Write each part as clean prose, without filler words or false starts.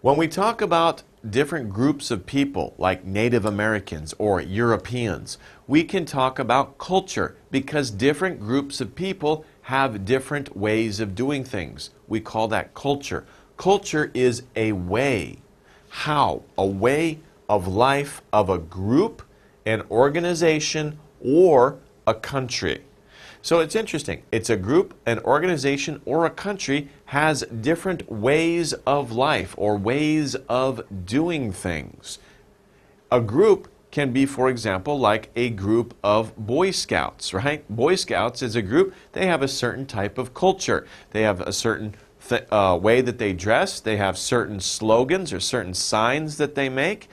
When we talk about different groups of people like Native Americans or Europeans, we can talk about culture because different groups of people have different ways of doing things. We call that culture. Culture is a way. How? A way of life of a group, an organization, or a country. So it's interesting. It's a group, an organization, or a country has different ways of life or ways of doing things. A group can be, for example, like a group of Boy Scouts, right? Boy Scouts is a group. They have a certain type of culture. They have a certain way that they dress. They have certain slogans or certain signs that they make.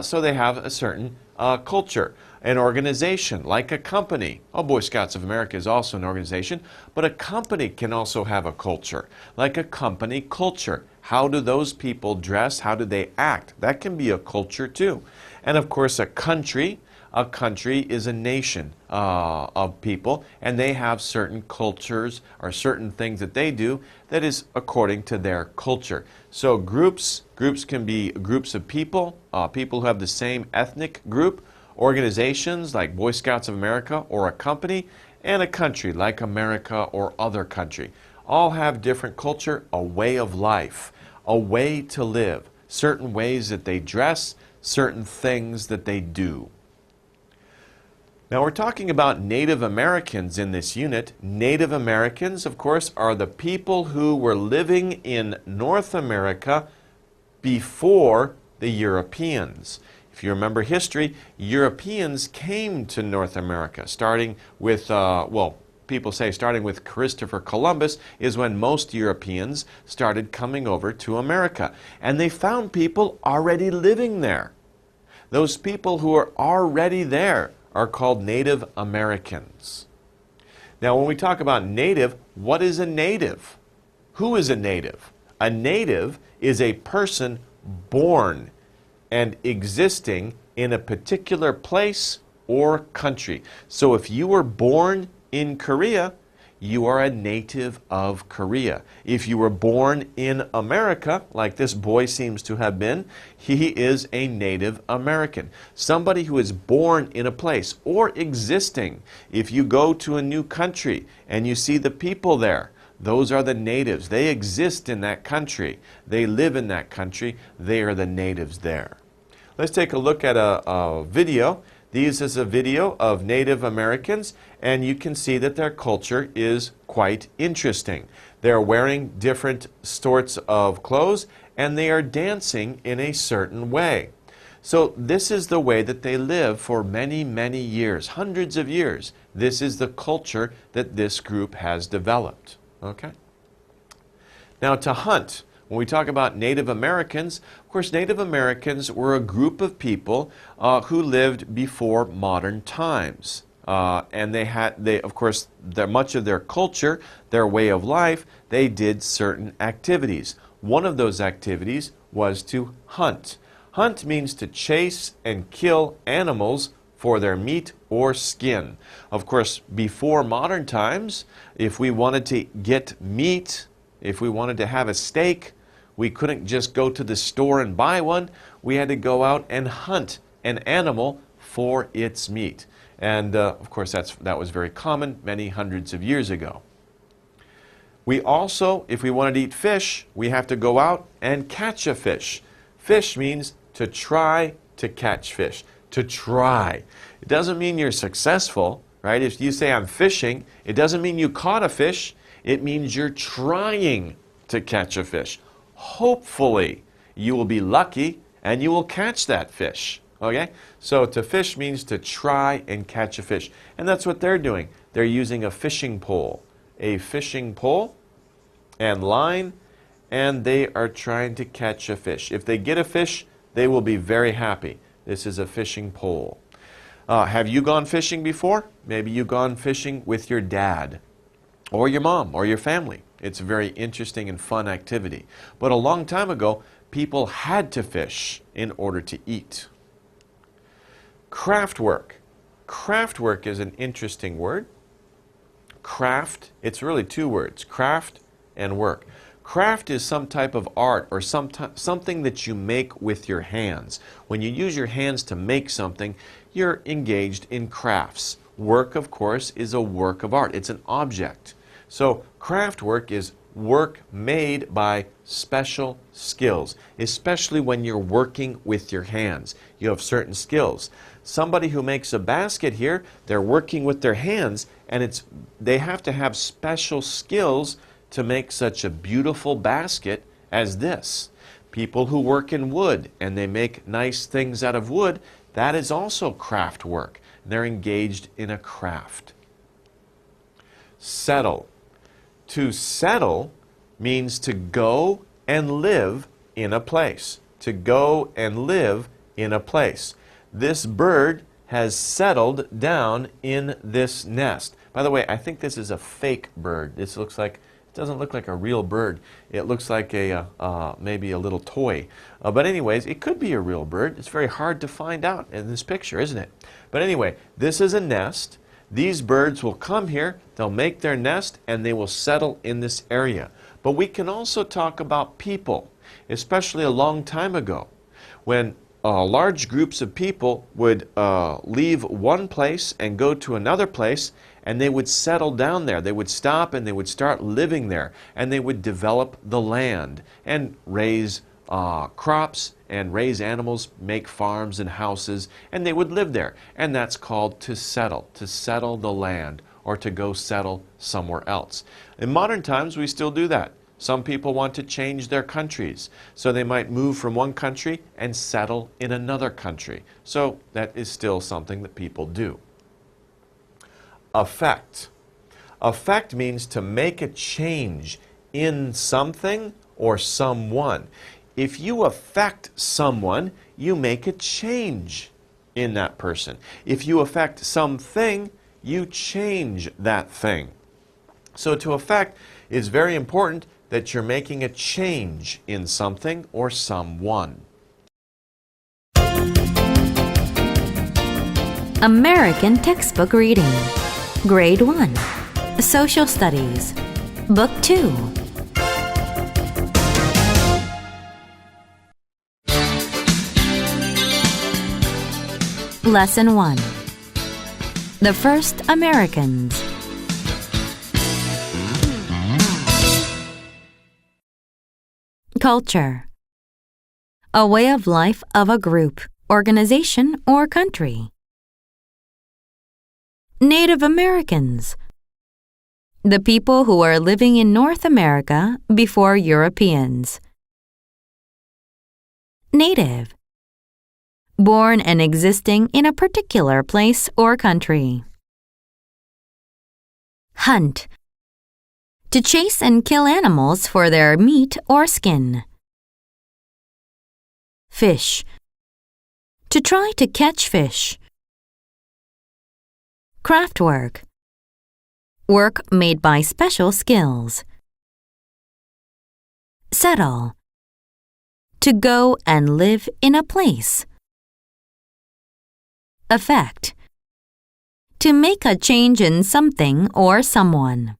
So they have a certain culture. An organization, like a company. Oh, Boy Scouts of America is also an organization, but a company can also have a culture. Like a company culture. How do those people dress? How do they act? That can be a culture too. And of course, a country is a nation of people, and they have certain cultures or certain things that they do that is according to their culture. So groups can be groups of people, people who have the same ethnic group, organizations like Boy Scouts of America or a company, and a country like America or other country. All have different culture, a way of life, a way to live, certain ways that they dress, certain things that they do. Now we're talking about Native Americans in this unit. Native Americans, of course, are the people who were living in North America before the Europeans. If you remember history, Europeans came to North America, starting with, people say starting with Christopher Columbus is when most Europeans started coming over to America. And they found people already living there. Those people who are already there are called Native Americans. Now, when we talk about native, what is a native? Who is a native? A native is a person born and existing in a particular place or country. So if you were born in Korea, you are a native of Korea. If you were born in America, like this boy seems to have been, he is a Native American. Somebody who is born in a place or existing. If you go to a new country and you see the people there, those are the natives. They exist in that country. They live in that country. They are the natives there. Let's take a look at a video. This is a video of Native Americans, and you can see that their culture is quite interesting. They're wearing different sorts of clothes, and they are dancing in a certain way. So this is the way that they live for many, many years, hundreds of years. This is the culture that this group has developed. Okay? Now, to hunt. When we talk about Native Americans, of course, Native Americans were a group of people who lived before modern times. And of course, much of their culture, their way of life, they did certain activities. One of those activities was to hunt. Hunt means to chase and kill animals for their meat or skin. Of course, before modern times, if we wanted to get meat, if we wanted to have a steak, we couldn't just go to the store and buy one. We had to go out and hunt an animal for its meat. And of course, that was very common many hundreds of years ago. We also, if we wanted to eat fish, we have to go out and catch a fish. Fish means to try to catch fish. To try. It doesn't mean you're successful, right? If you say I'm fishing, it doesn't mean you caught a fish. It means you're trying to catch a fish. Hopefully, you will be lucky and you will catch that fish. Okay? So to fish means to try and catch a fish. And that's what they're doing. They're using a fishing pole. A fishing pole and line, and they are trying to catch a fish. If they get a fish, they will be very happy. This is a fishing pole. Have you gone fishing before? Maybe you've gone fishing with your dad or your mom or your family. It's a very interesting and fun activity. But a long time ago, people had to fish in order to eat. Craft work. Craft work is an interesting word. Craft, it's really two words, craft and work. Craft is some type of art or something that you make with your hands. When you use your hands to make something, you're engaged in crafts. Work, of course, is a work of art. It's an object. So craft work is work made by special skills, especially when you're working with your hands. You have certain skills. Somebody who makes a basket here, they're working with their hands, and they have to have special skills to make such a beautiful basket as this. People who work in wood and they make nice things out of wood, that is also craft work. They're engaged in a craft. Settle. To settle means to go and live in a place. To go and live in a place. This bird has settled down in this nest. By the way, I think this is a fake bird. It doesn't look like a real bird. It looks like maybe a little toy. But anyways, it could be a real bird. It's very hard to find out in this picture, isn't it? But anyway, this is a nest. These birds will come here, they'll make their nest, and they will settle in this area. But we can also talk about people, especially a long time ago, when large groups of people would leave one place and go to another place, and they would settle down there. They would stop and they would start living there, and they would develop the land and raise crops and raise animals, make farms and houses, and they would live there. And that's called to settle the land, or to go settle somewhere else. In modern times, we still do that. Some people want to change their countries, so they might move from one country and settle in another country. So that is still something that people do. Affect. Affect means to make a change in something or someone. If you affect someone, you make a change in that person. If you affect something, you change that thing. So to affect is very important, that you're making a change in something or someone. American Textbook Reading, Grade 1, Social Studies, Book 2. Lesson 1. The First Americans. Culture. A way of life of a group, organization, or country. Native Americans. The people who are living in North America before Europeans. Native. Born and existing in a particular place or country. Hunt. To chase and kill animals for their meat or skin. Fish. To try to catch fish. Craftwork. Work made by special skills. Settle. To go and live in a place. Affect. To make a change in something or someone.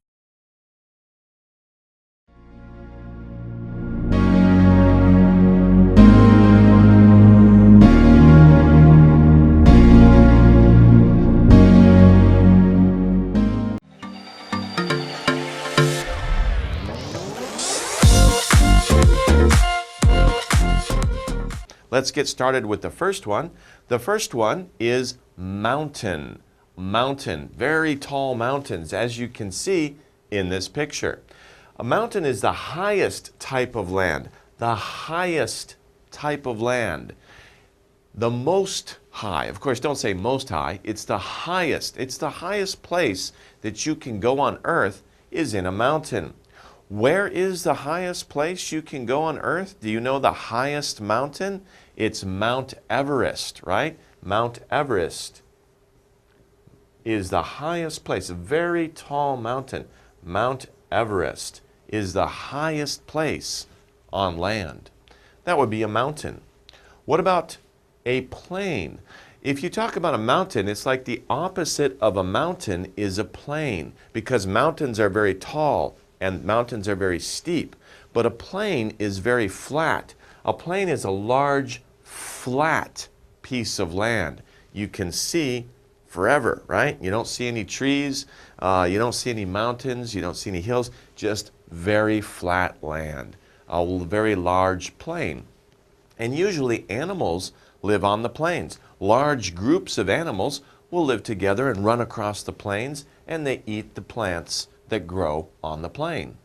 Let's get started with the first one. The first one is mountain. Mountain, very tall mountains, as you can see in this picture. A mountain is the highest type of land. The highest type of land. The most high. Of course, don't say most high. It's the highest. It's the highest place that you can go on earth is in a mountain. Where is the highest place you can go on earth? Do you know the highest mountain? It's Mount Everest, right? Mount Everest is the highest place, a very tall mountain. Mount Everest is the highest place on land. That would be a mountain. What about a plain? If you talk about a mountain, it's like the opposite of a mountain is a plain, because mountains are very tall and mountains are very steep. but a plain is very flat. A plain is a large, flat piece of land. You can see forever, right? You don't see any trees, you don't see any mountains, you don't see any hills, just very flat land, a very large plain. And usually animals live on the plains. Large groups of animals will live together and run across the plains, and they eat the plants that grow on the plain.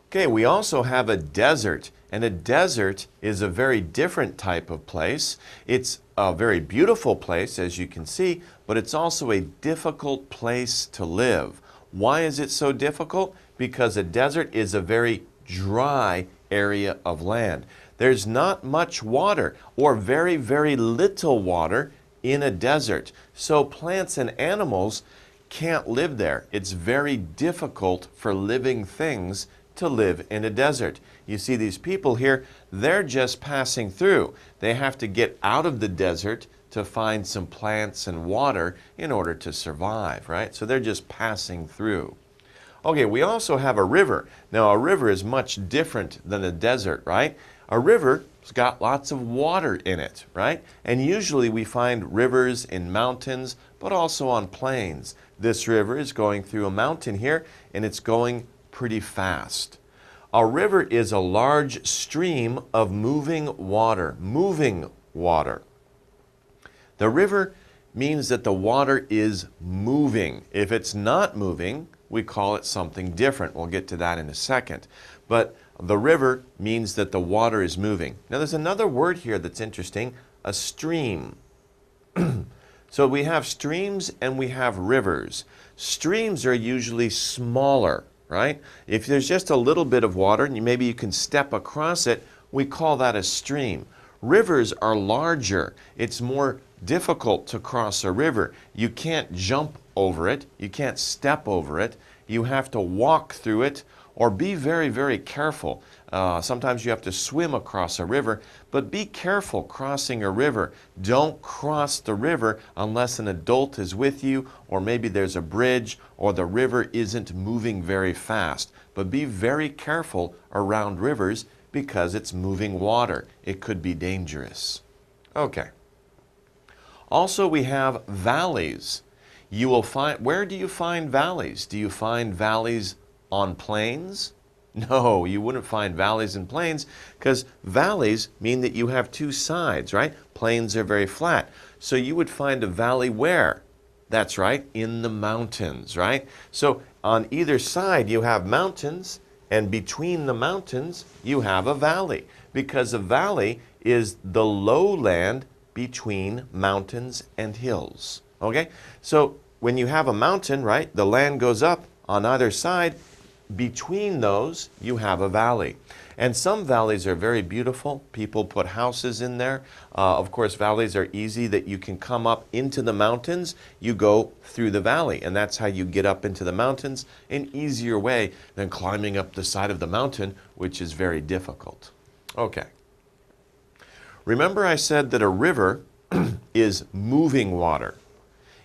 Okay, we also have a desert, and a desert is a very different type of place. It's a very beautiful place, as you can see, but it's also a difficult place to live. Why is it so difficult? Because a desert is a very dry area of land. There's not much water, or very, very little water in a desert. So plants and animals can't live there. It's very difficult for living things to live in a desert. You see these people here, they're just passing through. They have to get out of the desert to find some plants and water in order to survive, right? So they're just passing through. Okay, we also have a river. Now a river is much different than a desert, right? A river's got lots of water in it, right? And usually we find rivers in mountains, but also on plains. This river is going through a mountain here, and it's going pretty fast. A river is a large stream of moving water, The river means that the water is moving. If it's not moving, we call it something different. We'll get to that in a second. But the river means that the water is moving. Now there's another word here that's interesting, a stream. So we have streams and we have rivers. Streams are usually smaller, right? If there's just a little bit of water and maybe you can step across it, we call that a stream. Rivers are larger. It's more difficult to cross a river. You can't jump over it. You can't step over it. You have to walk through it or be very, very careful. Sometimes you have to swim across a river, but be careful crossing a river. Don't cross the river unless an adult is with you, or maybe there's a bridge, or the river isn't moving very fast. But be very careful around rivers because it's moving water. It could be dangerous. Okay. Also, we have valleys. You will find, where do you find valleys? Do you find valleys on plains? No, you wouldn't find valleys and plains because valleys mean that you have two sides, right? Plains are very flat. So you would find a valley where? That's right, in the mountains, right? So on either side you have mountains, and between the mountains you have a valley, because a valley is the lowland between mountains and hills. Okay? So when you have a mountain, right, the land goes up on either side. Between those, you have a valley. And some valleys are very beautiful. People put houses in there. Of course, valleys are easy that you can come up into the mountains. You go through the valley, and that's how you get up into the mountains, an easier way than climbing up the side of the mountain, which is very difficult. Okay. Remember I said that a river is moving water.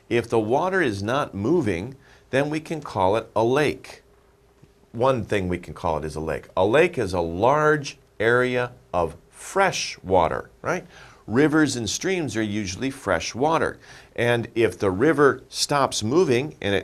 If the water is not moving, then we can call it a lake. One thing we can call it is a lake. A lake is a large area of fresh water, right? Rivers and streams are usually fresh water. And if the river stops moving and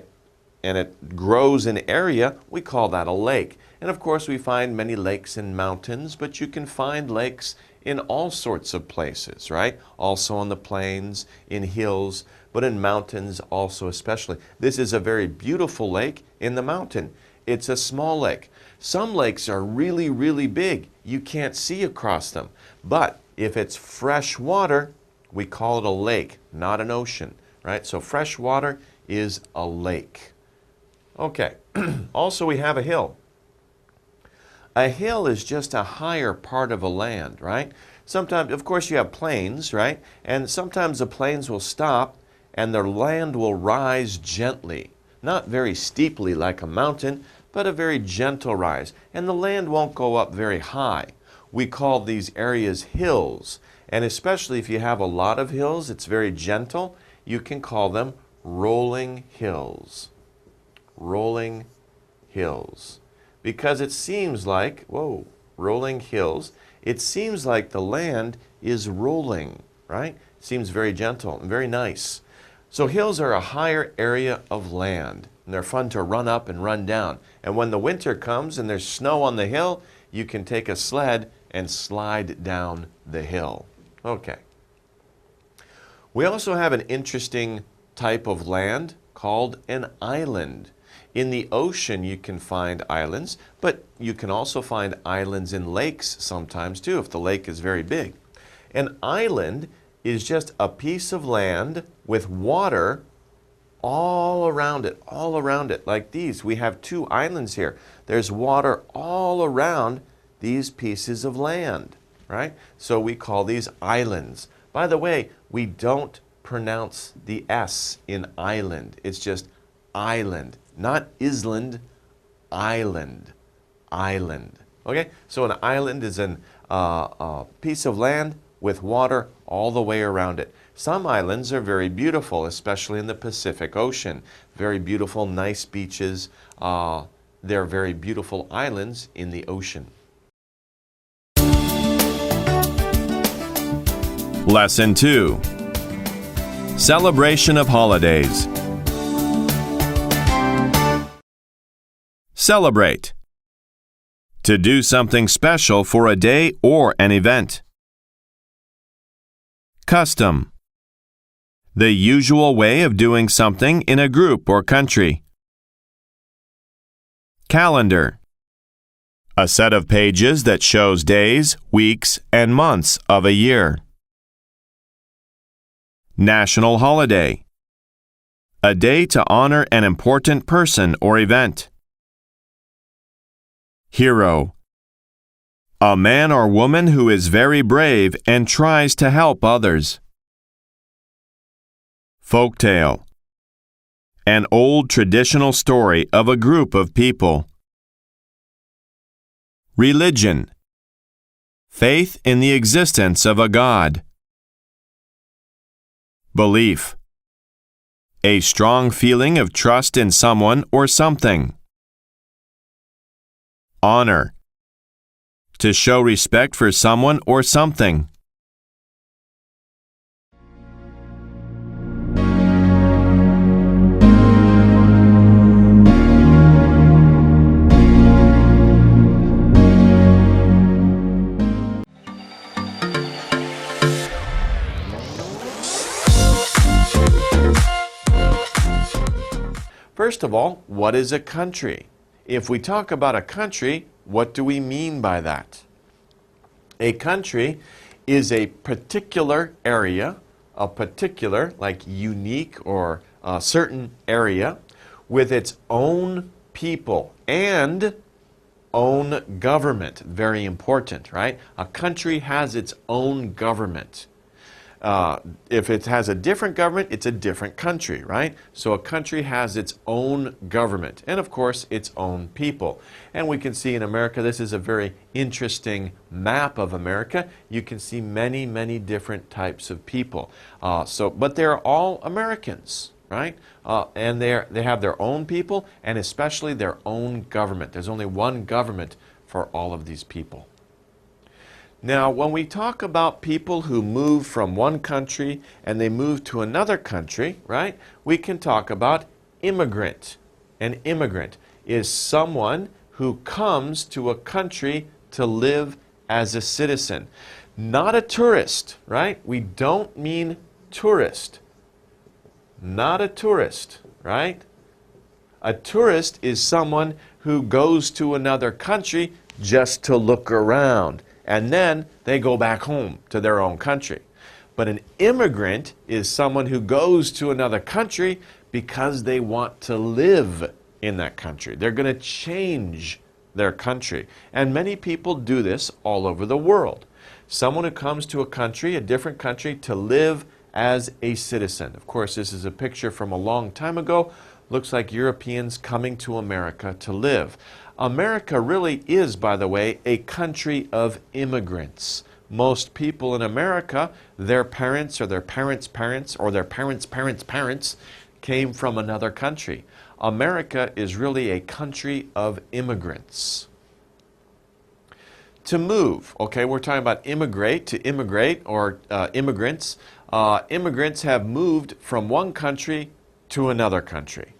it grows in area, we call that a lake. And of course we find many lakes in mountains, but you can find lakes in all sorts of places, right? Also on the plains, in hills, but in mountains also especially. This is a very beautiful lake in the mountain. It's a small lake. Some lakes are really, really big. You can't see across them. But if it's fresh water, we call it a lake, not an ocean, right? So fresh water is a lake. Okay. Also, we have a hill. A hill is just a higher part of a land, right? Sometimes, of course, you have plains, right? And sometimes the plains will stop and the land will rise gently. Not very steeply like a mountain, but a very gentle rise. And the land won't go up very high. We call these areas hills. And especially if you have a lot of hills, it's very gentle, you can call them rolling hills. Rolling hills. because it seems like, whoa, rolling hills, it seems like the land is rolling, right? It seems very gentle and very nice. So hills are a higher area of land, and they're fun to run up and run down. And when the winter comes and there's snow on the hill, you can take a sled and slide down the hill. Okay. We also have an interesting type of land called an island. In the ocean you can find islands, but you can also find islands in lakes sometimes too, if the lake is very big. An island is just a piece of land with water all around it, like these. We have two islands here. There's water all around these pieces of land, right? So we call these islands. By the way, we don't pronounce the S in island. It's just island, not island, island, island. Okay, so an island is a piece of land with water all the way around it. Some islands are very beautiful, especially in the Pacific Ocean. Very beautiful, nice beaches. They're very beautiful islands in the ocean. Lesson 2. Celebration of holidays. Celebrate. To do something special for a day or an event. Custom. The usual way of doing something in a group or country. Calendar. A set of pages that shows days, weeks, and months of a year. National holiday. A day to honor an important person or event. Hero. A man or woman who is very brave and tries to help others. Folktale. An old traditional story of a group of people. Religion. Faith in the existence of a God. Belief. A strong feeling of trust in someone or something. Honor. To show respect for someone or something. First of all, what is a country? If we talk about a country, what do we mean by that? A country is a particular area, a particular, like unique or a certain area with its own people and own government. Very important, right? A country has its own government. If it has a different government, it's a different country, right? So a country has its own government and, of course, its own people. And we can see in America, this is a very interesting map of America. You can see many, many different types of people. But they're all Americans, right? And they have their own people and especially their own government. There's only one government for all of these people. Now, when we talk about people who move from one country and they move to another country, right, we can talk about immigrant. An immigrant is someone who comes to a country to live as a citizen. Not a tourist, right? We don't mean tourist. Not a tourist, right? A tourist is someone who goes to another country just to look around. And then they go back home to their own country. But an immigrant is someone who goes to another country because they want to live in that country. They're going to change their country. And many people do this all over the world. Someone who comes to a country, a different country, to live as a citizen. Of course, this is a picture from a long time ago. Looks like Europeans coming to America to live. America really is, by the way, a country of immigrants. Most people in America, their parents or their parents' parents or their parents' parents' parents came from another country. America is really a country of immigrants. To move, okay, we're talking about to immigrate, or immigrants. Immigrants have moved from one country to another country.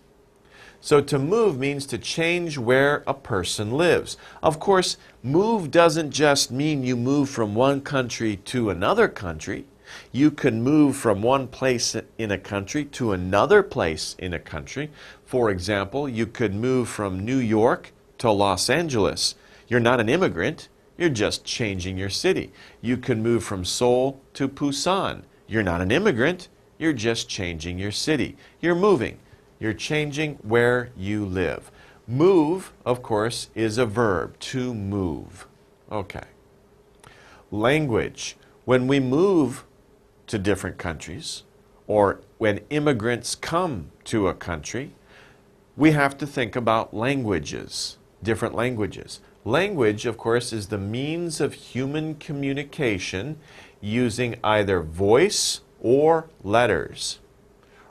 So to move means to change where a person lives. Of course, move doesn't just mean you move from one country to another country. You can move from one place in a country to another place in a country. For example, you could move from New York to Los Angeles. You're not an immigrant, you're just changing your city. You can move from Seoul to Busan. You're not an immigrant, you're just changing your city. You're moving. You're changing where you live. Move, of course, is a verb, to move. Okay. Language. When we move to different countries, or when immigrants come to a country, we have to think about languages, different languages. Language, of course, is the means of human communication using either voice or letters.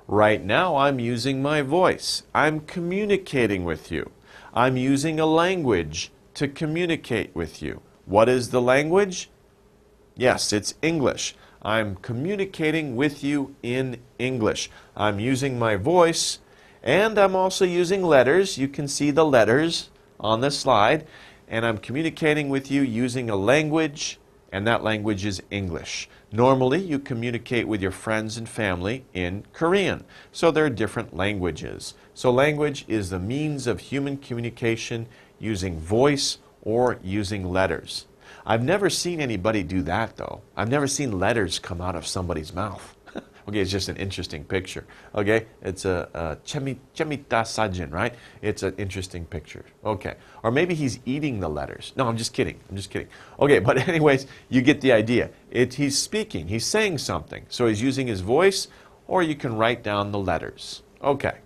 Right now, I'm using my voice. I'm communicating with you. I'm using a language to communicate with you. What is the language? Yes, it's English. I'm communicating with you in English. I'm using my voice, and I'm also using letters. You can see the letters on the slide. And I'm communicating with you using a language, and that language is English. Normally, you communicate with your friends and family in Korean. So there are different languages. So language is the means of human communication using voice or using letters. I've never seen anybody do that, though. I've never seen letters come out of somebody's mouth. Okay, it's just an interesting picture. Okay, it's a 재밌다 사진, right? It's an interesting picture. Okay, or maybe he's eating the letters. No, I'm just kidding. I'm just kidding. Okay, but anyways, you get the idea. He's speaking. He's saying something. So he's using his voice, or you can write down the letters. Okay.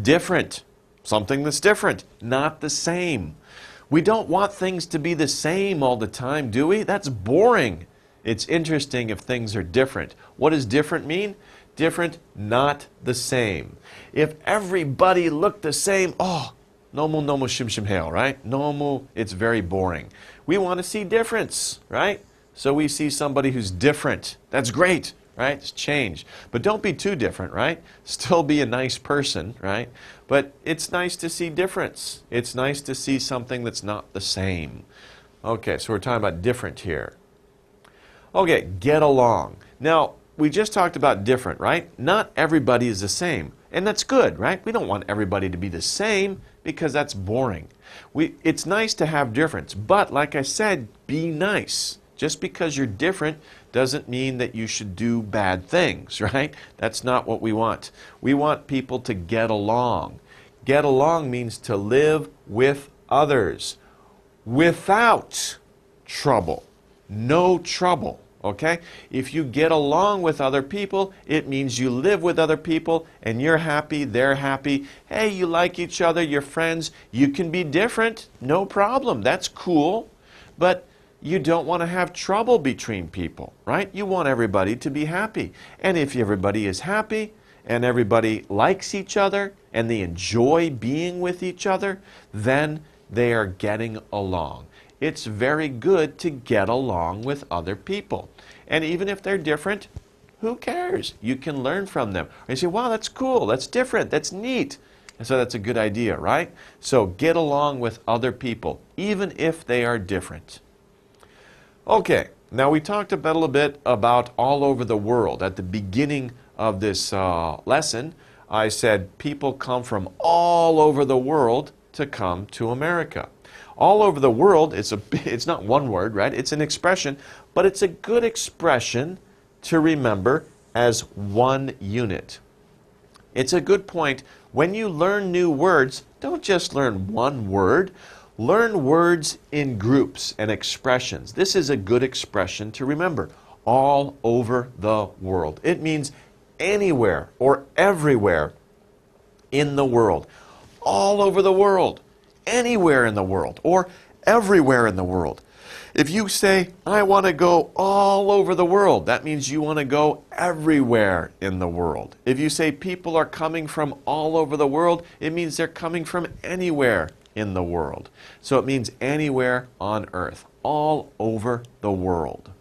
Different. Something that's different. Not the same. We don't want things to be the same all the time, do we? That's boring. It's interesting if things are different. What does different mean? Different, not the same. If everybody looked the same, nomu shimshimheo, right? Nomu, it's very boring. We want to see difference, right? So we see somebody who's different. That's great, right? It's change. But don't be too different, right? Still be a nice person, right? But it's nice to see difference. It's nice to see something that's not the same. Okay, so we're talking about different here. Okay, get along. Now, we just talked about different, right? Not everybody is the same. And that's good, right? We don't want everybody to be the same because that's boring. It's nice to have difference, but like I said, be nice. Just because you're different doesn't mean that you should do bad things, right? That's not what we want. We want people to get along. Get along means to live with others without trouble. No trouble, okay? If you get along with other people, it means you live with other people and you're happy, they're happy. Hey, you like each other, you're friends. You can be different, no problem. That's cool. But you don't want to have trouble between people, right? You want everybody to be happy. And if everybody is happy and everybody likes each other and they enjoy being with each other, then they are getting along. It's very good to get along with other people. And even if they're different, who cares? You can learn from them. Or you say, wow, that's cool, that's different, that's neat. And so that's a good idea, right? So get along with other people, even if they are different. Okay, now we talked a little bit about all over the world. At the beginning of this lesson, I said people come from all over the world to come to America. All over the world, it's not one word, right? It's an expression, but it's a good expression to remember as one unit. It's a good point. When you learn new words, don't just learn one word. Learn words in groups and expressions. This is a good expression to remember. All over the world. It means anywhere or everywhere in the world. All over the world. Anywhere in the world or everywhere in the world. If you say, I want to go all over the world, that means you want to go everywhere in the world. If you say people are coming from all over the world, it means they're coming from anywhere in the world. So it means anywhere on earth, all over the world.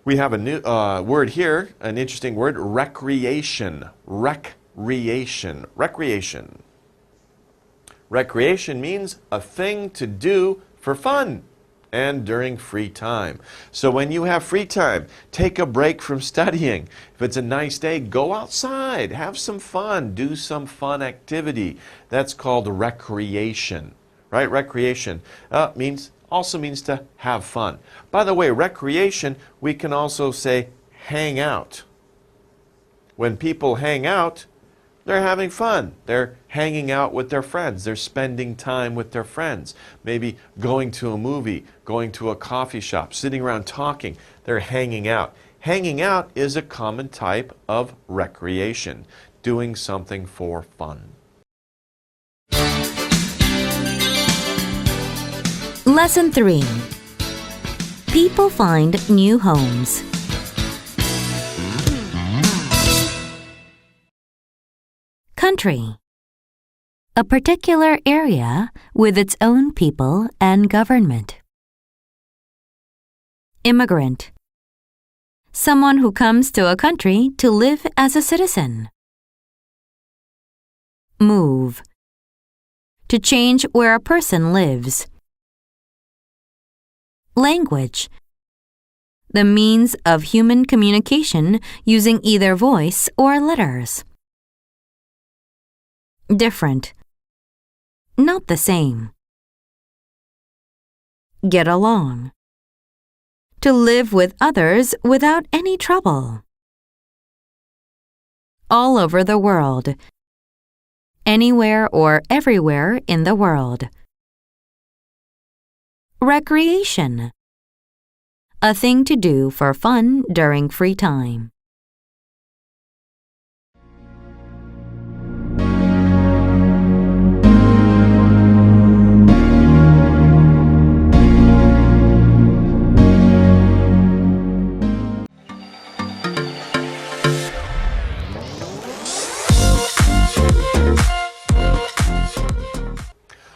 We have a new word here, an interesting word, recreation. Recreation. Recreation. Recreation means a thing to do for fun and during free time. So when you have free time, take a break from studying. If it's a nice day, go outside, have some fun, do some fun activity. That's called recreation, right? Recreation also means to have fun. By the way, recreation, we can also say hang out. When people hang out, they're having fun. They're hanging out with their friends. They're spending time with their friends. Maybe going to a movie, going to a coffee shop, sitting around talking. They're hanging out. Hanging out is a common type of recreation, doing something for fun. Lesson 3. People find new homes. Country. A particular area with its own people and government. Immigrant. Someone who comes to a country to live as a citizen. Move. To change where a person lives. Language. The means of human communication using either voice or letters. Different. Not the same. Get along. To live with others without any trouble. All over the world. Anywhere or everywhere in the world. Recreation. A thing to do for fun during free time.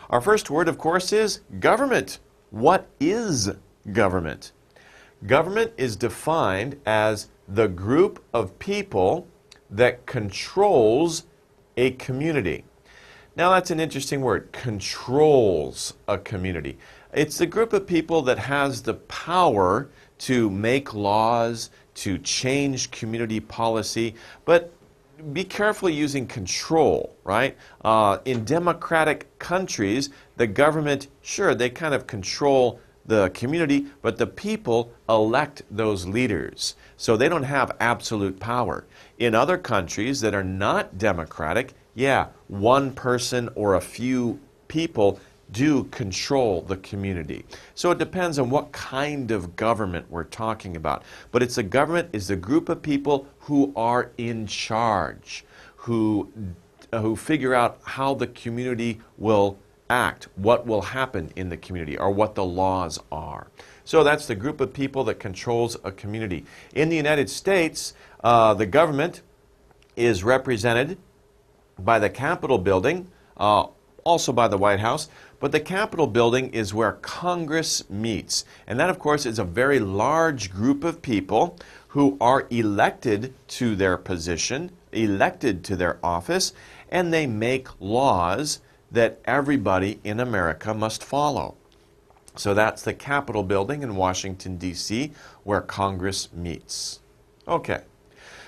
Our first word, of course, is government. What is government? Government is defined as the group of people that controls a community. Now that's an interesting word, controls a community. It's the group of people that has the power to make laws, to change community policy, but be careful using control, right? In democratic countries, the government, sure, they kind of control the community, but the people elect those leaders. So they don't have absolute power. In other countries that are not democratic, yeah, one person or a few people do control the community. So it depends on what kind of government we're talking about. But it's a government is a group of people who are in charge, who figure out how the community will act, what will happen in the community, or what the laws are. So that's the group of people that controls a community. In the United States, the government is represented by the Capitol building, also by the White House, but the Capitol building is where Congress meets. And that, of course, is a very large group of people who are elected to their position, elected to their office, and they make laws that everybody in America must follow. So that's the Capitol building in Washington, D.C., where Congress meets. Okay.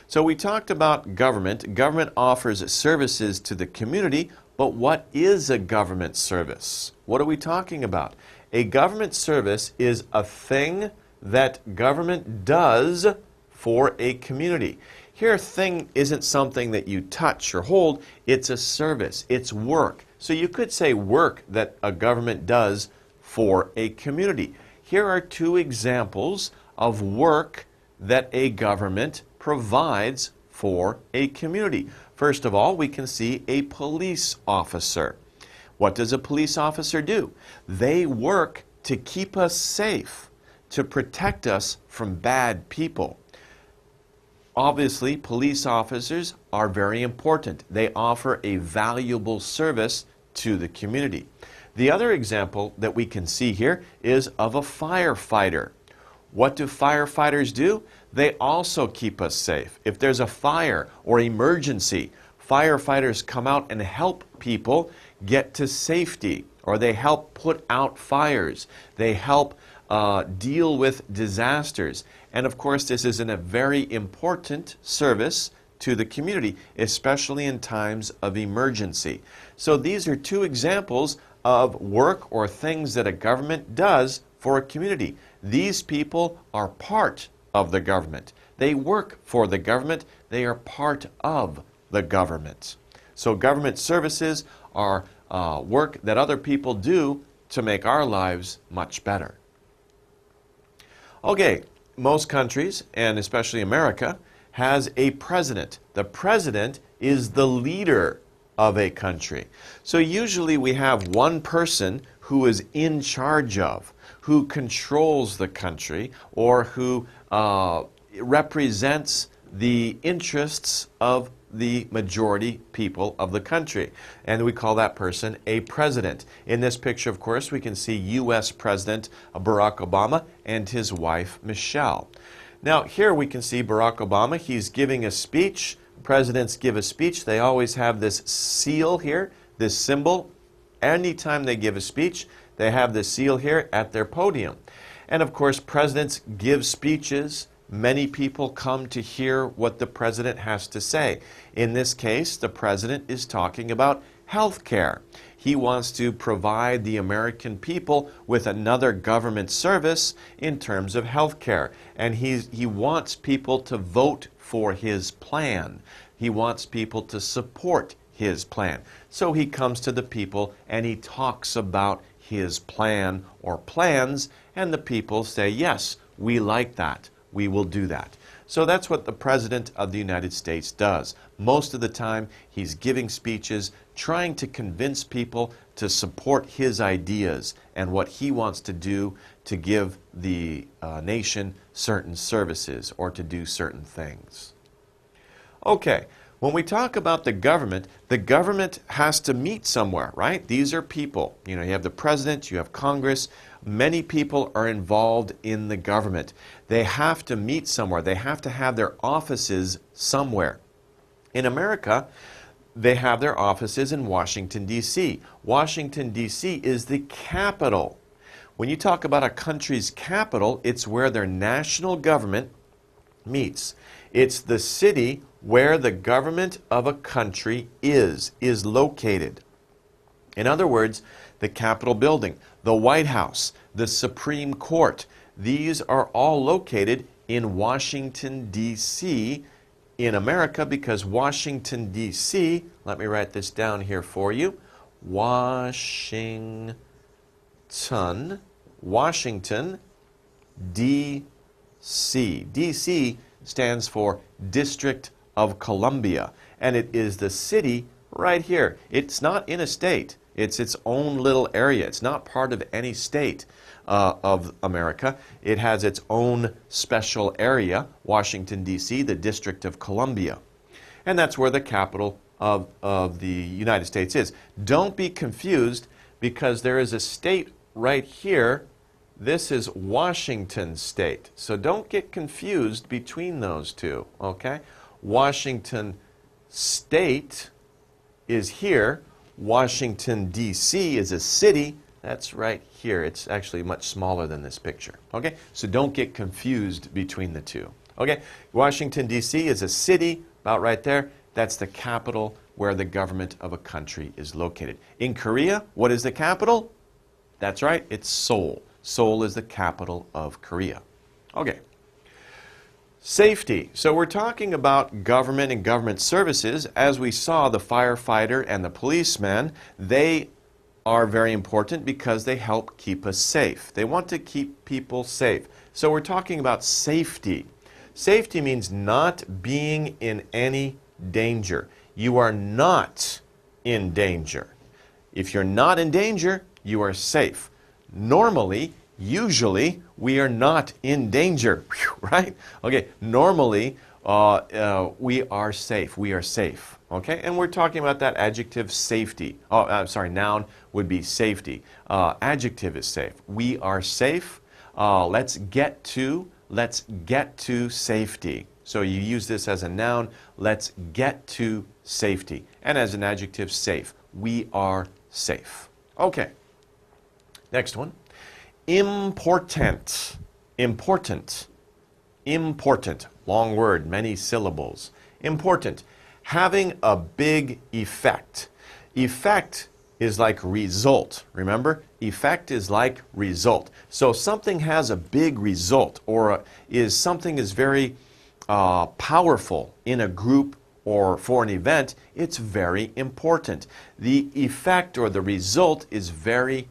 So we talked about government. Government offers services to the community, but what is a government service? What are we talking about? A government service is a thing that government does for a community. Here, thing isn't something that you touch or hold. It's a service. It's work. So you could say work that a government does for a community. Here are two examples of work that a government provides for a community. First of all, we can see a police officer. What does a police officer do? They work to keep us safe, to protect us from bad people. Obviously, police officers are very important. They offer a valuable service to the community. The other example that we can see here is of a firefighter. What do firefighters do? They also keep us safe. If there's a fire or emergency, firefighters come out and help people get to safety, or they help put out fires. They help deal with disasters. And of course, this is a very important service to the community, especially in times of emergency. So these are two examples of work or things that a government does for a community. These people are part of the government. They work for the government. They are part of the government. So government services are work that other people do to make our lives much better. Okay, most countries, and especially America, has a president. The president is the leader of a country. So usually we have one person who is in charge of, who controls the country, or who represents the interests of the majority people of the country. And we call that person a president. In this picture, of course, we can see U.S. President Barack Obama and his wife, Michelle. Now, here we can see Barack Obama. He's giving a speech. Presidents give a speech. They always have this seal here, this symbol. Anytime they give a speech, they have this seal here at their podium. And of course, presidents give speeches. Many people come to hear what the president has to say. In this case, the president is talking about health care. He wants to provide the American people with another government service in terms of health care. And he wants people to vote for his plan. He wants people to support his plan. So he comes to the people and he talks about his plan or plans, and the people say, yes, we like that. We will do that. So that's what the President of the United States does. Most of the time, he's giving speeches, trying to convince people to support his ideas and what he wants to do to give the nation certain services or to do certain things. Okay, when we talk about the government has to meet somewhere, right? These are people. You know, you have the president, you have Congress. Many people are involved in the government. They have to meet somewhere. They have to have their offices somewhere. In America, they have their offices in Washington, D.C. Washington, D.C. is the capital. When you talk about a country's capital, it's where their national government meets. It's the city where the government of a country is located. In other words, the Capitol building, the White House, the Supreme Court, these are all located in Washington, D.C. in America, because Washington, D.C., let me write this down here for you, Washington, D.C. D.C. stands for District of Columbia, and it is the city right here. It's not in a state. It's its own little area. It's not part of any state of America. It has its own special area, Washington, D.C., the District of Columbia. And that's where the capital of the United States is. Don't be confused, because there is a state right here. This is Washington State. So don't get confused between those two, okay? Washington State is here. Washington, D.C. is a city. That's right here. It's actually much smaller than this picture, okay? So don't get confused between the two, okay? Washington, D.C. is a city, about right there. That's the capital where the government of a country is located. In Korea, what is the capital? That's right, it's Seoul. Seoul is the capital of Korea. Okay. Safety. So we're talking about government and government services. As we saw, the firefighter and the policeman, they are very important because they help keep us safe. They want to keep people safe. So we're talking about safety. Safety means not being in any danger. You are not in danger. If you're not in danger, you are safe. Normally, Usually, we are not in danger, right? Okay, normally, we are safe. We are safe. Okay, and we're talking about that adjective safety. Oh, I'm sorry, noun would be safety. Adjective is safe. We are safe. Let's get to safety. So you use this as a noun, let's get to safety. And as an adjective, safe. We are safe. Okay, next one. Important. Important. Important. Long word, many syllables. Important. Having a big effect. Effect is like result. Remember? Effect is like result. So something has a big result, or something is very powerful in a group or for an event. It's very important. The effect or the result is very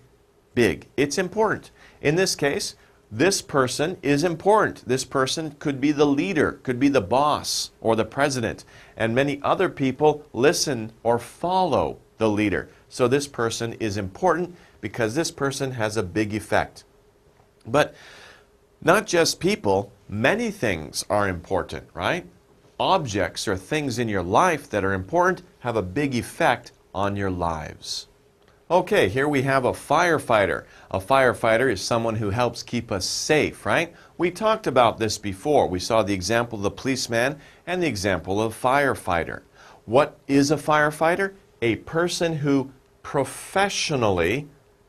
big. It's important. In this case, this person is important. This person could be the leader, could be the boss or the president, and many other people listen or follow the leader. So this person is important because this person has a big effect. But not just people, many things are important, right? Objects or things in your life that are important have a big effect on your lives. Okay, here we have a firefighter. A firefighter is someone who helps keep us safe, right? We talked about this before. We saw the example of the policeman and the example of firefighter. What is a firefighter? A person who professionally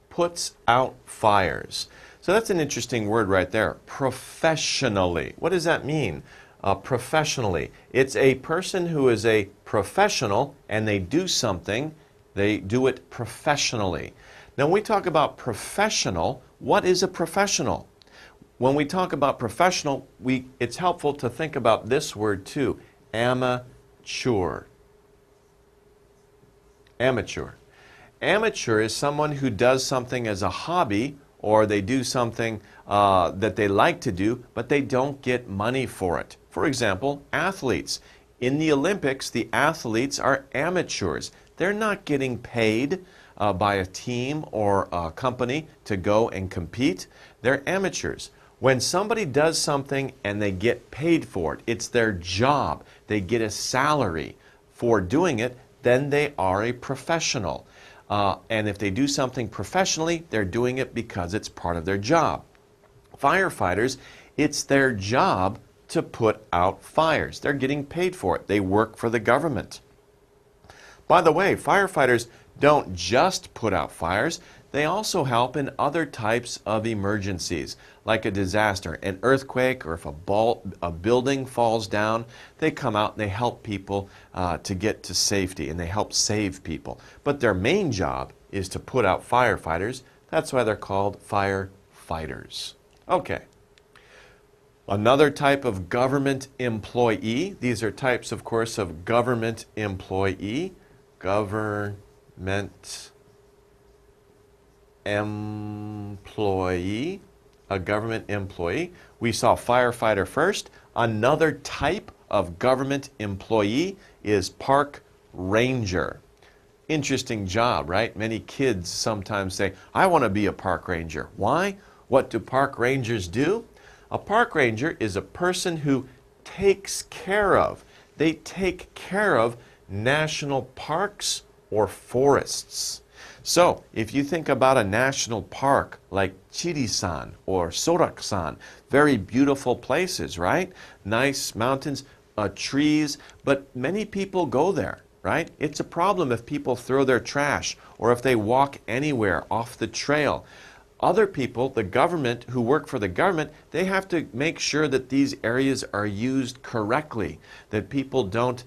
puts out fires. So that's an interesting word right there, professionally. What does that mean? Professionally. It's a person who is a professional and they do something. They do it professionally. Now, when we talk about professional, what is a professional? When we talk about professional, it's helpful to think about this word too, amateur. Amateur. Amateur is someone who does something as a hobby, or they do something that they like to do, but they don't get money for it. For example, athletes. In the Olympics, the athletes are amateurs. They're not getting paid by a team or a company to go and compete. They're amateurs. When somebody does something and they get paid for it, it's their job, they get a salary for doing it, then they are a professional. And if they do something professionally, they're doing it because it's part of their job. Firefighters, it's their job to put out fires. They're getting paid for it. They work for the government. By the way, firefighters don't just put out fires, they also help in other types of emergencies, like a disaster, an earthquake, or if a building falls down, they come out and they help people to get to safety, and they help save people. But their main job is to put out firefighters. That's why they're called firefighters. Okay. Another type of government employee. These are types, of course, of government employee. Government employee, a government employee. We saw firefighter first. Another type of government employee is park ranger. Interesting job, right? Many kids sometimes say, I want to be a park ranger. Why? What do park rangers do? A park ranger is a person who takes care of. They take care of national parks or forests. So, if you think about a national park like Chirisan or Soraksan, very beautiful places, right? Nice mountains, trees, but many people go there, right? It's a problem if people throw their trash or if they walk anywhere off the trail. Other people, the government, who work for the government, they have to make sure that these areas are used correctly, that people don't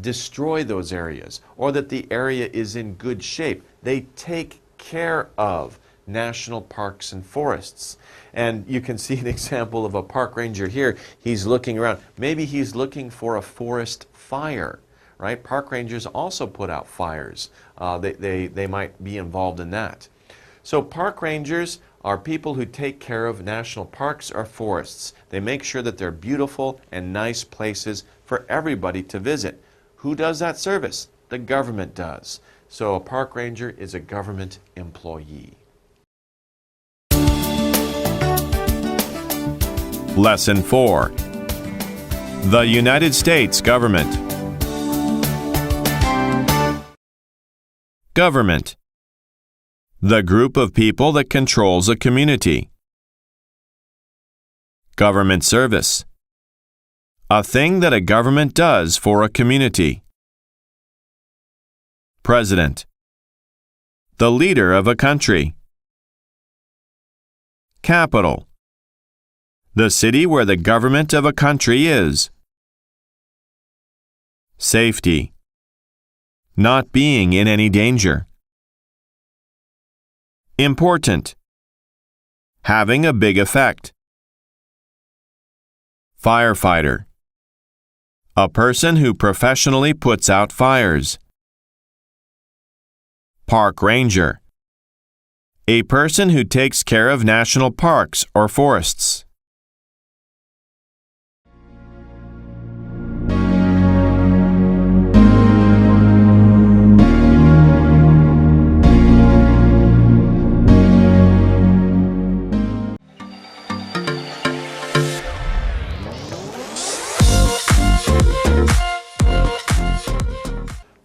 destroy those areas, or that the area is in good shape. They take care of national parks and forests. And you can see an example of a park ranger here. He's looking around. Maybe he's looking for a forest fire, right? Park rangers also put out fires. They might be involved in that. So park rangers are people who take care of national parks or forests. They make sure that they're beautiful and nice places for everybody to visit. Who does that service? The government does. So a park ranger is a government employee. Lesson 4. The United States Government. Government. The group of people that controls a community. Government service. A thing that a government does for a community. President. The leader of a country. Capital. The city where the government of a country is. Safety. Not being in any danger. Important. Having a big effect. Firefighter. A person who professionally puts out fires. Park ranger. A person who takes care of national parks or forests.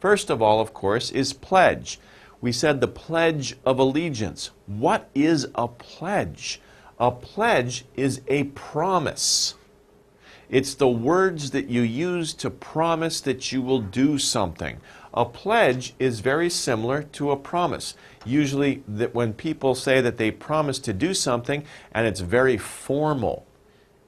First of all, of course, is pledge. We said the Pledge of Allegiance. What is a pledge? A pledge is a promise. It's the words that you use to promise that you will do something. A pledge is very similar to a promise. Usually that when people say that they promise to do something and it's very formal,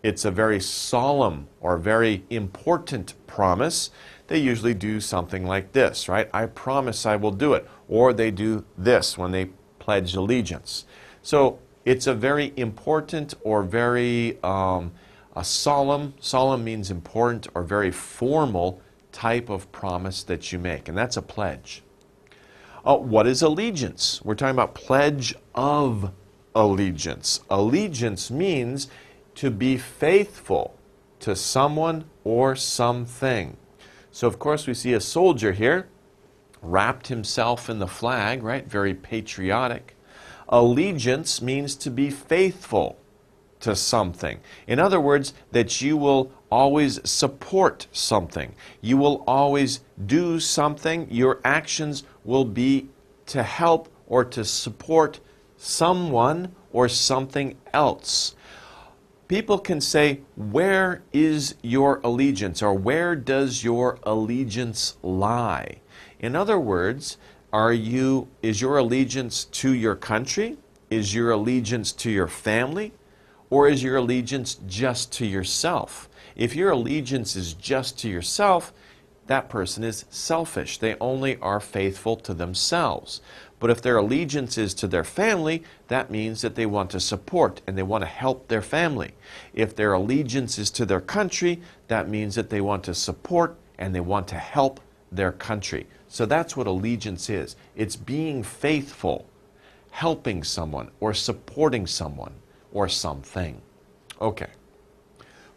it's a very solemn or very important promise, they usually do something like this, right? I promise I will do it. Or they do this when they pledge allegiance. So it's a very important or very a solemn means important or very formal type of promise that you make. And that's a pledge. What is allegiance? We're talking about pledge of allegiance. Allegiance means to be faithful to someone or something. So of course we see a soldier here, wrapped himself in the flag, right? Very patriotic. Allegiance means to be faithful to something. In other words, that you will always support something. You will always do something. Your actions will be to help or to support someone or something else. People can say, where is your allegiance? Or where does your allegiance lie? In other words, is your allegiance to your country? Is your allegiance to your family? Or is your allegiance just to yourself? If your allegiance is just to yourself, that person is selfish. They only are faithful to themselves. But if their allegiance is to their family, that means that they want to support and they want to help their family. If their allegiance is to their country, that means that they want to support and they want to help their country. So that's what allegiance is. It's being faithful, helping someone or supporting someone or something. Okay.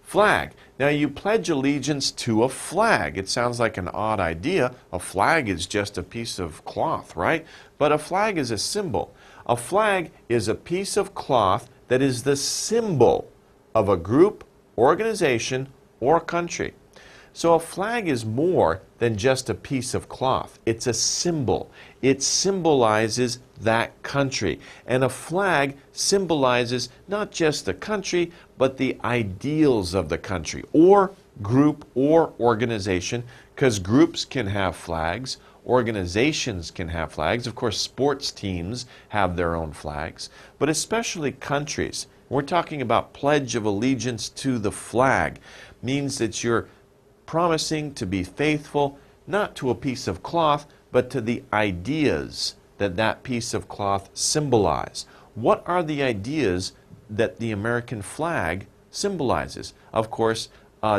Flag. Now you pledge allegiance to a flag. It sounds like an odd idea. A flag is just a piece of cloth, right? But a flag is a symbol. A flag is a piece of cloth that is the symbol of a group, organization, or country. So a flag is more than just a piece of cloth. It's a symbol. It symbolizes that country. And a flag symbolizes not just the country, but the ideals of the country, or group, or organization, because groups can have flags, organizations can have flags. Of course, sports teams have their own flags, but especially countries. We're talking about pledge of allegiance to the flag. Means that you're promising to be faithful, not to a piece of cloth, but to the ideas that that piece of cloth symbolize. What are the ideas that the American flag symbolizes? Of course,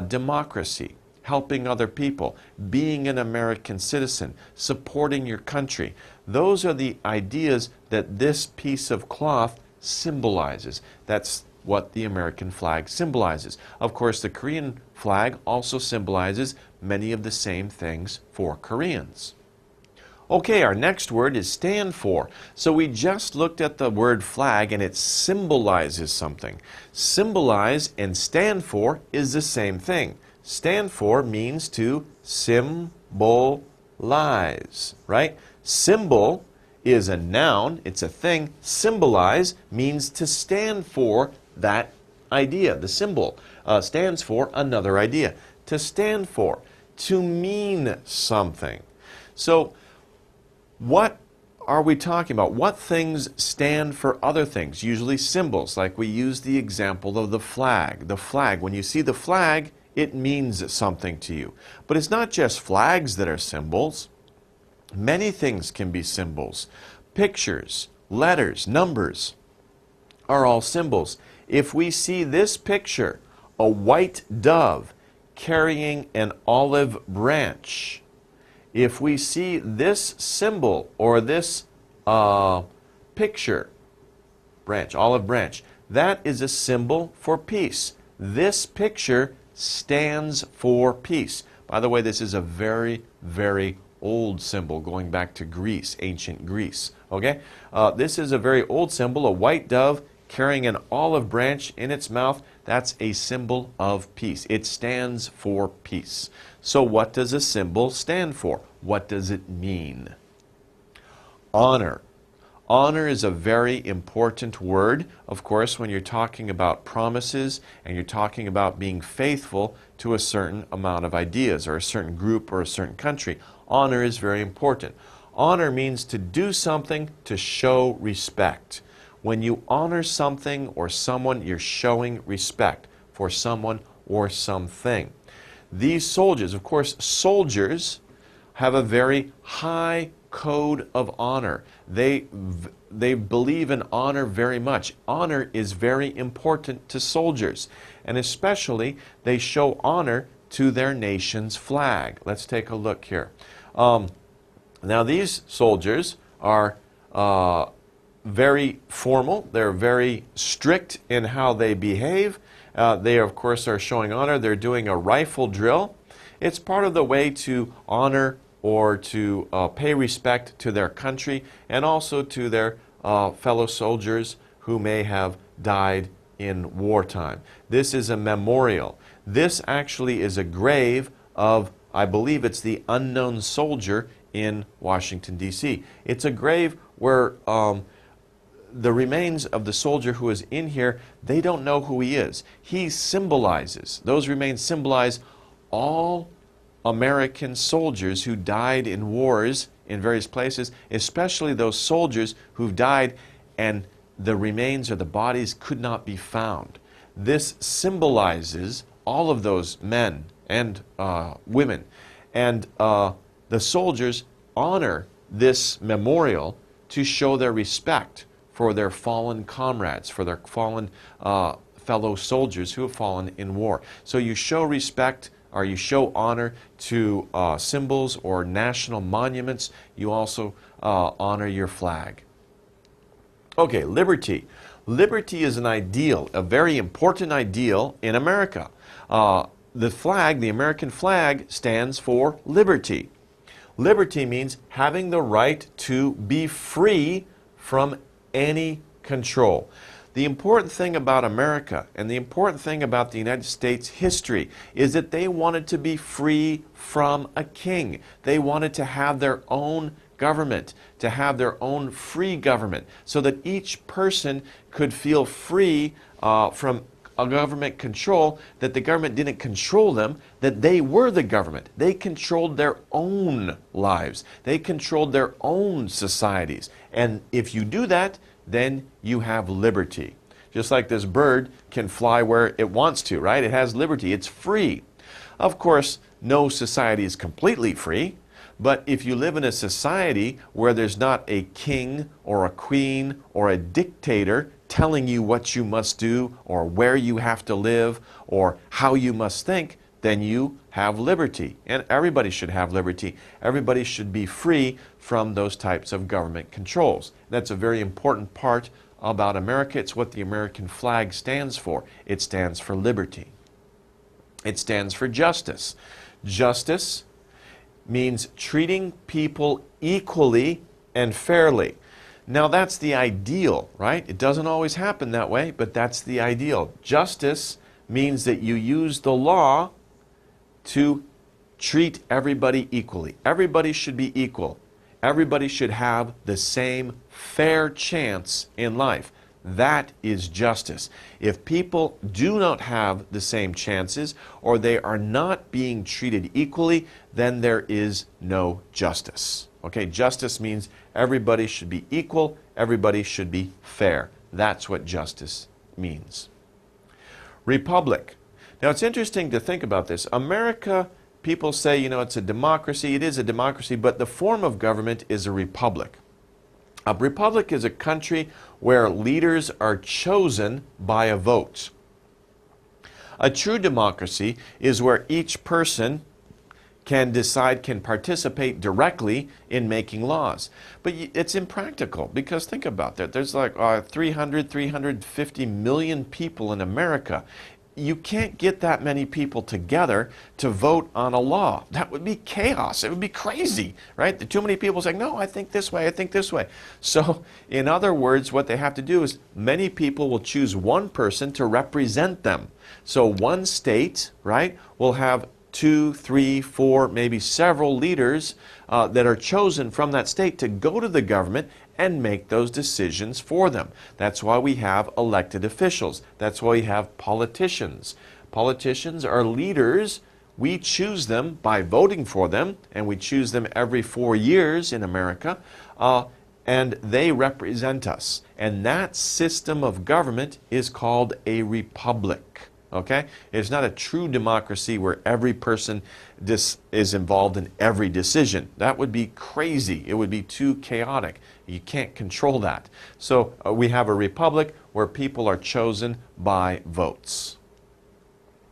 democracy, helping other people, being an American citizen, supporting your country. Those are the ideas that this piece of cloth symbolizes. That's what the American flag symbolizes. Of course, the Korean flag also symbolizes many of the same things for Koreans. Okay, our next word is stand for. So we just looked at the word flag and it symbolizes something. Symbolize and stand for is the same thing. Stand for means to symbolize, right? Symbol is a noun, it's a thing. Symbolize means to stand for that idea. The symbol stands for another idea. To stand for, to mean something. So, what are we talking about? What things stand for other things? Usually symbols, like we use the example of the flag. The flag, when you see the flag, it means something to you. But it's not just flags that are symbols. Many things can be symbols. Pictures, letters, numbers are all symbols. If we see this picture, a white dove carrying an olive branch, if we see this symbol or this picture, branch, olive branch, that is a symbol for peace. This picture stands for peace. By the way, this is a very, very old symbol going back to Greece, ancient Greece. Okay? This is a very old symbol, a white dove carrying an olive branch in its mouth. That's a symbol of peace. It stands for peace. So what does a symbol stand for? What does it mean? Honor. Honor is a very important word, of course, when you're talking about promises and you're talking about being faithful to a certain amount of ideas or a certain group or a certain country. Honor is very important. Honor means to do something to show respect. When you honor something or someone, you're showing respect for someone or something. These soldiers, of course, soldiers have a very high code of honor. They believe in honor very much. Honor is very important to soldiers, and especially they show honor to their nation's flag. Let's take a look here. Now these soldiers are very formal. They're very strict in how they behave. They, of course, are showing honor. They're doing a rifle drill. It's part of the way to honor or to pay respect to their country and also to their fellow soldiers who may have died in wartime. This is a memorial. This actually is a grave of, I believe it's the unknown soldier in Washington, D.C. It's a grave where the remains of the soldier who is in here, they don't know who he is. He symbolizes, those remains symbolize all American soldiers who died in wars in various places, especially those soldiers who've died and the remains or the bodies could not be found. This symbolizes all of those men and women. And the soldiers honor this memorial to show their respect for their fallen comrades, for their fallen fellow soldiers who have fallen in war. So you show respect or you show honor to symbols or national monuments. You also honor your flag. Okay, liberty. Liberty is an ideal, a very important ideal in America. The flag, the American flag, stands for liberty. Liberty means having the right to be free from any control. The important thing about America and the important thing about the United States history is that they wanted to be free from a king. They wanted to have their own government, to have their own free government, so that each person could feel free from a government control, that the government didn't control them, that they were the government. They controlled their own lives. They controlled their own societies. And if you do that, then you have liberty. Just like this bird can fly where it wants to, right? It has liberty. It's free. Of course, no society is completely free. But if you live in a society where there's not a king or a queen or a dictator telling you what you must do or where you have to live or how you must think, then you have liberty. And everybody should have liberty. Everybody should be free from those types of government controls. That's a very important part about America. It's what the American flag stands for. It stands for liberty. It stands for justice. Justice means treating people equally and fairly. Now that's the ideal, right? It doesn't always happen that way, but that's the ideal. Justice means that you use the law to treat everybody equally. Everybody should be equal. Everybody should have the same fair chance in life. That is justice. If people do not have the same chances or they are not being treated equally, then there is no justice. Okay, justice means everybody should be equal, everybody should be fair. That's what justice means. Republic. Now it's interesting to think about this. America, people say, it's a democracy. It is a democracy, but the form of government is a republic. A republic is a country where leaders are chosen by a vote. A true democracy is where each person can participate directly in making laws. But it's impractical because think about that. There's like 350 million people in America. You can't get that many people together to vote on a law. That would be chaos. It would be crazy, right? Too many people saying, no, I think this way, I think this way. So, in other words, what they have to do is many people will choose one person to represent them. So one state, right, will have 2, 3, 4, maybe several leaders that are chosen from that state to go to the government and make those decisions for them. That's why we have elected officials. That's why we have politicians. Politicians are leaders. We choose them by voting for them, and we choose them every 4 years in America, and they represent us. And that system of government is called a republic. Okay? It's not a true democracy where every person is involved in every decision. That would be crazy. It would be too chaotic. You can't control that. So we have a republic where people are chosen by votes.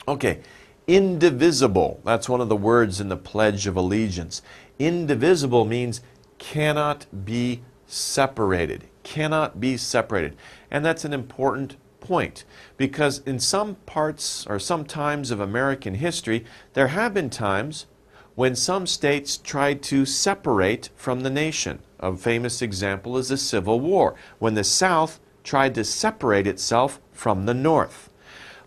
Okay, indivisible. That's one of the words in the Pledge of Allegiance. Indivisible means cannot be separated. Cannot be separated. And that's an important point, because in some parts or some times of American history, there have been times when some states tried to separate from the nation. A famous example is the Civil War, when the South tried to separate itself from the North.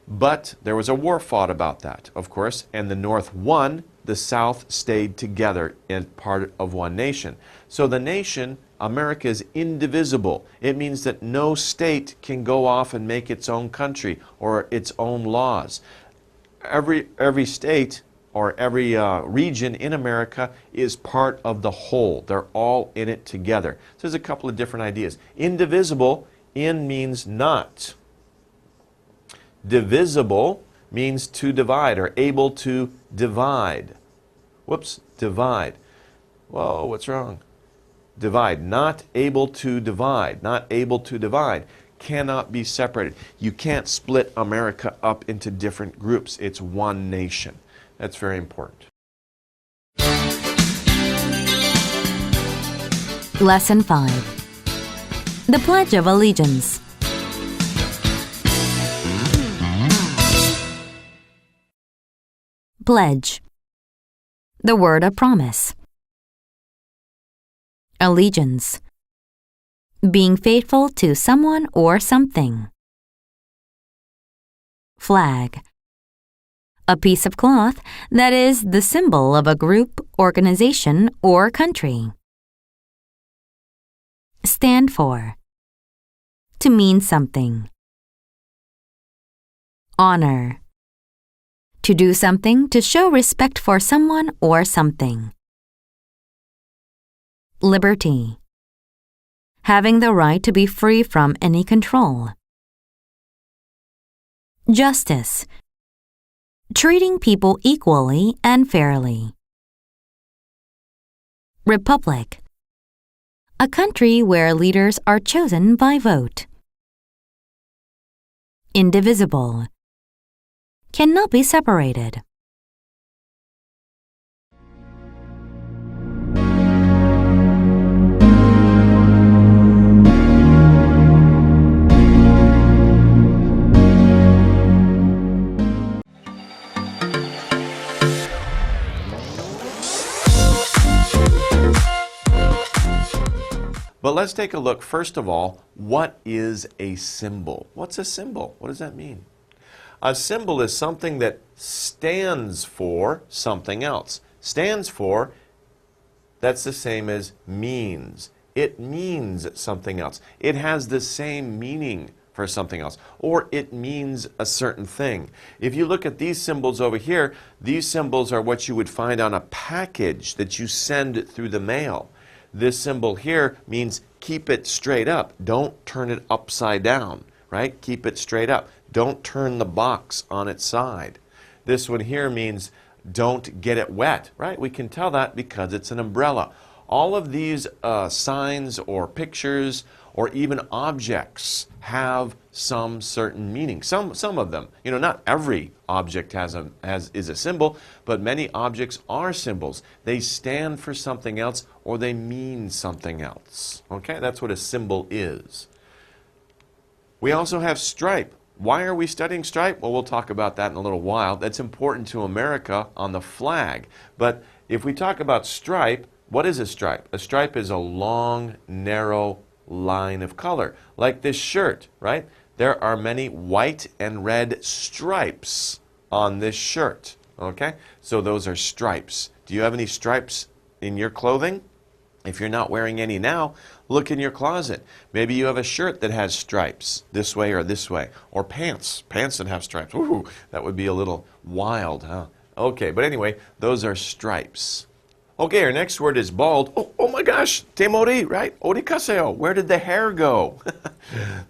But there was a war fought about that, of course, and the North won, the South stayed together in part of one nation. So the nation, America, is indivisible. It means that no state can go off and make its own country or its own laws. Every state or every region in America is part of the whole. They're all in it together. So there's a couple of different ideas. Indivisible, in means not. Divisible means to divide or able to divide. Whoops, divide. Whoa, what's wrong? Divide, not able to divide, not able to divide, cannot be separated. You can't split America up into different groups. It's one nation. That's very important. Lesson 5. The Pledge of Allegiance. Pledge. The word of promise. Allegiance. Being faithful to someone or something. Flag. A piece of cloth that is the symbol of a group, organization, or country. Stand for. To mean something. Honor. To do something to show respect for someone or something. Liberty. Having the right to be free from any control. Justice. Treating people equally and fairly. Republic. A country where leaders are chosen by vote. Indivisible. Cannot be separated. But let's take a look, first of all, what is a symbol? What's a symbol? What does that mean? A symbol is something that stands for something else. Stands for, that's the same as means. It means something else. It has the same meaning for something else, or it means a certain thing. If you look at these symbols over here, these symbols are what you would find on a package that you send through the mail. This symbol here means keep it straight up. Don't turn it upside down, right? Keep it straight up. Don't turn the box on its side. This one here means don't get it wet, right? We can tell that because it's an umbrella. All of these signs or pictures or even objects have some certain meaning. Some of them, not every object is a symbol, but many objects are symbols. They stand for something else or they mean something else. Okay, that's what a symbol is. We also have stripe. Why are we studying stripe? Well, we'll talk about that in a little while. That's important to America on the flag. But if we talk about stripe, what is a stripe? A stripe is a long, narrow line of color, like this shirt, right? There are many white and red stripes on this shirt, okay? So those are stripes. Do you have any stripes in your clothing? If you're not wearing any now, look in your closet. Maybe you have a shirt that has stripes, this way, or pants that have stripes. Ooh, that would be a little wild, huh? Okay, but anyway, those are stripes. Okay, our next word is bald. Oh my gosh, temori, right? Orikaseo, where did the hair go?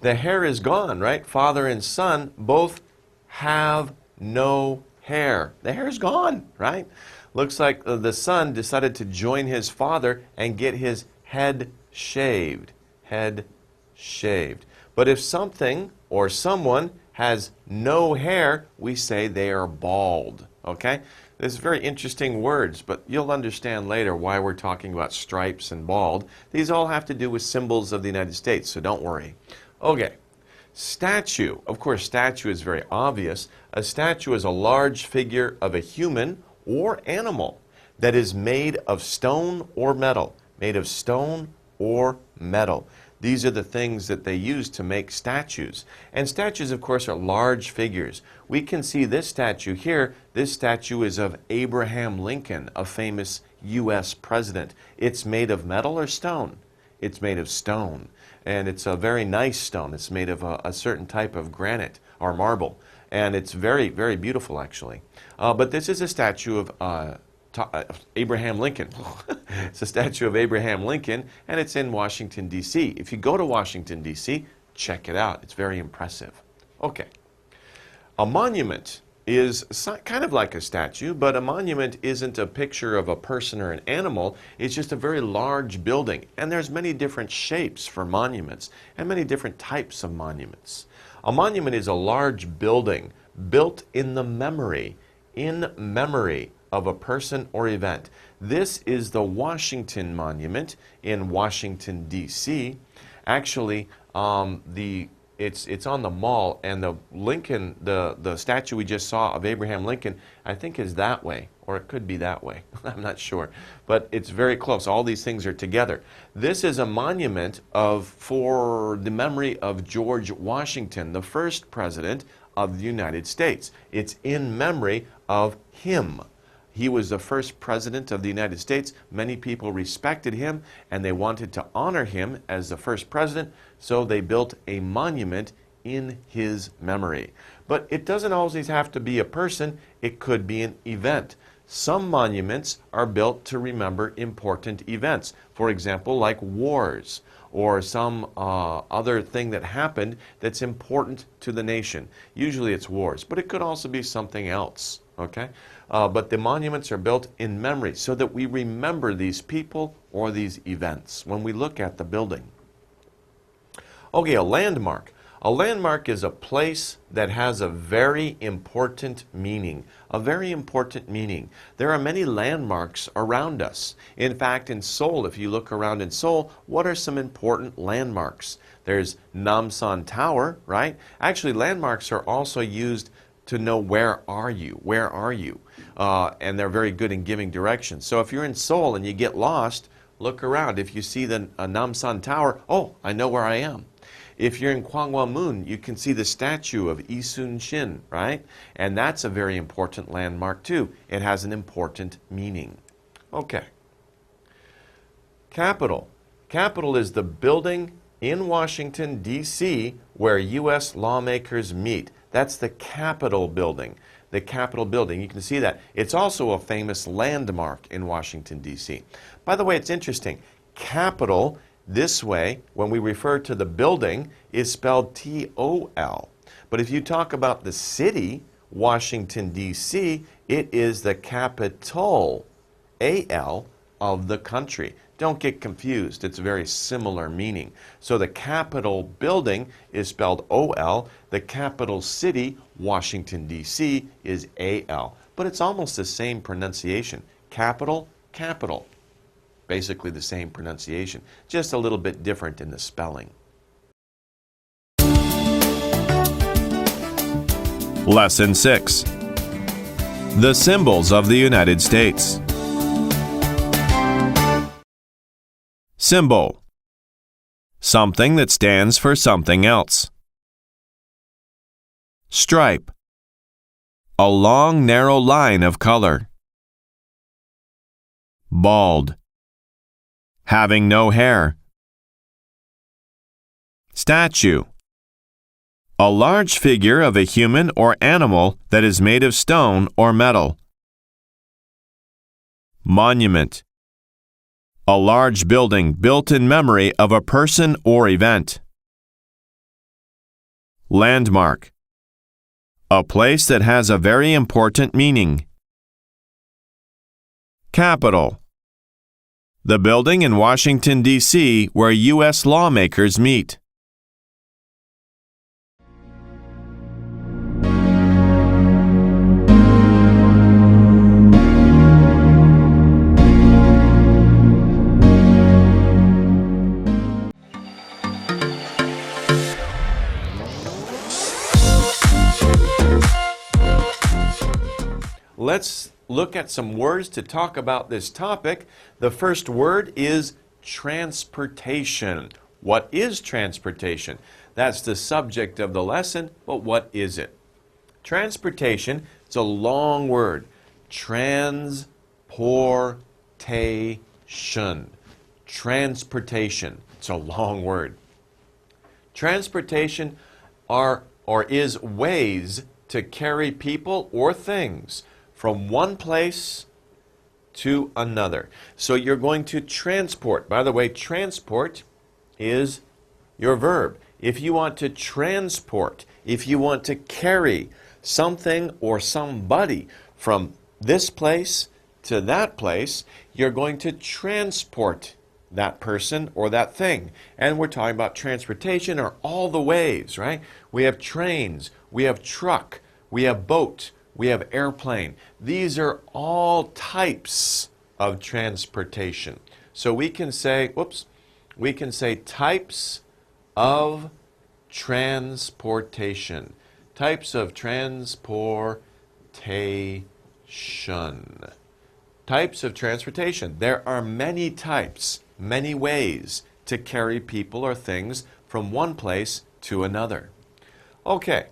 The hair is gone, right? Father and son both have no hair. The hair's gone, right? Looks like the son decided to join his father and get his head shaved. Head shaved. But if something or someone has no hair, we say they are bald, okay? These are very interesting words, but you'll understand later why we're talking about stripes and bald. These all have to do with symbols of the United States, so don't worry. Okay, statue. Of course, statue is very obvious. A statue is a large figure of a human or animal that is made of stone or metal. Made of stone or metal. These are the things that they use to make statues. And statues, of course, are large figures. We can see this statue here. This statue is of Abraham Lincoln, a famous U.S. president. It's made of metal or stone? It's made of stone. And it's a very nice stone. It's made of a certain type of granite or marble. And it's very, very beautiful, actually. But this is a statue of Abraham Lincoln. It's a statue of Abraham Lincoln, and it's in Washington, D.C. If you go to Washington, D.C., check it out. It's very impressive. Okay. A monument is kind of like a statue, but a monument isn't a picture of a person or an animal. It's just a very large building. And there's many different shapes for monuments and many different types of monuments. A monument is a large building built in memory of a person or event. This is the Washington Monument in Washington, D.C. Actually, it's on the mall, and the Lincoln, the statue we just saw of Abraham Lincoln, I think is that way, or it could be that way. I'm not sure, but it's very close. All these things are together. This is a monument for the memory of George Washington, the first president of the United States. It's in memory of him. He was the first president of the United States. Many people respected him, and they wanted to honor him as the first president, so they built a monument in his memory. But it doesn't always have to be a person. It could be an event. Some monuments are built to remember important events. For example, like wars or some other thing that happened that's important to the nation. Usually it's wars, but it could also be something else. Okay? But the monuments are built in memory so that we remember these people or these events when we look at the building. Okay, a landmark. A landmark is a place that has a very important meaning. A very important meaning. There are many landmarks around us. In fact, in Seoul, if you look around in Seoul, what are some important landmarks? There's Namsan Tower, right? Actually, landmarks are also used to know where are you, and they're very good in giving directions. So if you're in Seoul and you get lost, look around. If you see the Namsan Tower, oh, I know where I am. If you're in Gwanghwamun, you can see the statue of Isun Shin, right? And that's a very important landmark too. It has an important meaning. Okay. Capitol. Capitol is the building in Washington, D.C., where U.S. lawmakers meet. That's the Capitol building. The Capitol building. You can see that. It's also a famous landmark in Washington, D.C. By the way, it's interesting. Capitol, this way, when we refer to the building, is spelled T-O-L. But if you talk about the city, Washington, D.C., it is the capital, A-L, of the country. Don't get confused. It's a very similar meaning. So the Capitol building is spelled O-L. The capital city, Washington, D.C., is A-L. But it's almost the same pronunciation. Capital, capital. Basically the same pronunciation, just a little bit different in the spelling. Lesson 6. The symbols of the United States. Symbol. Something that stands for something else. Stripe. A long, narrow line of color. Bald. Having no hair. Statue. A large figure of a human or animal that is made of stone or metal. Monument. A large building built in memory of a person or event. Landmark. A place that has a very important meaning. Capitol. The building in Washington, D.C., where U.S. lawmakers meet. Let's look at some words to talk about this topic. The first word is transportation. What is transportation? That's the subject of the lesson, but what is it? Transportation, it's a long word. Transportation. Transportation, it's a long word. Transportation is ways to carry people or things from one place to another. So you're going to transport. By the way, transport is your verb. If you want to transport, if you want to carry something or somebody from this place to that place, you're going to transport that person or that thing. And we're talking about transportation or all the ways, right? We have trains, we have truck, we have boat, we have airplane. These are all types of transportation. So we can say, types of transportation. Types of transportation. Types of transportation. There are many types, many ways to carry people or things from one place to another. Okay.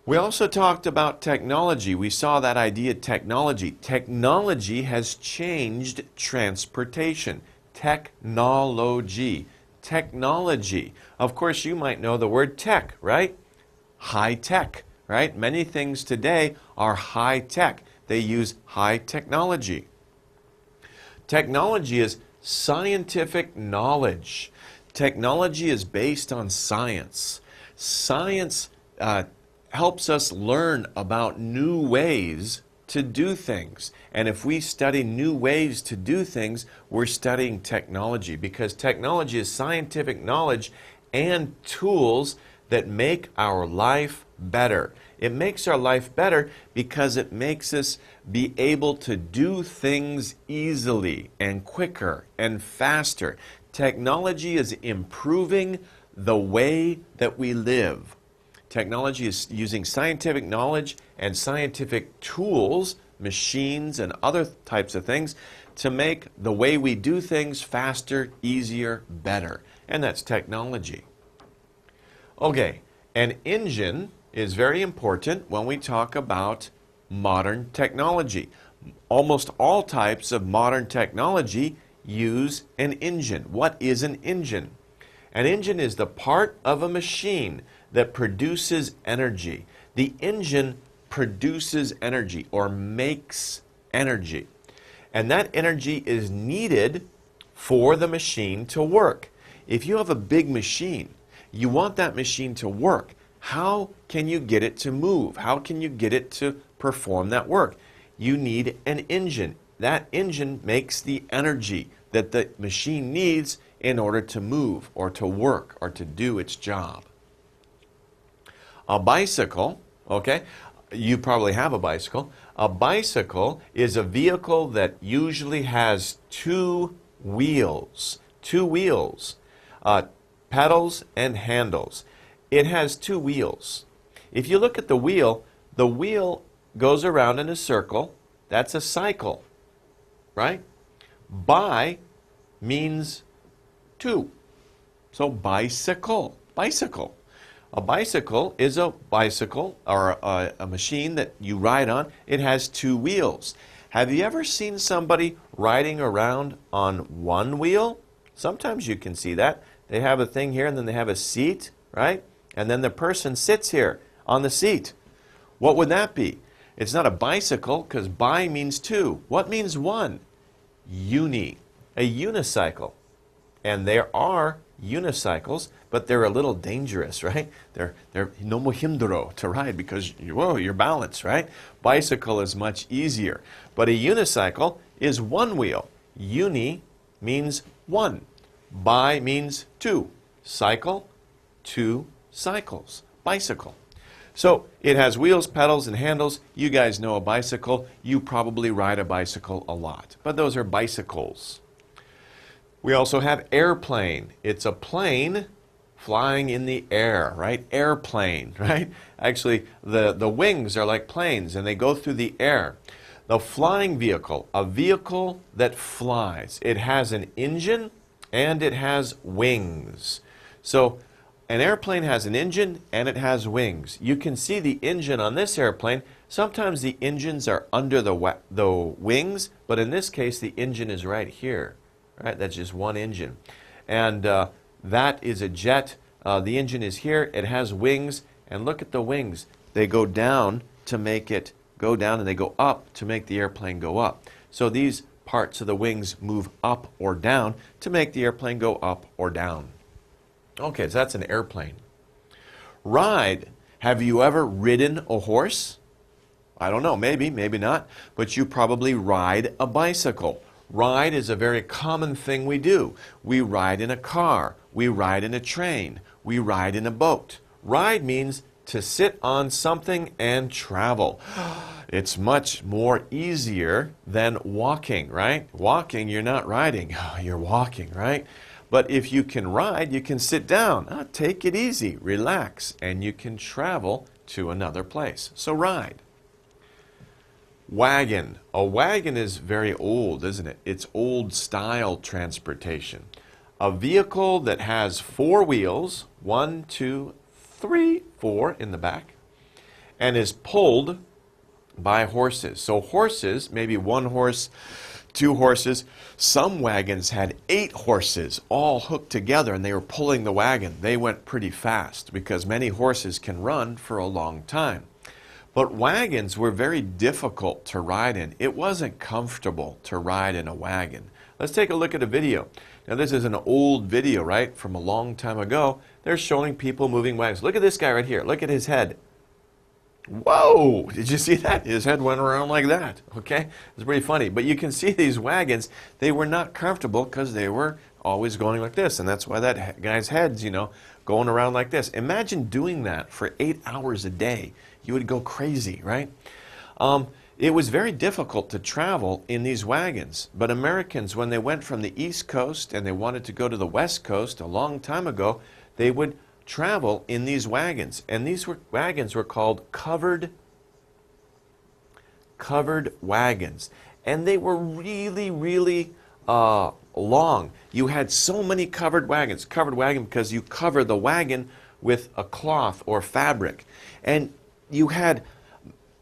We also talked about technology. We saw that idea, technology. Technology has changed transportation. Technology. Technology. Of course, you might know the word tech, right? High tech, right? Many things today are high tech. They use high technology. Technology is scientific knowledge. Technology is based on science. Science helps us learn about new ways to do things. And if we study new ways to do things, we're studying technology, because technology is scientific knowledge and tools that make our life better. It makes our life better because it makes us be able to do things easily and quicker and faster. Technology is improving the way that we live. Technology is using scientific knowledge and scientific tools, machines and other types of things to make the way we do things faster, easier, better. And that's technology. Okay, an engine is very important when we talk about modern technology. Almost all types of modern technology use an engine. What is an engine? An engine is the part of a machine that produces energy. The engine produces energy or makes energy. And that energy is needed for the machine to work. If you have a big machine, you want that machine to work. How can you get it to move? How can you get it to perform that work? You need an engine. That engine makes the energy that the machine needs in order to move or to work or to do its job. A bicycle, okay, you probably have a bicycle. A bicycle is a vehicle that usually has two wheels, pedals and handles. It has two wheels. If you look at the wheel goes around in a circle. That's a cycle, right? Bi means two. So bicycle. A bicycle is a bicycle or a machine that you ride on. It has two wheels. Have you ever seen somebody riding around on one wheel? Sometimes you can see that. They have a thing here and then they have a seat, right? And then the person sits here on the seat. What would that be? It's not a bicycle because bi means two. What means one? Uni, a unicycle. And there are unicycles, but they're a little dangerous, right? They're no mo hindro to ride because you're balanced, right? Bicycle is much easier. But a unicycle is one wheel. Uni means one. Bi means two. Cycle, two cycles. Bicycle. So it has wheels, pedals, and handles. You guys know a bicycle. You probably ride a bicycle a lot. But those are bicycles. We also have airplane. It's a plane flying in the air, right? Airplane, right? Actually, the wings are like planes and they go through the air. The flying vehicle, a vehicle that flies. It has an engine and it has wings. So an airplane has an engine and it has wings. You can see the engine on this airplane. Sometimes the engines are under the wings, but in this case the engine is right here. Right? That's just one engine. And that is a jet. The engine is here. It has wings. And look at the wings. They go down to make it go down and they go up to make the airplane go up. So these parts of the wings move up or down to make the airplane go up or down. Okay, so that's an airplane. Ride. Have you ever ridden a horse? I don't know, maybe not. But you probably ride a bicycle. Ride is a very common thing we do. We ride in a car. We ride in a train. We ride in a boat. Ride means to sit on something and travel. It's much more easier than walking, right? Walking, you're not riding. You're walking, right? But if you can ride, you can sit down. Take it easy, relax, and you can travel to another place. So ride. Wagon. A wagon is very old, isn't it? It's old style transportation. A vehicle that has four wheels, 1, 2, 3, 4 in the back, and is pulled by horses. So horses, maybe one horse, two horses. Some wagons had 8 horses all hooked together and they were pulling the wagon. They went pretty fast because many horses can run for a long time. But wagons were very difficult to ride in. It wasn't comfortable to ride in a wagon. Let's take a look at a video. Now this is an old video, right, from a long time ago. They're showing people moving wagons. Look at this guy right here. Look at his head. Whoa! Did you see that? His head went around like that, okay? It's pretty funny. But you can see these wagons, they were not comfortable because they were always going like this. And that's why that guy's head's, going around like this. Imagine doing that for 8 hours a day. You would go crazy, right? It was very difficult to travel in these wagons. But Americans, when they went from the East Coast and they wanted to go to the West Coast a long time ago, they would travel in these wagons. And these wagons were called covered wagons. and they were really, really long. You had so many covered wagons. Covered wagon because you cover the wagon with a cloth or fabric. And you had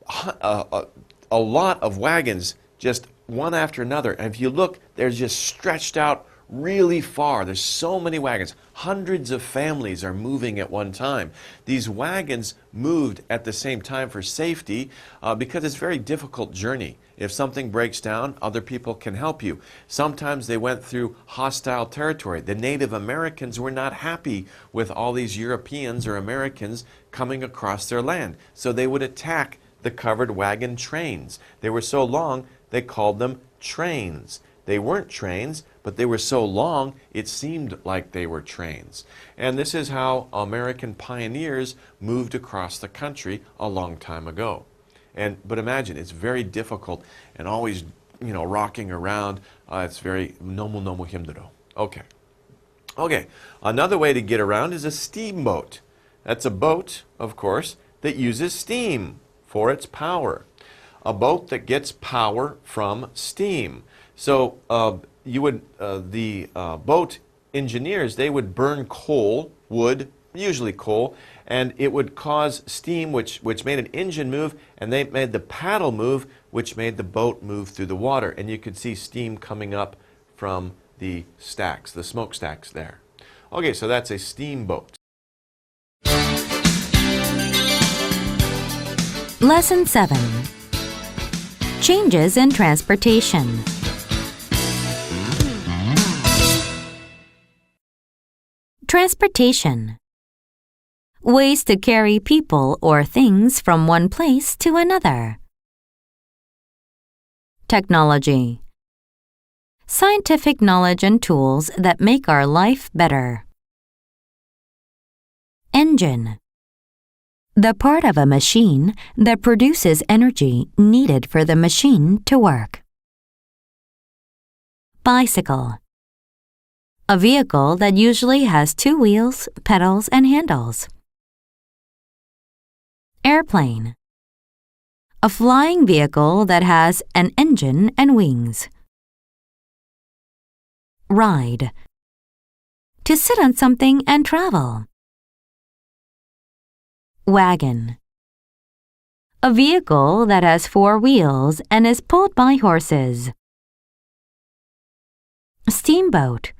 a lot of wagons just one after another. And if you look, they're just stretched out really far. There's so many wagons. Hundreds of families are moving at one time. These wagons moved at the same time for safety because it's a very difficult journey. If something breaks down, other people can help you. Sometimes they went through hostile territory. The Native Americans were not happy with all these Europeans or Americans coming across their land. So they would attack the covered wagon trains. They were so long, they called them trains. They weren't trains, but they were so long, it seemed like they were trains. And this is how American pioneers moved across the country a long time ago. But imagine, it's very difficult and always, rocking around. It's very nomu himdero. Okay. Another way to get around is a steamboat. That's a boat, of course, that uses steam for its power. A boat that gets power from steam. So the boat engineers, they would burn coal, wood, usually coal, and it would cause steam, which made an engine move, and they made the paddle move, which made the boat move through the water. And you could see steam coming up from the stacks, the smokestacks there. Okay, so that's a steamboat. Lesson 7. Changes in transportation. Transportation. Ways to carry people or things from one place to another. Technology. Scientific knowledge and tools that make our life better. Engine. The part of a machine that produces energy needed for the machine to work. Bicycle. A vehicle that usually has 2 wheels, pedals, and handles. Airplane. A flying vehicle that has an engine and wings. Ride. To sit on something and travel. Wagon. A vehicle that has 4 wheels and is pulled by horses. Steamboat.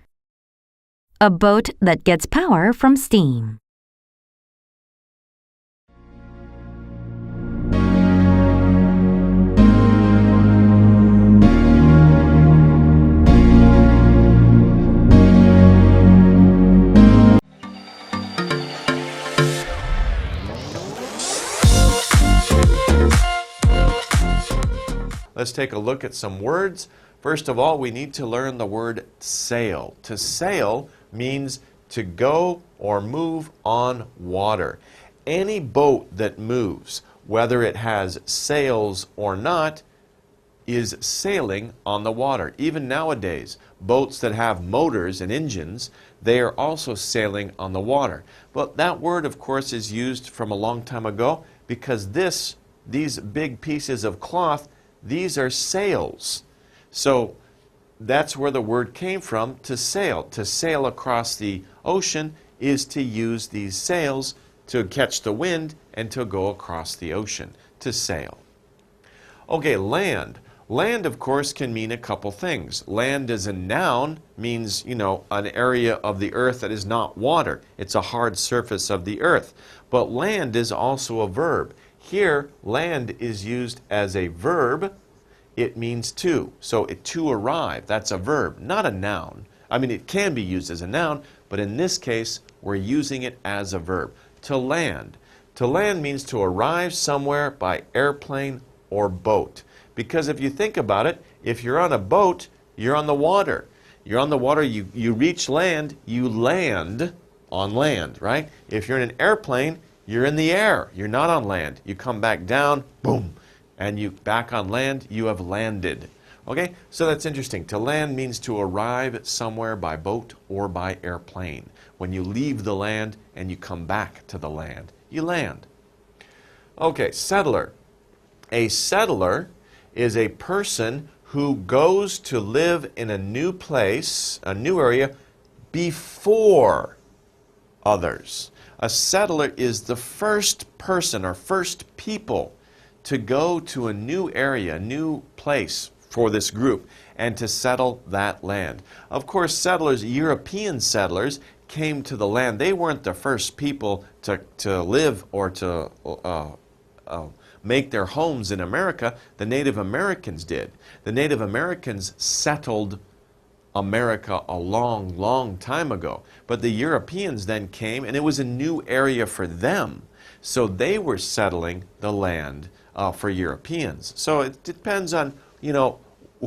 A boat that gets power from steam. Let's take a look at some words. First of all, we need to learn the word sail. To sail means to go or move on water. Any boat that moves, whether it has sails or not, is sailing on the water. Even nowadays, boats that have motors and engines, they are also sailing on the water. But that word, of course, is used from a long time ago because these big pieces of cloth, these are sails. So that's where the word came from, to sail. To sail across the ocean is to use these sails to catch the wind and to go across the ocean, to sail. Okay, land. Land, of course, can mean a couple things. Land as a noun means, an area of the earth that is not water. It's a hard surface of the earth. But land is also a verb. Here, land is used as a verb. It means to. So to arrive, that's a verb, not a noun. I mean, it can be used as a noun, but in this case, we're using it as a verb. To land. To land means to arrive somewhere by airplane or boat. Because if you think about it, if you're on a boat, you're on the water. You're on the water, you reach land, you land on land, right? If you're in an airplane, you're in the air. You're not on land. You come back down, boom, and you back on land, you have landed. Okay, so that's interesting. To land means to arrive somewhere by boat or by airplane. When you leave the land and you come back to the land, you land. Okay, settler. A settler is a person who goes to live in a new place, a new area, before others. A settler is the first person or first people to go to a new area, a new place for this group, and to settle that land. Of course, settlers, European settlers, came to the land. They weren't the first people to live or to make their homes in America. The Native Americans did. The Native Americans settled America a long, long time ago. But the Europeans then came, and it was a new area for them. So they were settling the land for Europeans. So it depends on,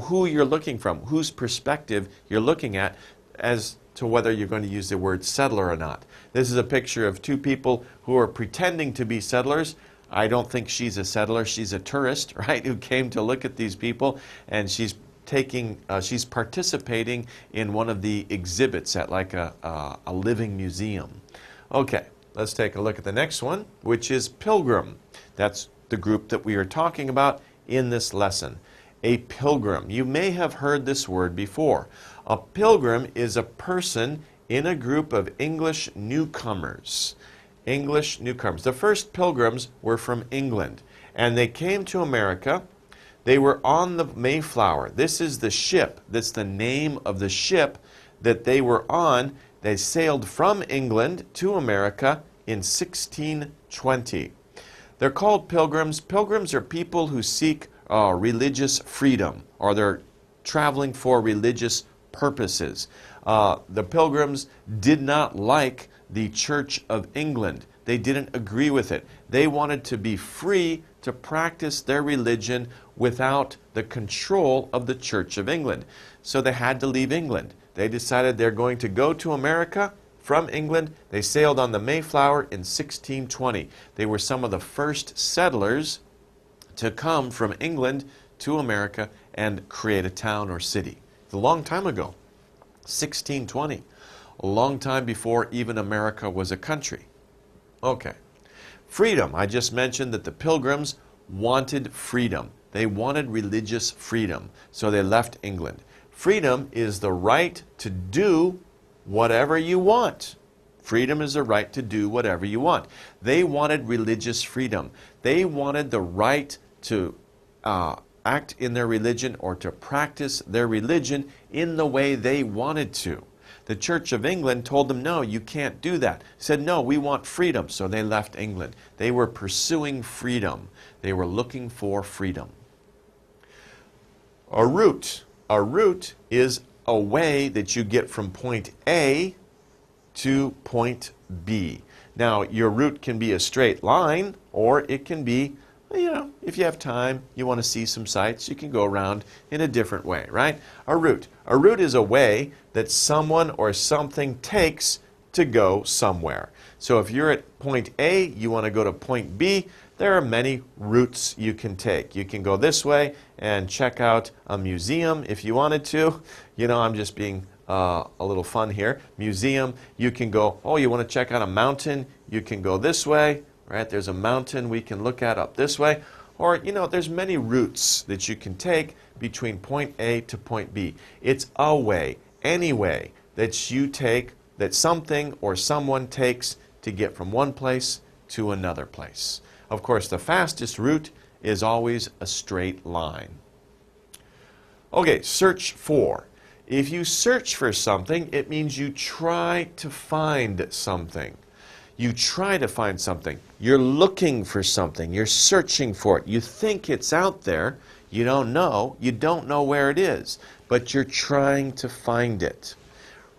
who you're looking from, whose perspective you're looking at as to whether you're going to use the word settler or not. This is a picture of two people who are pretending to be settlers. I don't think she's a settler. She's a tourist, right, who came to look at these people, and she's participating in one of the exhibits at like a living museum. Okay, let's take a look at the next one, which is pilgrim. That's the group that we are talking about in this lesson. A pilgrim. You may have heard this word before. A pilgrim is a person in a group of English newcomers. English newcomers. The first pilgrims were from England, and they came to America. They were on the Mayflower. This is the ship. That's the name of the ship that they were on. They sailed from England to America in 1620. They're called pilgrims. Pilgrims are people who seek religious freedom, or they're traveling for religious purposes. The pilgrims did not like the Church of England. They didn't agree with it. They wanted to be free to practice their religion without the control of the Church of England. So they had to leave England. They decided they're going to go to America from England. They sailed on the Mayflower in 1620. They were some of the first settlers to come from England to America and create a town or city. It's a long time ago, 1620, a long time before even America was a country. Okay, freedom. I just mentioned that the pilgrims wanted freedom. They wanted religious freedom, so they left England. Freedom is the right to do whatever you want. Freedom is the right to do whatever you want. They wanted religious freedom. They wanted the right to act in their religion or to practice their religion in the way they wanted to. The Church of England told them, no, you can't do that. Said, no, we want freedom. So they left England. They were pursuing freedom. They were looking for freedom. A route. A route is a way that you get from point A to point B. Now, your route can be a straight line, or it can be, if you have time, you want to see some sights, you can go around in a different way, right? A route. A route is a way that someone or something takes to go somewhere. So if you're at point A, you want to go to point B, there are many routes you can take. You can go this way and check out a museum if you wanted to. I'm just being a little fun here. Museum, you can go, you want to check out a mountain, you can go this way. Right? There's a mountain we can look at up this way. Or, there's many routes that you can take between point A to point B. It's a way, any way that you take, that something or someone takes to get from one place to another place. Of course, the fastest route is always a straight line. Okay, search for. If you search for something, it means you try to find something. You try to find something. You're looking for something. You're searching for it. You think it's out there. You don't know. You don't know where it is. But you're trying to find it.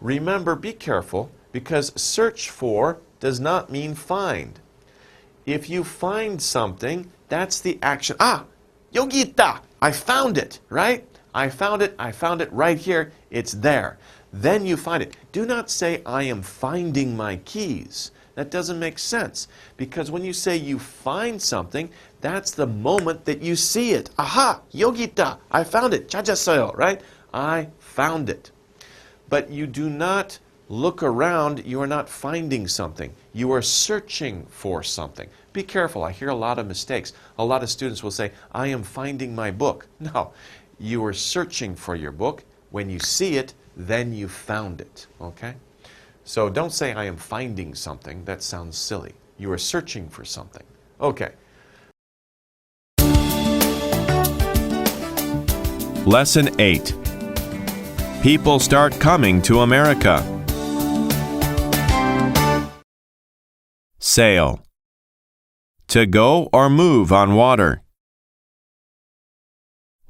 Remember, be careful, because search for does not mean find. If you find something, that's the action. Yogita, I found it, right? I found it right here. It's there. Then you find it. Do not say, I am finding my keys. That doesn't make sense, because when you say you find something, that's the moment that you see it. Aha, Yogita, I found it. Chajasayo, right? I found it. But you do not look around. You are not finding something. You are searching for something. Be careful. I hear a lot of mistakes. A lot of students will say, I am finding my book. No, you were searching for your book. When you see it, then you found it. Okay? So don't say I am finding something. That sounds silly. You are searching for something. Okay. Lesson 8. People start coming to America. Sail. To go or move on water.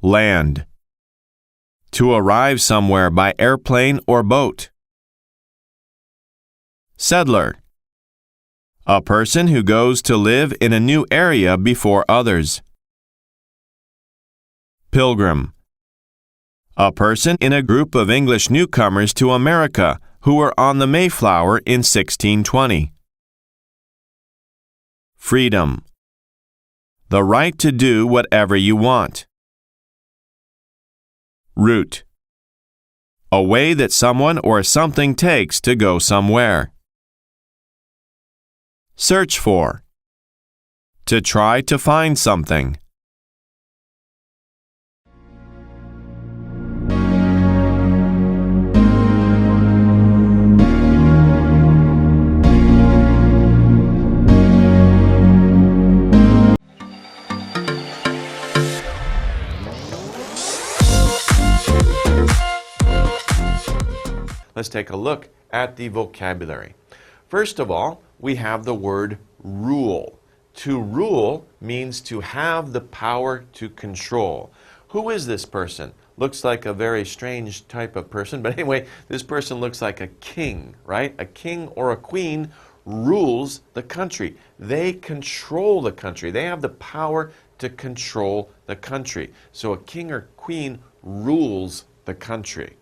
Land. To arrive somewhere by airplane or boat. Settler. A person who goes to live in a new area before others. Pilgrim. A person in a group of English newcomers to America who were on the Mayflower in 1620. Freedom. The right to do whatever you want. Route. A way that someone or something takes to go somewhere. Search for. To try to find something. Let's take a look at the vocabulary. First of all, we have the word rule. To rule means to have the power to control. Who is this person? Looks like a very strange type of person, but anyway, this person looks like a king, right? A king or a queen rules the country. They control the country. They have the power to control the country. So a king or queen rules the country.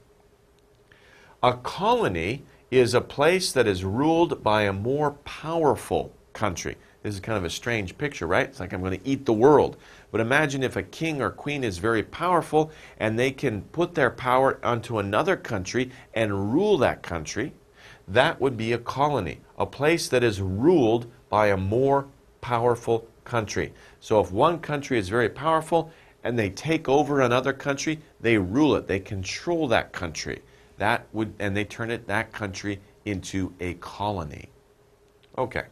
A colony is a place that is ruled by a more powerful country. This is kind of a strange picture, right? It's like I'm going to eat the world. But imagine if a king or queen is very powerful and they can put their power onto another country and rule that country. That would be a colony, a place that is ruled by a more powerful country. So if one country is very powerful and they take over another country, they rule it, they control that country. And they turn that country into a colony. Okay.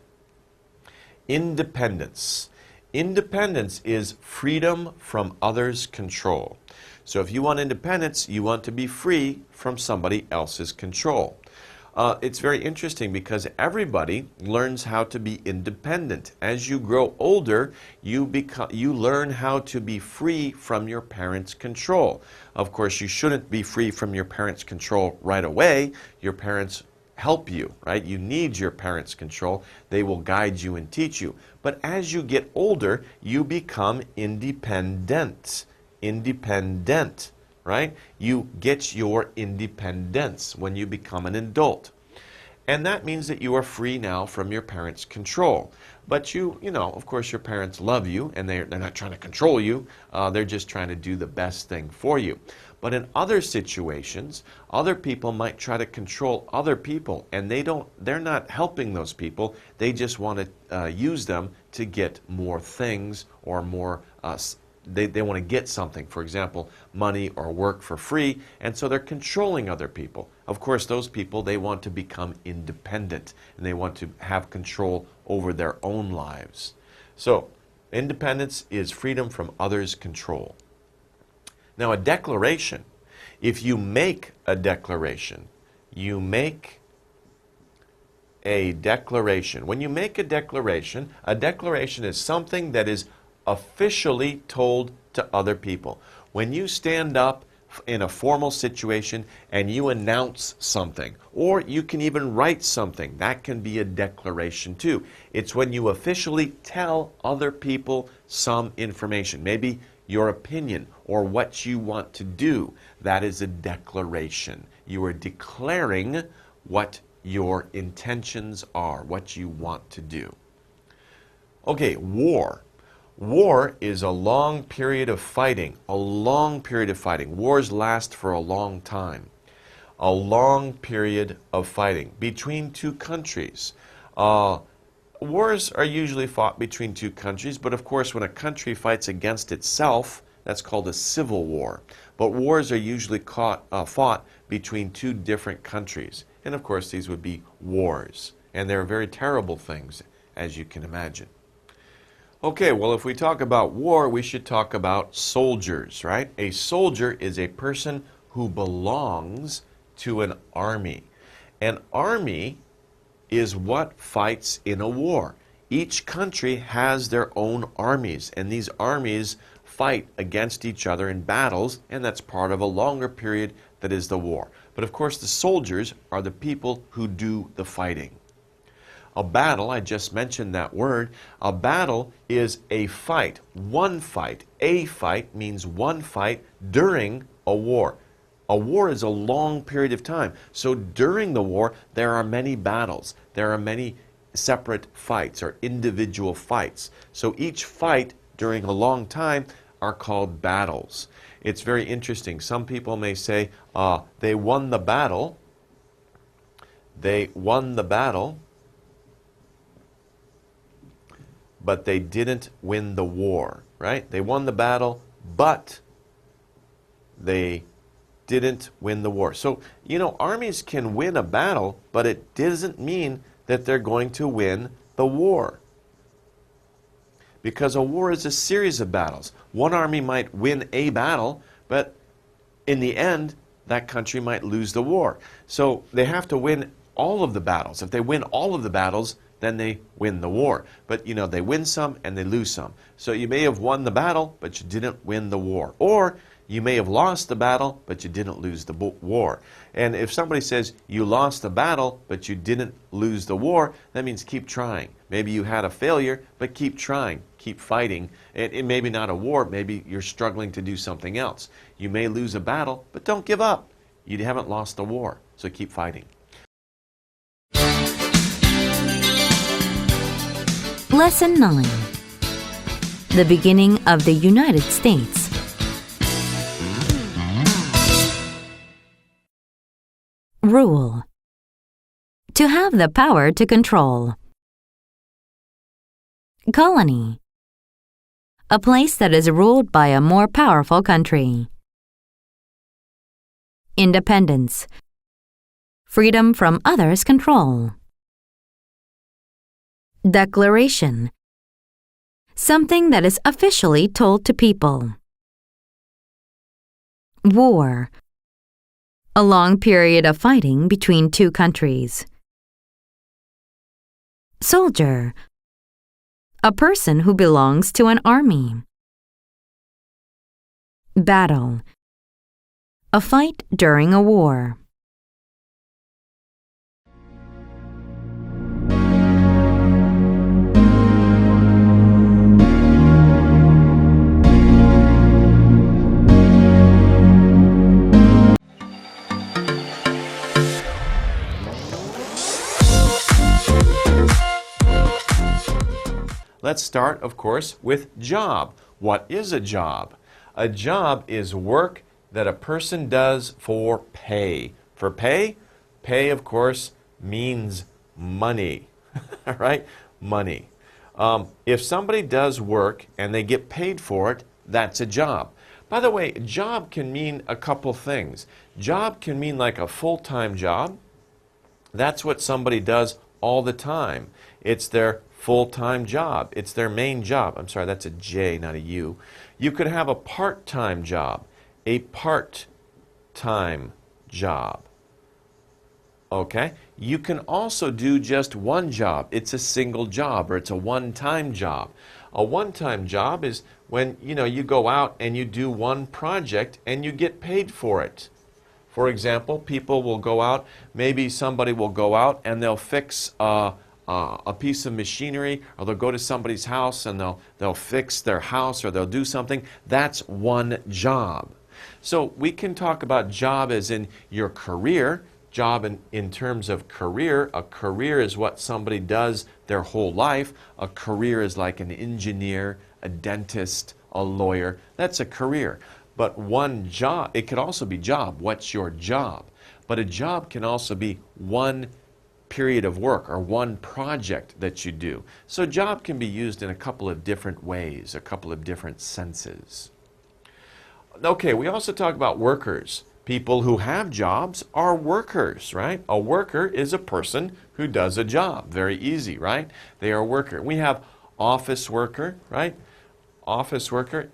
Independence. Independence is freedom from others' control. So if you want independence, you want to be free from somebody else's control. It's very interesting because everybody learns how to be independent. As you grow older, you learn how to be free from your parents' control. Of course, you shouldn't be free from your parents' control right away. Your parents help you, right? You need your parents' control. They will guide you and teach you. But as you get older, you become independent. Independent. Right? You get your independence when you become an adult. And that means that you are free now from your parents' control. But you know, of course, your parents love you and they're not trying to control you. They're just trying to do the best thing for you. But in other situations, other people might try to control other people and they're not helping those people. They just want to use them to get more things or more They want to get something, for example, money or work for free, and so they're controlling other people. Of course, those people, they want to become independent, and they want to have control over their own lives. So, independence is freedom from others' control. Now, a declaration, if you make a declaration, you make a declaration. When you make a declaration is something that is officially told to other people. When you stand up in a formal situation and you announce something, or you can even write something, that can be a declaration too. It's when you officially tell other people some information, maybe your opinion or what you want to do. That is a declaration. You are declaring what your intentions are, what you want to do. Okay, war. War is a long period of fighting, a long period of fighting. Wars last for a long time. A long period of fighting between two countries. Wars are usually fought between two countries, but of course when a country fights against itself, that's called a civil war. But wars are usually fought between two different countries. And of course, these would be wars. And they're very terrible things, as you can imagine. Okay, well, if we talk about war, we should talk about soldiers, right? A soldier is a person who belongs to an army. An army is what fights in a war. Each country has their own armies, and these armies fight against each other in battles, and that's part of a longer period that is the war. But of course, the soldiers are the people who do the fighting. A battle, I just mentioned that word, a battle is a fight, one fight. A fight means one fight during a war. A war is a long period of time. So during the war, there are many battles. There are many separate fights or individual fights. So each fight during a long time are called battles. It's very interesting. Some people may say, they won the battle. They won the battle, but they didn't win the war, right? They won the battle, but they didn't win the war. So, you know, armies can win a battle, but it doesn't mean that they're going to win the war. Because a war is a series of battles. One army might win a battle, but in the end, that country might lose the war. So they have to win all of the battles. If they win all of the battles, then they win the war. But, you know, they win some and they lose some. So you may have won the battle, but you didn't win the war. Or you may have lost the battle, but you didn't lose the war. And if somebody says you lost the battle, but you didn't lose the war, that means keep trying. Maybe you had a failure, but keep trying, keep fighting. It may be not a war, maybe you're struggling to do something else. You may lose a battle, but don't give up. You haven't lost the war, so keep fighting. Lesson 9. The beginning of the United States. Rule. To have the power to control. Colony. A place that is ruled by a more powerful country. Independence. Freedom from others' control. Declaration. Something that is officially told to people. War. A long period of fighting between two countries. Soldier. A person who belongs to an army. Battle. A fight during a war. Let's start, of course, with job. What is a job? A job is work that a person does for pay. For pay? Pay, of course, means money, right? Money. If somebody does work and they get paid for it, that's a job. By the way, job can mean a couple things. Job can mean like a full-time job. That's what somebody does all the time. It's their full-time job. It's their main job. I'm sorry, that's a J, not a U. You could have a part-time job. A part-time job. Okay? You can also do just one job. It's a single job, or it's a one-time job. A one-time job is when, you go out and you do one project and you get paid for it. For example, people will go out, maybe somebody will go out and they'll fix a piece of machinery, or they'll go to somebody's house and they'll fix their house, or they'll do something. That's one job. So we can talk about job as in your career. Job in terms of career. A career is what somebody does their whole life. A career is like an engineer, a dentist, a lawyer. That's a career. But one job, it could also be job. What's your job? But a job can also be one period of work or one project that you do. So job can be used in a couple of different ways, a couple of different senses. Okay, we also talk about workers. People who have jobs are workers, right? A worker is a person who does a job. Very easy, right? They are a worker. We have office worker, right? Office worker.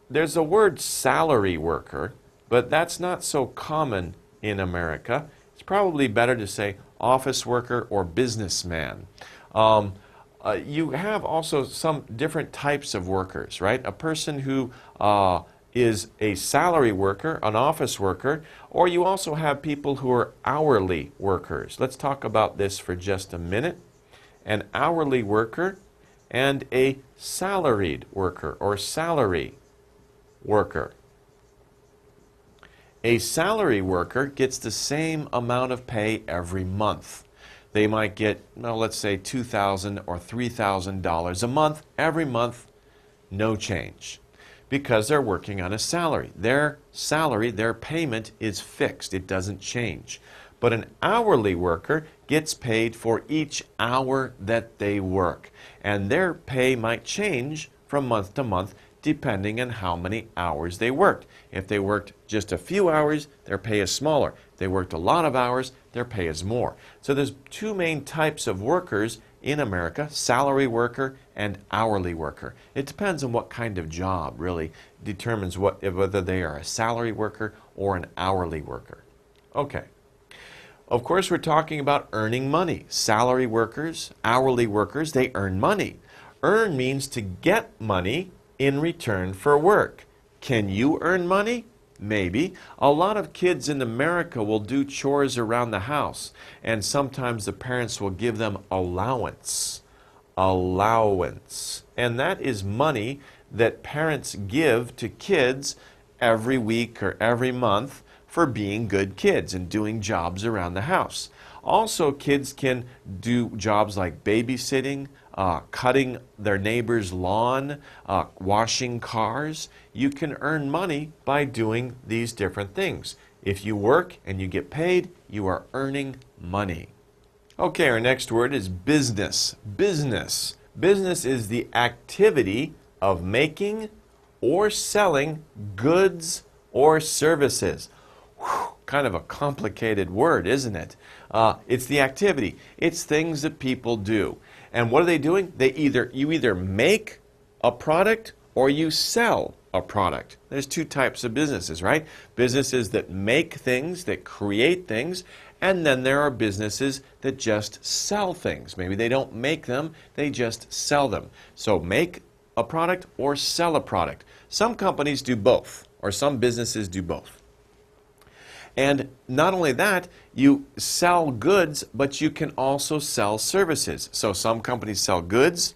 There's a word salary worker, but that's not so common in America. It's probably better to say office worker or businessman. You have also some different types of workers, right? A person who is a salary worker, an office worker, or you also have people who are hourly workers. Let's talk about this for just a minute. An hourly worker and a salaried worker or salary worker. A salary worker gets the same amount of pay every month. They might get, well, let's say $2,000 or $3,000 a month, every month, no change, because they're working on a salary. Their salary, their payment is fixed. It doesn't change. But an hourly worker gets paid for each hour that they work, and their pay might change from month to month depending on how many hours they worked. If they worked just a few hours, their pay is smaller. If they worked a lot of hours, their pay is more. So there's two main types of workers in America, salary worker and hourly worker. It depends on what kind of job really determines whether they are a salary worker or an hourly worker. Okay. Of course, we're talking about earning money. Salary workers, hourly workers, they earn money. Earn means to get money in return for work. Can you earn money? Maybe. A lot of kids in America will do chores around the house, and sometimes the parents will give them allowance. Allowance. And that is money that parents give to kids every week or every month for being good kids and doing jobs around the house. Also, kids can do jobs like babysitting, cutting their neighbor's lawn, washing cars. You can earn money by doing these different things. If you work and you get paid, you are earning money. Okay, our next word is business. Business. Business is the activity of making or selling goods or services. Whew, kind of a complicated word, isn't it? It's the activity. It's things that people do. And what are they doing? You either make a product or you sell a product. There's two types of businesses, right? Businesses that make things, that create things, and then there are businesses that just sell things. Maybe they don't make them, they just sell them. So make a product or sell a product. Some companies do both, or some businesses do both. And not only that, you sell goods, but you can also sell services. So some companies sell goods,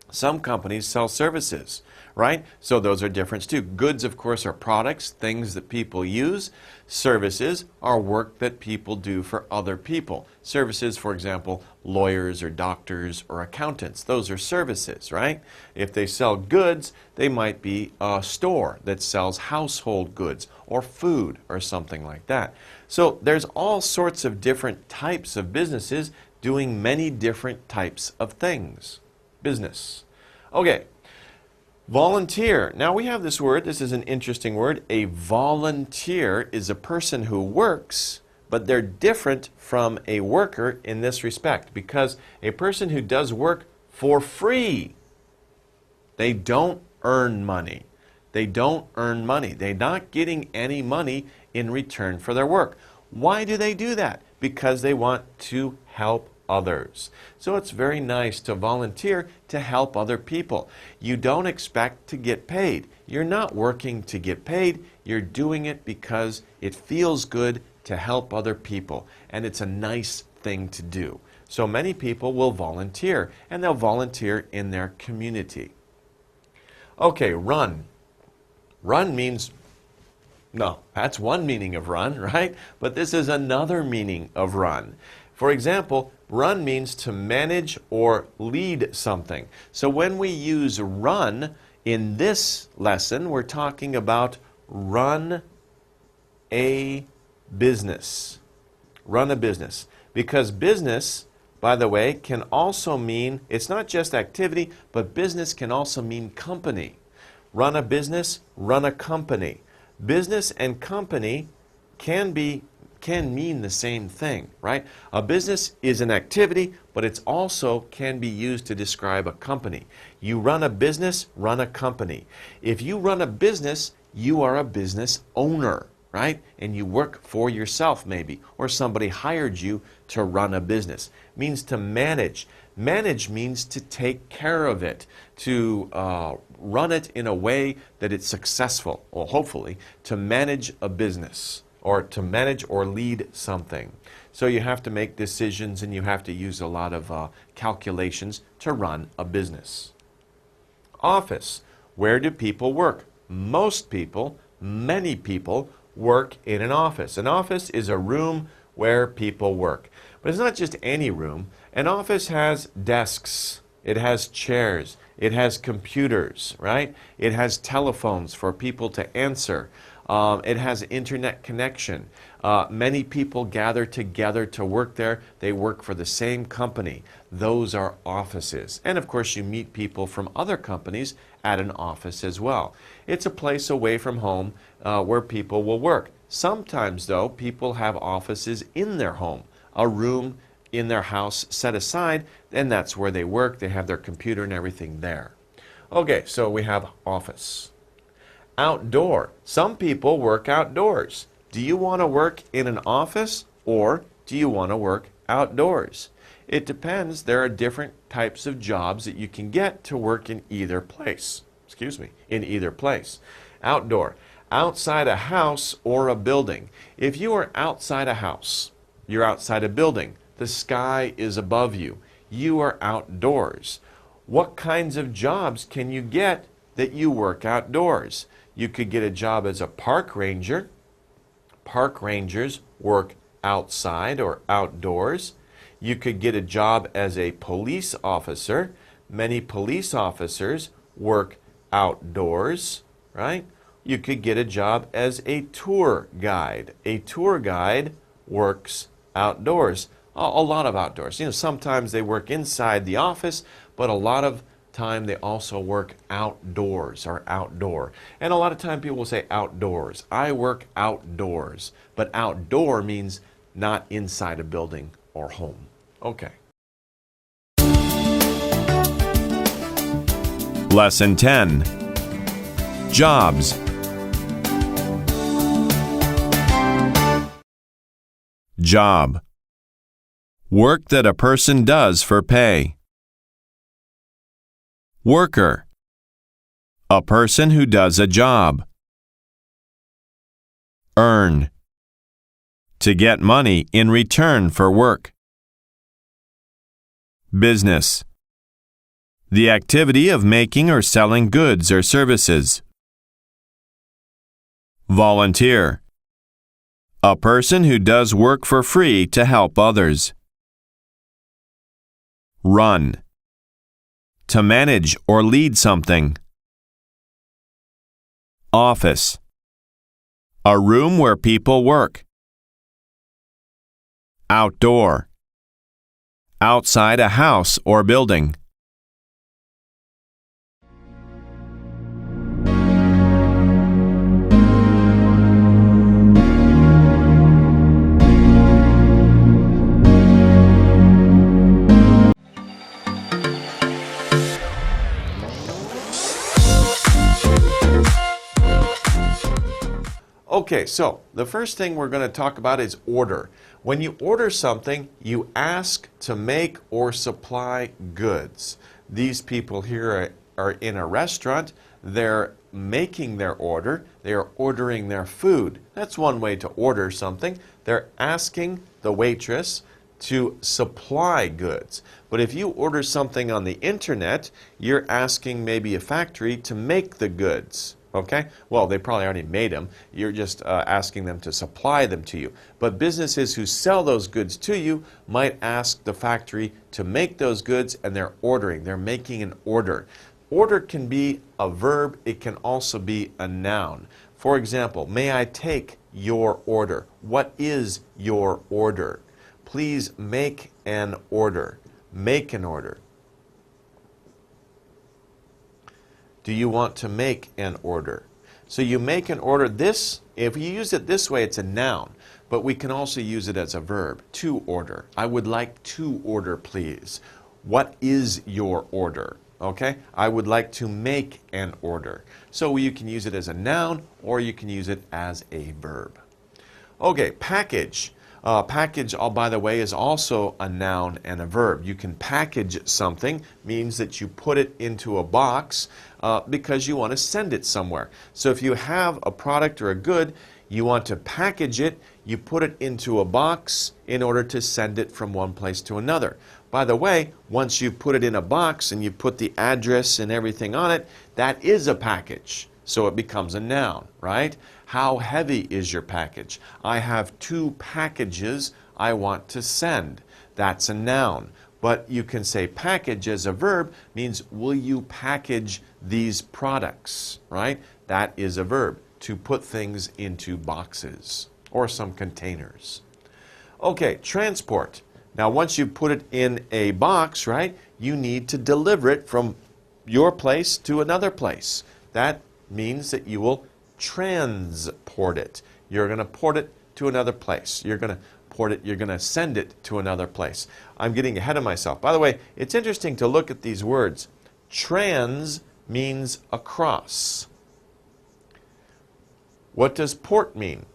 some companies sell services, right? So those are different too. Goods, of course, are products, things that people use. Services are work that people do for other people. Services, for example, lawyers or doctors or accountants. Those are services, right? If they sell goods, they might be a store that sells household goods or food or something like that. So there's all sorts of different types of businesses doing many different types of things. Business. Okay. Volunteer. Now we have this word. This is an interesting word. A volunteer is a person who works, but they're different from a worker in this respect, because a person who does work for free, they don't earn money. They don't earn money. They're not getting any money in return for their work. Why do they do that? Because they want to help others. So it's very nice to volunteer to help other people. You don't expect to get paid. You're not working to get paid. You're doing it because it feels good to help other people, and it's a nice thing to do. So many people will volunteer, and they'll volunteer in their community. Okay, run. Run means, no, that's one meaning of run, right? But this is another meaning of run. For example, run means to manage or lead something. So when we use run in this lesson, we're talking about run a business. Run a business. Because business, by the way, can also mean, it's not just activity, but business can also mean company. Run a business, run a company. Business and company can mean the same thing, right? A business is an activity, but it's also can be used to describe a company. You run a business, run a company. If you run a business, you are a business owner, right? And you work for yourself maybe, or somebody hired you to run a business. It means to manage. Manage means to take care of it, to run it in a way that it's successful, or hopefully, to manage a business, or to manage or lead something. So you have to make decisions and you have to use a lot of calculations to run a business. Office. Where do people work? Most people, many people, work in an office. An office is a room where people work. But it's not just any room. An office has desks, it has chairs, it has computers, right? It has telephones for people to answer. It has internet connection. Many people gather together to work there. They work for the same company. Those are offices. And of course, you meet people from other companies at an office as well. It's a place away from home where people will work. Sometimes, though, people have offices in their home, a room in their house set aside, and that's where they work. They have their computer and everything there. Okay, so we have office. Outdoor. Some people work outdoors. Do you want to work in an office or do you want to work outdoors? It depends. There are different types of jobs that you can get to work in either place. In either place. Outdoor. Outside a house or a building. If you are outside a house, you're outside a building. The sky is above you. You are outdoors. What kinds of jobs can you get that you work outdoors? You could get a job as a park ranger. Park rangers work outside or outdoors. You could get a job as a police officer. Many police officers work outdoors, right? You could get a job as a tour guide. A tour guide works outdoors. A lot of outdoors. You know, sometimes they work inside the office, but a lot of time they also work outdoors or outdoor. And a lot of time people will say outdoors. I work outdoors. But outdoor means not inside a building or home. Okay. Lesson 10. Jobs. Job. Work that a person does for pay. Worker. A person who does a job. Earn. To get money in return for work. Business. The activity of making or selling goods or services. Volunteer. A person who does work for free to help others. Run. To manage or lead something. Office. A room where people work. Outdoor. Outside a house or building. Okay, so the first thing we're going to talk about is order. When you order something, you ask to make or supply goods. These people here are in a restaurant. They're making their order. They are ordering their food. That's one way to order something. They're asking the waitress to supply goods. But if you order something on the internet, you're asking maybe a factory to make the goods. Okay? Well, they probably already made them. You're just asking them to supply them to you. But businesses who sell those goods to you might ask the factory to make those goods, and they're ordering. They're making an order. Order can be a verb. It can also be a noun. For example, may I take your order? What is your order? Please make an order. Make an order. Do you want to make an order? So you make an order. This, if you use it this way, it's a noun. But we can also use it as a verb, to order. I would like to order, please. What is your order? Okay? I would like to make an order. So you can use it as a noun or you can use it as a verb. Okay, package. Package, by the way, is also a noun and a verb. You can package something, means that you put it into a box because you want to send it somewhere. So if you have a product or a good, you want to package it, you put it into a box in order to send it from one place to another. By the way, once you put it in a box and you put the address and everything on it, that is a package. So it becomes a noun, right? How heavy is your package? I have 2 packages I want to send. That's a noun. But you can say package as a verb means will you package these products, right? That is a verb, to put things into boxes or some containers. Okay, transport. Now once you put it in a box, right, you need to deliver it from your place to another place. That means that you will transport it. You're going to port it to another place. You're going to port it, you're going to send it to another place. I'm getting ahead of myself. By the way, it's interesting to look at these words. Trans means across. What does port mean?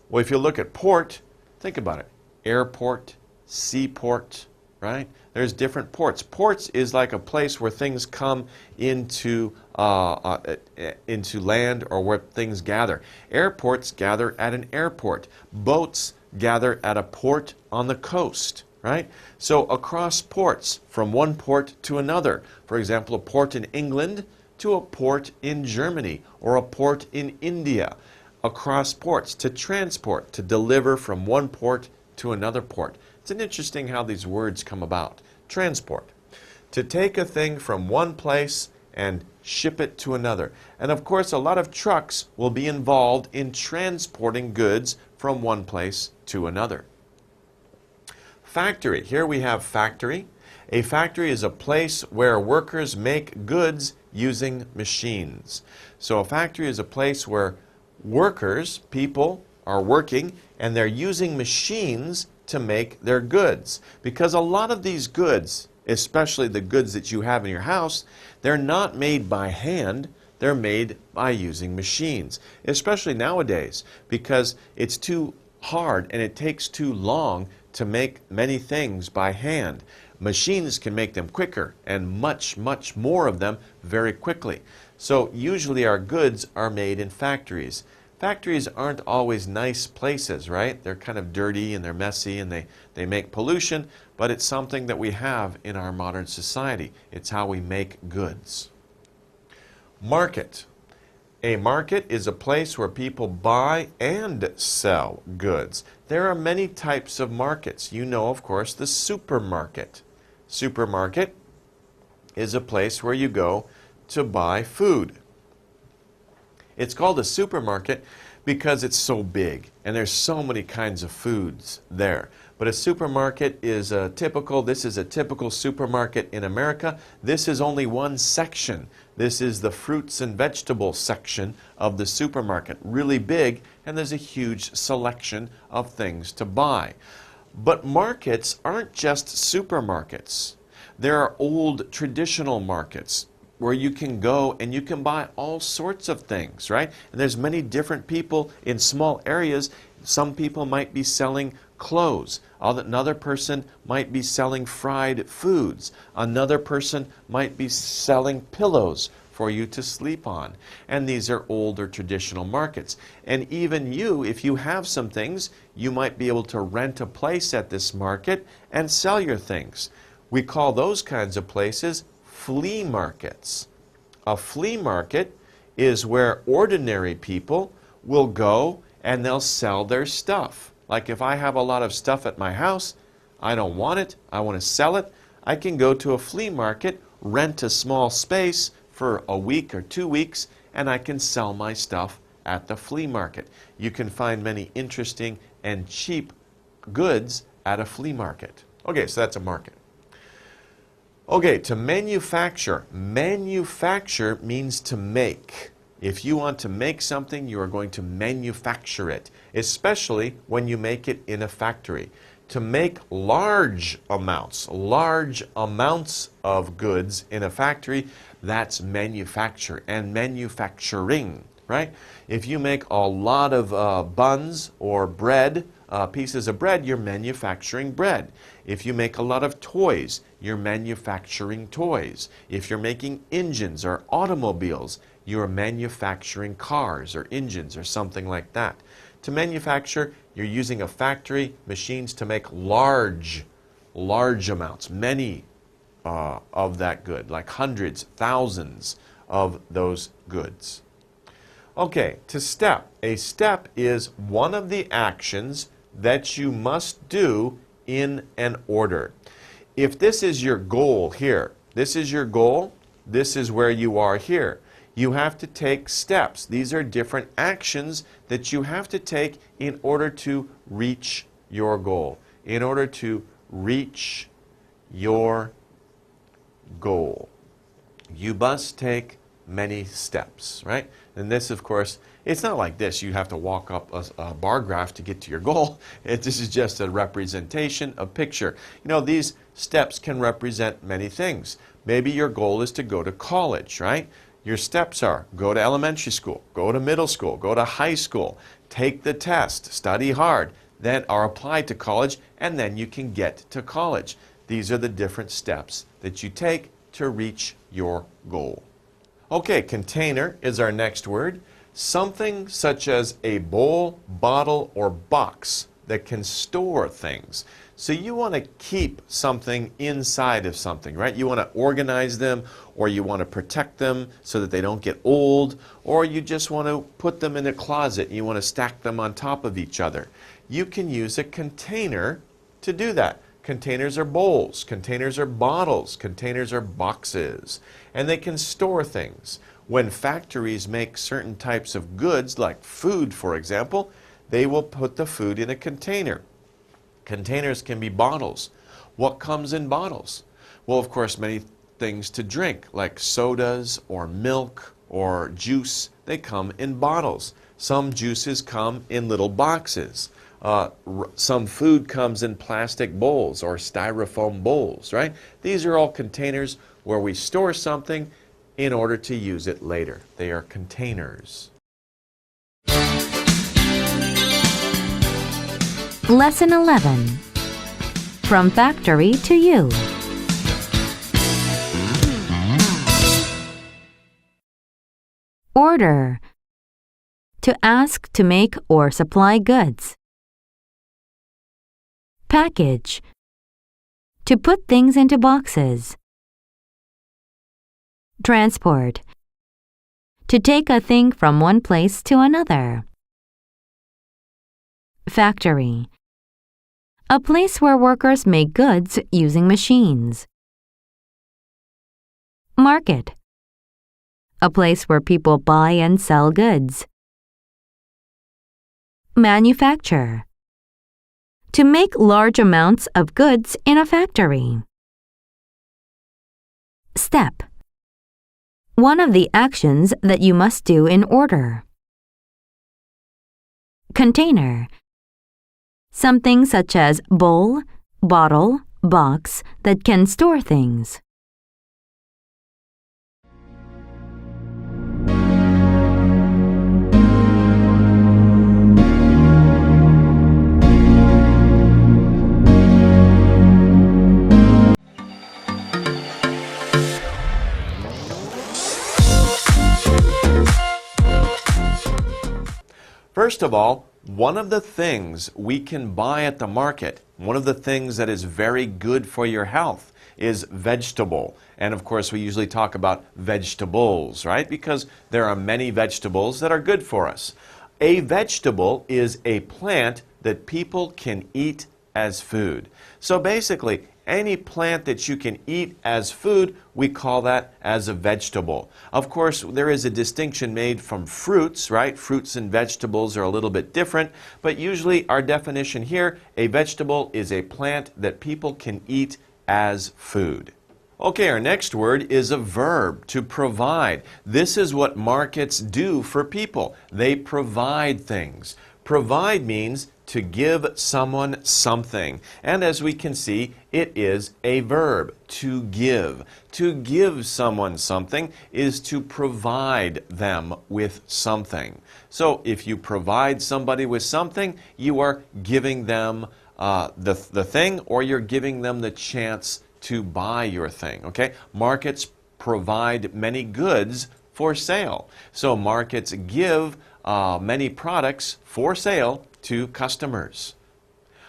Well, if you look at port, think about it. Airport, seaport, right? There's different ports. Ports is like a place where things come into land or where things gather. Airports gather at an airport. Boats gather at a port on the coast, right? So across ports, from one port to another. For example, a port in England to a port in Germany or a port in India. Across ports, to transport, to deliver from one port to another port. It's interesting how these words come about. Transport. To take a thing from one place and ship it to another. And of course, a lot of trucks will be involved in transporting goods from one place to another. Factory. Here we have factory. A factory is a place where workers make goods using machines. So a factory is a place where workers, people, are working and they're using machines to make their goods. Because a lot of these goods, especially the goods that you have in your house, they're not made by hand, they're made by using machines. Especially nowadays, because it's too hard and it takes too long to make many things by hand. Machines can make them quicker and much, much more of them very quickly. So usually our goods are made in factories. Factories aren't always nice places, right? They're kind of dirty and they're messy and they make pollution, but it's something that we have in our modern society. It's how we make goods. Market. A market is a place where people buy and sell goods. There are many types of markets. You know, of course, the supermarket. Supermarket is a place where you go to buy food. It's called a supermarket because it's so big and there's so many kinds of foods there. But a supermarket is this is a typical supermarket in America. This is only one section. This is the fruits and vegetables section of the supermarket. Really big, and there's a huge selection of things to buy. But markets aren't just supermarkets. There are old traditional markets where you can go and you can buy all sorts of things, right? And there's many different people in small areas. Some people might be selling clothes. Another person might be selling fried foods. Another person might be selling pillows for you to sleep on. And these are older traditional markets. And even you, if you have some things, you might be able to rent a place at this market and sell your things. We call those kinds of places flea markets. A flea market is where ordinary people will go and they'll sell their stuff. Like if I have a lot of stuff at my house, I don't want it, I want to sell it, I can go to a flea market, rent a small space for a week or 2 weeks, and I can sell my stuff at the flea market. You can find many interesting and cheap goods at a flea market. Okay, so that's a market. Okay, to manufacture. Manufacture means to make. If you want to make something, you are going to manufacture it, especially when you make it in a factory. To make large amounts of goods in a factory, that's manufacture and manufacturing, right? If you make a lot of buns or bread, pieces of bread, you're manufacturing bread. If you make a lot of toys, you're manufacturing toys. If you're making engines or automobiles, you're manufacturing cars or engines or something like that. To manufacture, you're using a factory, machines to make large amounts, many of that good, like hundreds, thousands of those goods. Okay, to step. A step is one of the actions that you must do in an order. If this is your goal here, this is your goal, this is where you are here. You have to take steps. These are different actions that you have to take in order to reach your goal. In order to reach your goal, you must take many steps, right? And this, of course, it's not like this. You have to walk up a bar graph to get to your goal. This is just a representation, a picture. You know, these steps can represent many things. Maybe your goal is to go to college, right? Your steps are go to elementary school, go to middle school, go to high school, take the test, study hard, then are applied to college, and then you can get to college. These are the different steps that you take to reach your goal. Okay, container is our next word. Something such as a bowl, bottle, or box that can store things. So you want to keep something inside of something, right? You want to organize them, or you want to protect them so that they don't get old, or you just want to put them in a closet and you want to stack them on top of each other. You can use a container to do that. Containers are bowls, containers are bottles, containers are boxes, and they can store things. When factories make certain types of goods, like food, for example, they will put the food in a container. Containers can be bottles. What comes in bottles? Well, of course, many things to drink, like sodas or milk or juice. They come in bottles. Some juices come in little boxes. Some food comes in plastic bowls or styrofoam bowls, right? These are all containers where we store something in order to use it later. They are containers. Lesson 11. From factory to you. Order. To ask to make or supply goods. Package. To put things into boxes. Transport. To take a thing from one place to another. Factory. A place where workers make goods using machines. Market. A place where people buy and sell goods. Manufacture. To make large amounts of goods in a factory. Step. One of the actions that you must do in order. Container. Something such as bowl, bottle, box that can store things. First of all, one of the things we can buy at the market, one of the things that is very good for your health is vegetable. And of course, we usually talk about vegetables, right? Because there are many vegetables that are good for us. A vegetable is a plant that people can eat as food. So basically, any plant that you can eat as food, we call that as a vegetable. Of course, there is a distinction made from fruits, right? Fruits and vegetables are a little bit different, but usually our definition here, a vegetable is a plant that people can eat as food. Okay, our next word is a verb, to provide. This is what markets do for people. They provide things. Provide means to give someone something. And as we can see, it is a verb, to give. To give someone something is to provide them with something. So if you provide somebody with something, you are giving them the thing, or you're giving them the chance to buy your thing, okay? Markets provide many goods for sale. So markets give many products for sale to customers.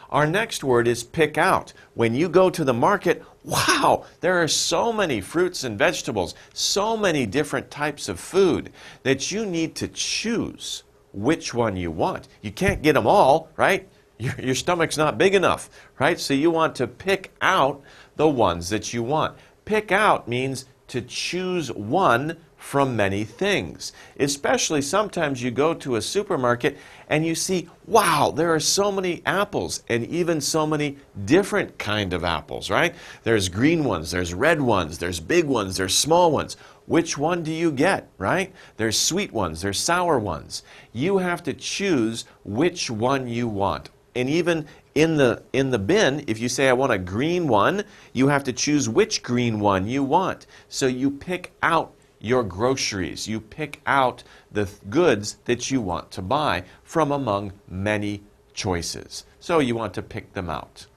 Our next word is pick out. When you go to the market, wow, there are so many fruits and vegetables, so many different types of food that you need to choose which one you want. You can't get them all, right? Your stomach's not big enough, right? So you want to pick out the ones that you want. Pick out means to choose one from many things. Especially sometimes you go to a supermarket and you see, wow, there are so many apples, and even so many different kind of apples, right? There's green ones, there's red ones, there's big ones, there's small ones. Which one do you get, right? There's sweet ones, there's sour ones. You have to choose which one you want. And even in the bin, if you say, I want a green one, you have to choose which green one you want. So you pick out your groceries. You pick out the goods that you want to buy from among many choices. So you want to pick them out.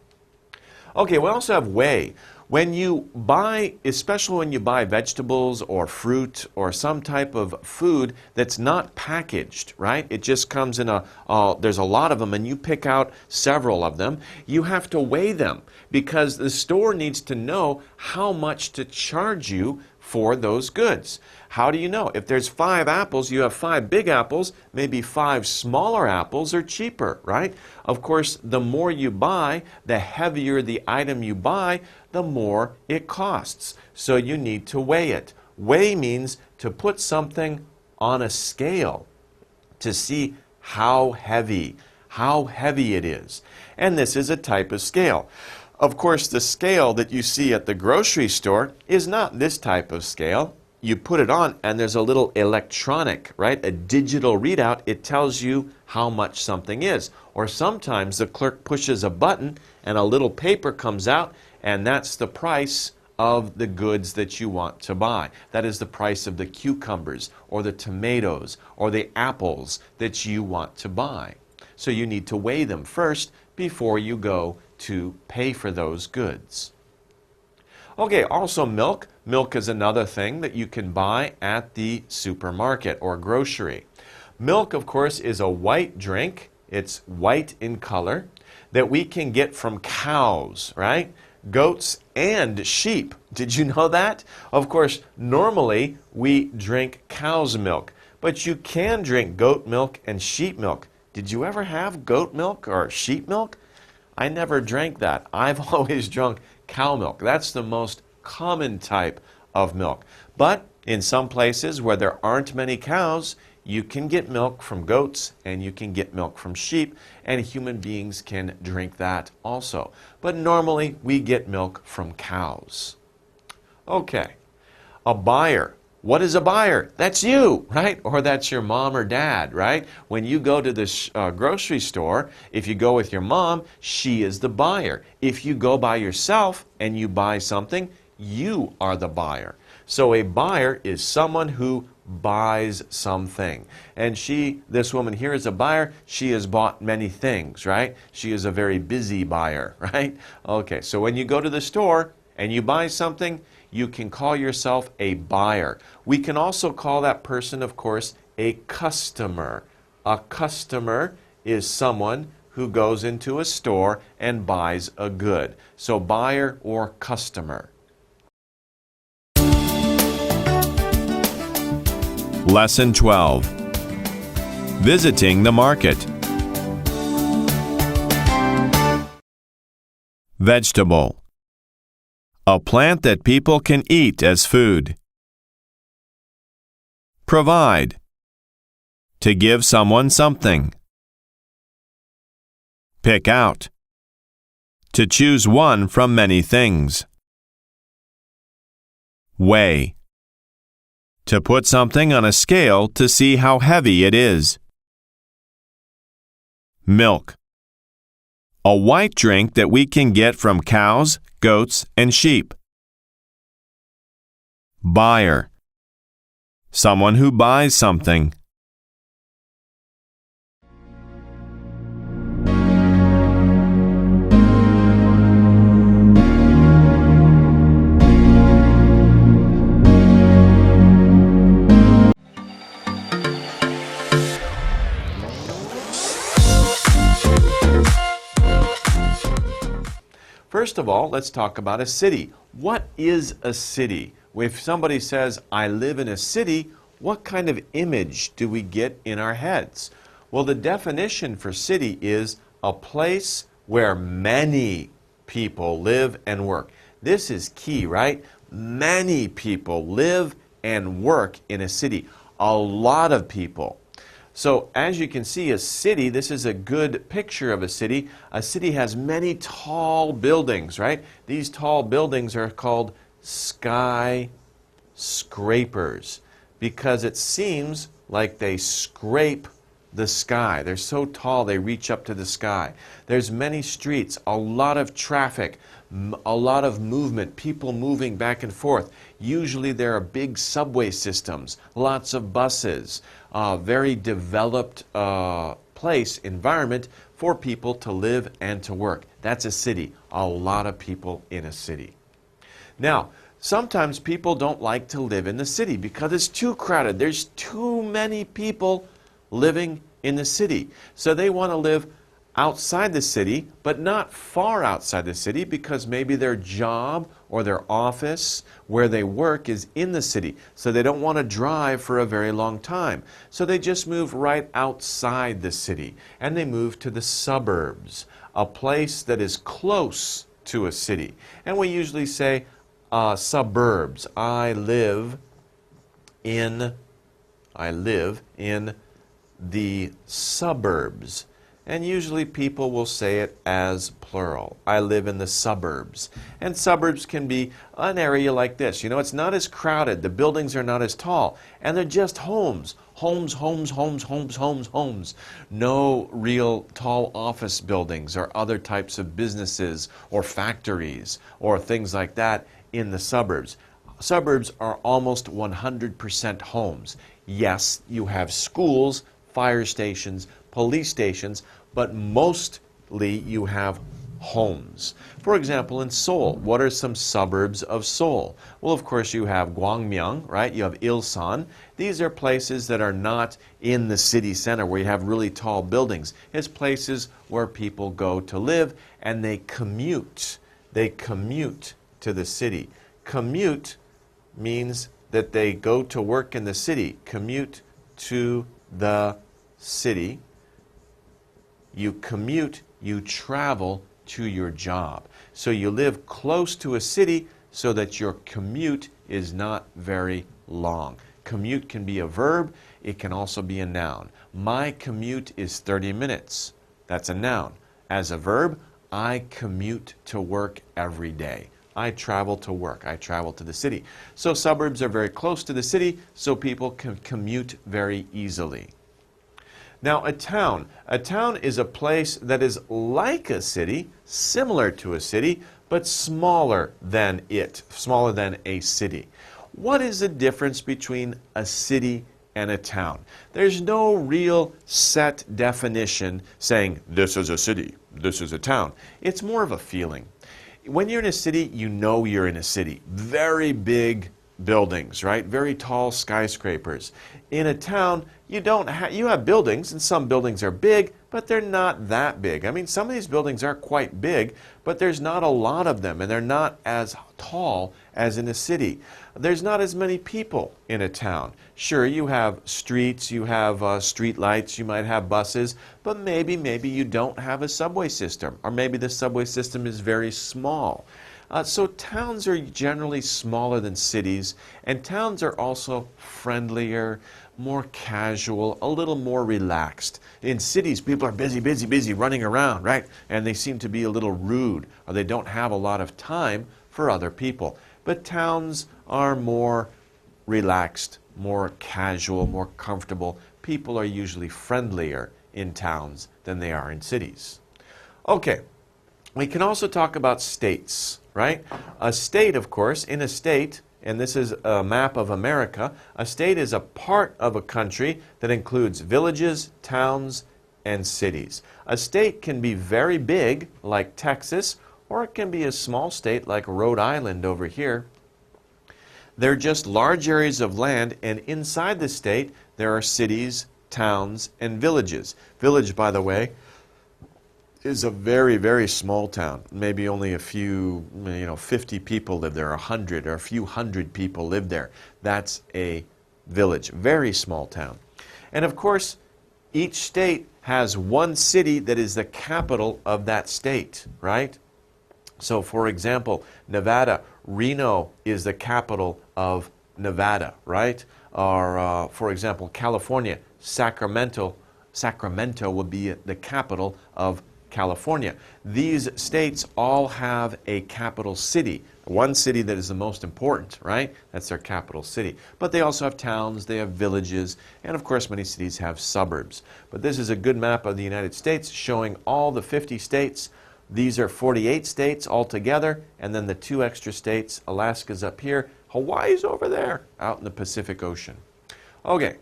Okay, we also have weigh. When you buy, especially when you buy vegetables or fruit or some type of food that's not packaged, right? It just comes in there's a lot of them and you pick out several of them. You have to weigh them because the store needs to know how much to charge you for those goods. How do you know? If there's 5 apples, you have 5 big apples, maybe 5 smaller apples are cheaper, right? Of course, the more you buy, the heavier the item you buy, the more it costs. So you need to weigh it. Weigh means to put something on a scale to see how heavy it is. And this is a type of scale. Of course, the scale that you see at the grocery store is not this type of scale. You put it on and there's a little electronic, right? A digital readout. It tells you how much something is. Or sometimes the clerk pushes a button and a little paper comes out, and that's the price of the goods that you want to buy. That is the price of the cucumbers or the tomatoes or the apples that you want to buy. So you need to weigh them first before you go to pay for those goods. Okay, also milk. Milk is another thing that you can buy at the supermarket or grocery. Milk, of course, is a white drink. It's white in color that we can get from cows, right? Goats and sheep. Did you know that? Of course, normally we drink cow's milk, but you can drink goat milk and sheep milk. Did you ever have goat milk or sheep milk? I never drank that. I've always drunk cow milk. That's the most common type of milk. But in some places where there aren't many cows, you can get milk from goats and you can get milk from sheep, and human beings can drink that also. But normally we get milk from cows. Okay, a buyer. What is a buyer? That's you, right? Or that's your mom or dad, right? When you go to the grocery store, if you go with your mom, she is the buyer. If you go by yourself and you buy something, you are the buyer. So a buyer is someone who buys something. And this woman here is a buyer. She has bought many things, right? She is a very busy buyer, right? Okay, so when you go to the store and you buy something, you can call yourself a buyer. We can also call that person, of course, a customer. A customer is someone who goes into a store and buys a good. So buyer or customer. Lesson 12. Visiting the market. Vegetable. A plant that people can eat as food. Provide. To give someone something. Pick out. To choose one from many things. Weigh. To put something on a scale to see how heavy it is. Milk. A white drink that we can get from cows, goats, and sheep. Buyer. Someone who buys something. First of all, let's talk about a city. What is a city? If somebody says, I live in a city, what kind of image do we get in our heads? Well, the definition for city is a place where many people live and work. This is key, right? Many people live and work in a city. A lot of people. So as you can see, a city, this is a good picture of a city. A city has many tall buildings, right? These tall buildings are called skyscrapers because it seems like they scrape the sky. They're so tall they reach up to the sky. There's many streets, a lot of traffic, a lot of movement, people moving back and forth. Usually there are big subway systems, lots of buses, very developed environment for people to live and to work. That's a city, a lot of people in a city. Now, sometimes people don't like to live in the city because it's too crowded. There's too many people living in the city. So they want to live outside the city, but not far outside the city because maybe their job or their office where they work is in the city. So they don't want to drive for a very long time. So they just move right outside the city and they move to the suburbs, a place that is close to a city. And we usually say suburbs. I live in the suburbs. And usually people will say it as plural. I live in the suburbs. And suburbs can be an area like this. You know, it's not as crowded. The buildings are not as tall. And they're just homes. Homes, homes, homes, homes, homes, homes. No real tall office buildings or other types of businesses or factories or things like that in the suburbs. Suburbs are almost 100% homes. Yes, you have schools, fire stations, police stations, but mostly you have homes. For example, in Seoul, what are some suburbs of Seoul? Well, of course, you have Gwangmyeong, right? You have Ilsan. These are places that are not in the city center where you have really tall buildings. It's places where people go to live and they commute. They commute to the city. Commute means that they go to work in the city. Commute to the city. You commute, you travel to your job. So you live close to a city so that your commute is not very long. Commute can be a verb, it can also be a noun. My commute is 30 minutes. That's a noun. As a verb, I commute to work every day. I travel to work. I travel to the city. So suburbs are very close to the city, so people can commute very easily. Now, a town is a place that is like a city, similar to a city, but smaller than it, smaller than a city. What is the difference between a city and a town? There's no real set definition saying this is a city, this is a town. It's more of a feeling. When you're in a city, you know you're in a city. Very big buildings, right? Very tall skyscrapers. In a town, you have buildings, and some buildings are big, but they're not that big. I mean, some of these buildings are quite big, but there's not a lot of them, and they're not as tall as in a city. There's not as many people in a town. Sure, you have streets, you have street lights, you might have buses, but maybe you don't have a subway system, or maybe the subway system is very small. So towns are generally smaller than cities, and towns are also friendlier, more casual, a little more relaxed. In cities, people are busy running around, right? And they seem to be a little rude, or they don't have a lot of time for other people. But towns are more relaxed, more casual, more comfortable. People are usually friendlier in towns than they are in cities. Okay, we can also talk about states, right? A state, of course, in a state, and this is a map of America, a state is a part of a country that includes villages, towns, and cities. A state can be very big, like Texas, or it can be a small state like Rhode Island over here. They're just large areas of land, and inside the state there are cities, towns, and villages. Village, by the way, is a very, very small town. Maybe only a few, 50 people live there, 100 or a few hundred people live there. That's a village, very small town. And of course, each state has one city that is the capital of that state, right? So for example, Nevada, Reno is the capital of Nevada, right? Or for example, California, Sacramento would be the capital of California. These states all have a capital city, one city that is the most important, right? That's their capital city. But they also have towns, they have villages, and of course many cities have suburbs. But this is a good map of the United States showing all the 50 states. These are 48 states altogether, and then the 2 extra states. Alaska's up here, Hawaii's over there, out in the Pacific Ocean. Okay.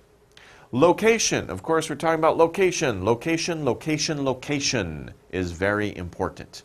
Location. Of course, we're talking about location. Location, location, location is very important.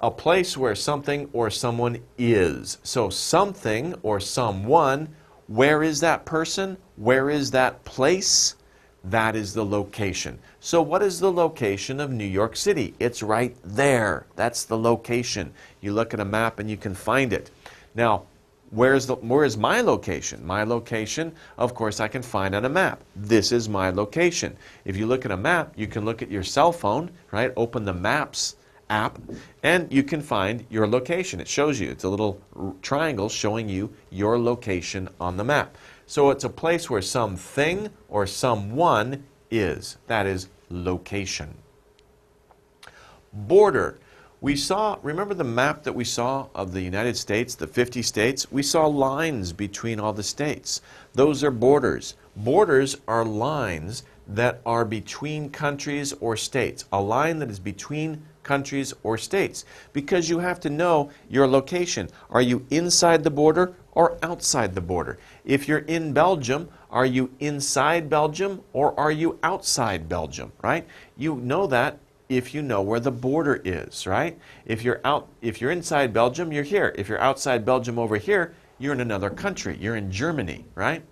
A place where something or someone is. So something or someone, where is that person? Where is that place? That is the location. So what is the location of New York City? It's right there. That's the location. You look at a map and you can find it. Now, where is my location? My location, of course, I can find on a map. This is my location. If you look at a map, you can look at your cell phone, right? Open the Maps app, and you can find your location. It shows you. It's a little triangle showing you your location on the map. So it's a place where something or someone is. That is location. Border. We saw, remember the map that we saw of the United States, the 50 states? We saw lines between all the states. Those are borders. Borders are lines that are between countries or states. A line that is between countries or states. Because you have to know your location. Are you inside the border or outside the border? If you're in Belgium, are you inside Belgium or are you outside Belgium, right? You know that if you know where the border is, right? If you're inside Belgium, you're here. If you're outside Belgium over here, you're in another country. You're in Germany, right?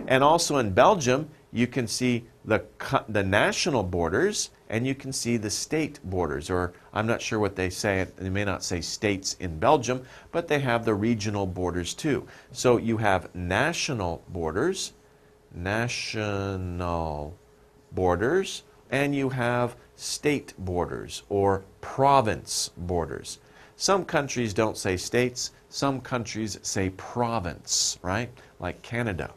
And also in Belgium, you can see the national borders and you can see the state borders, or I'm not sure what they say. They may not say states in Belgium, but they have the regional borders too. So you have national borders, and you have state borders or province borders. Some countries don't say states, some countries say province, right? Like Canada.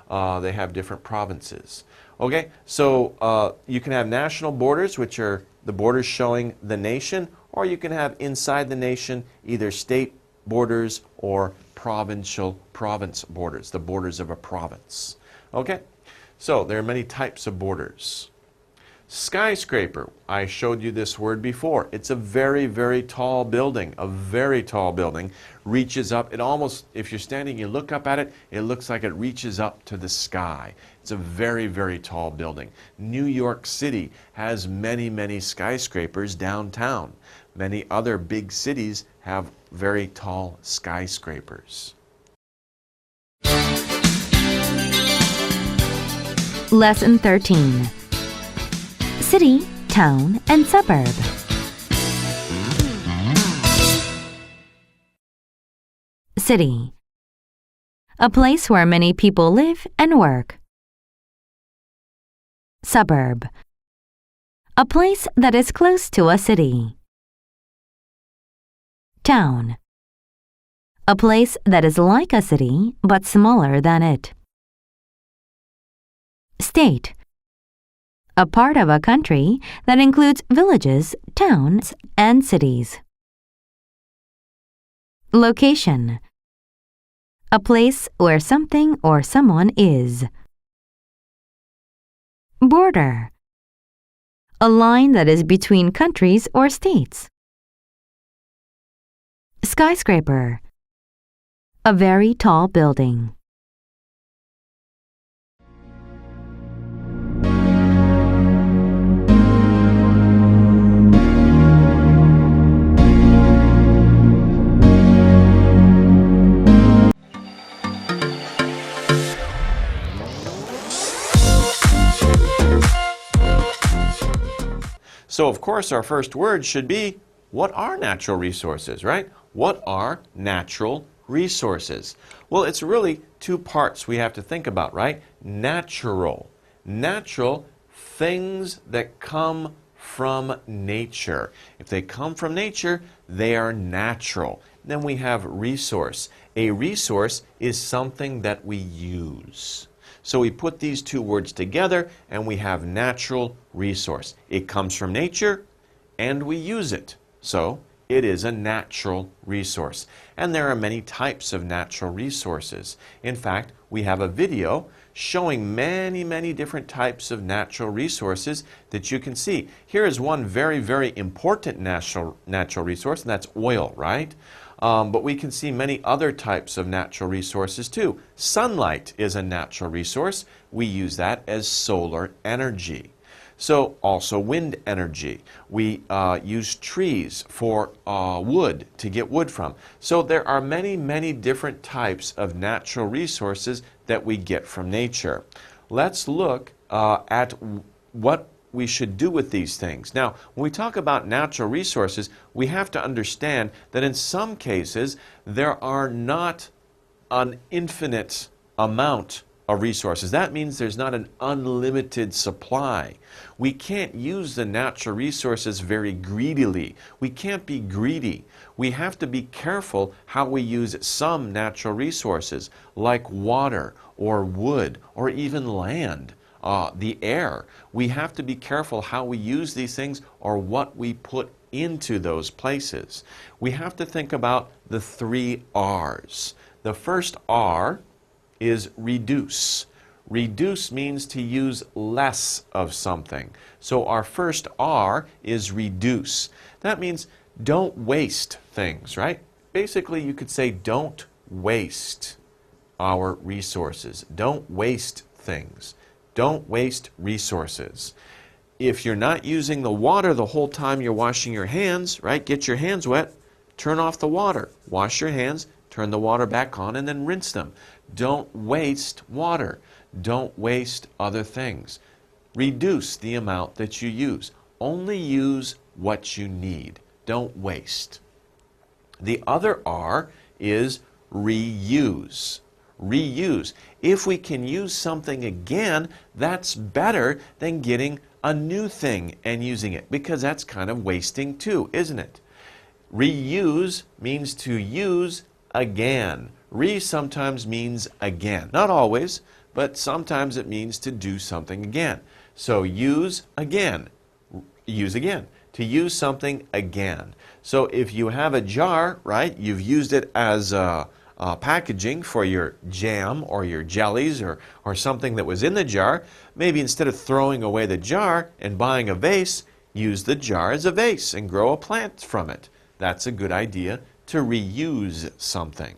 They have different provinces. Okay, so you can have national borders, which are the borders showing the nation, or you can have inside the nation either state borders or province borders, the borders of a province. Okay, so there are many types of borders. Skyscraper. I showed you this word before. It's a very, very tall building. A very tall building. Reaches up. It almost, if you're standing, you look up at it, it looks like it reaches up to the sky. It's a very, very tall building. New York City has many, many skyscrapers downtown. Many other big cities have very tall skyscrapers. Lesson 13. City, town, and suburb. City. A place where many people live and work. Suburb. A place that is close to a city. Town. A place that is like a city but smaller than it. State. A part of a country that includes villages, towns, and cities. Location. a place where something or someone is. Border, a line that is between countries or states. Skyscraper, a very tall building. So, of course, our first word should be, what are natural resources, right? What are natural resources? Well, it's really two parts we have to think about, right? Natural. Natural, things that come from nature. If they come from nature, they are natural. Then we have resource. A resource is something that we use. So we put these two words together and we have natural resource. It comes from nature and we use it. So it is a natural resource. And there are many types of natural resources. In fact, we have a video showing many different types of natural resources that you can see. Here is one very important natural resource, and that's oil, right? But we can see many other types of natural resources too. Sunlight is a natural resource. We use that as solar energy. So also wind energy. We use trees for wood, to get wood from. So there are many different types of natural resources that we get from nature. Let's look at what we should do with these things. Now, when we talk about natural resources, we have to understand that in some cases, there are not an infinite amount of resources. That means there's not an unlimited supply. We can't use the natural resources very greedily. We can't be greedy. We have to be careful how we use some natural resources, like water or wood or even land. The air. We have to be careful how we use these things or what we put into those places. We have to think about the 3 R's. The first R is reduce. Reduce means to use less of something. So our first R is reduce. That means don't waste things, right? Basically, you could say don't waste our resources. Don't waste things. Don't waste resources. If you're not using the water the whole time you're washing your hands, right? Get your hands wet, turn off the water. Wash your hands, turn the water back on, and then rinse them. Don't waste water. Don't waste other things. Reduce the amount that you use. Only use what you need. Don't waste. The other R is reuse. Reuse. If we can use something again, that's better than getting a new thing and using it, because that's kind of wasting too, isn't it? Reuse means to use again. Re sometimes means again. Not always, but sometimes it means to do something again. So use again. Use again. To use something again. So if you have a jar, right, you've used it as packaging for your jam or your jellies or something that was in the jar, maybe instead of throwing away the jar and buying a vase, use the jar as a vase and grow a plant from it. That's a good idea, to reuse something.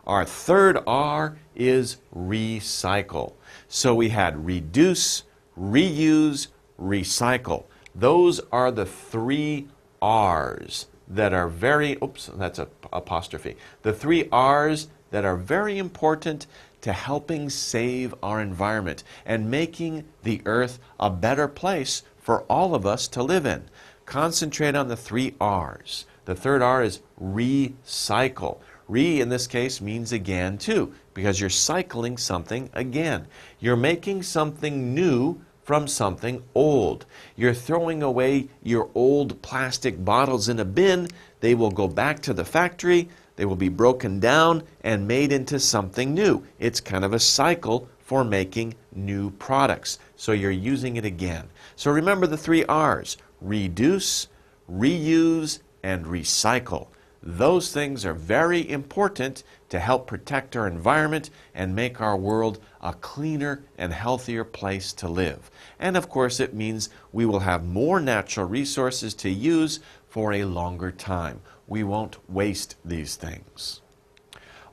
Our third R is recycle. So we had reduce, reuse, recycle. Those are the 3 R's that are very, that's an apostrophe. The 3 R's that are very important to helping save our environment and making the earth a better place for all of us to live in. Concentrate on the 3 R's. The third R is recycle. Re in this case means again too, because you're cycling something again. You're making something new from something old. You're throwing away your old plastic bottles in a bin. They will go back to the factory. They will be broken down and made into something new. It's kind of a cycle for making new products. So you're using it again. So remember the 3 R's: reduce, reuse, and recycle. Those things are very important to help protect our environment and make our world a cleaner and healthier place to live. And of course, it means we will have more natural resources to use for a longer time. We won't waste these things.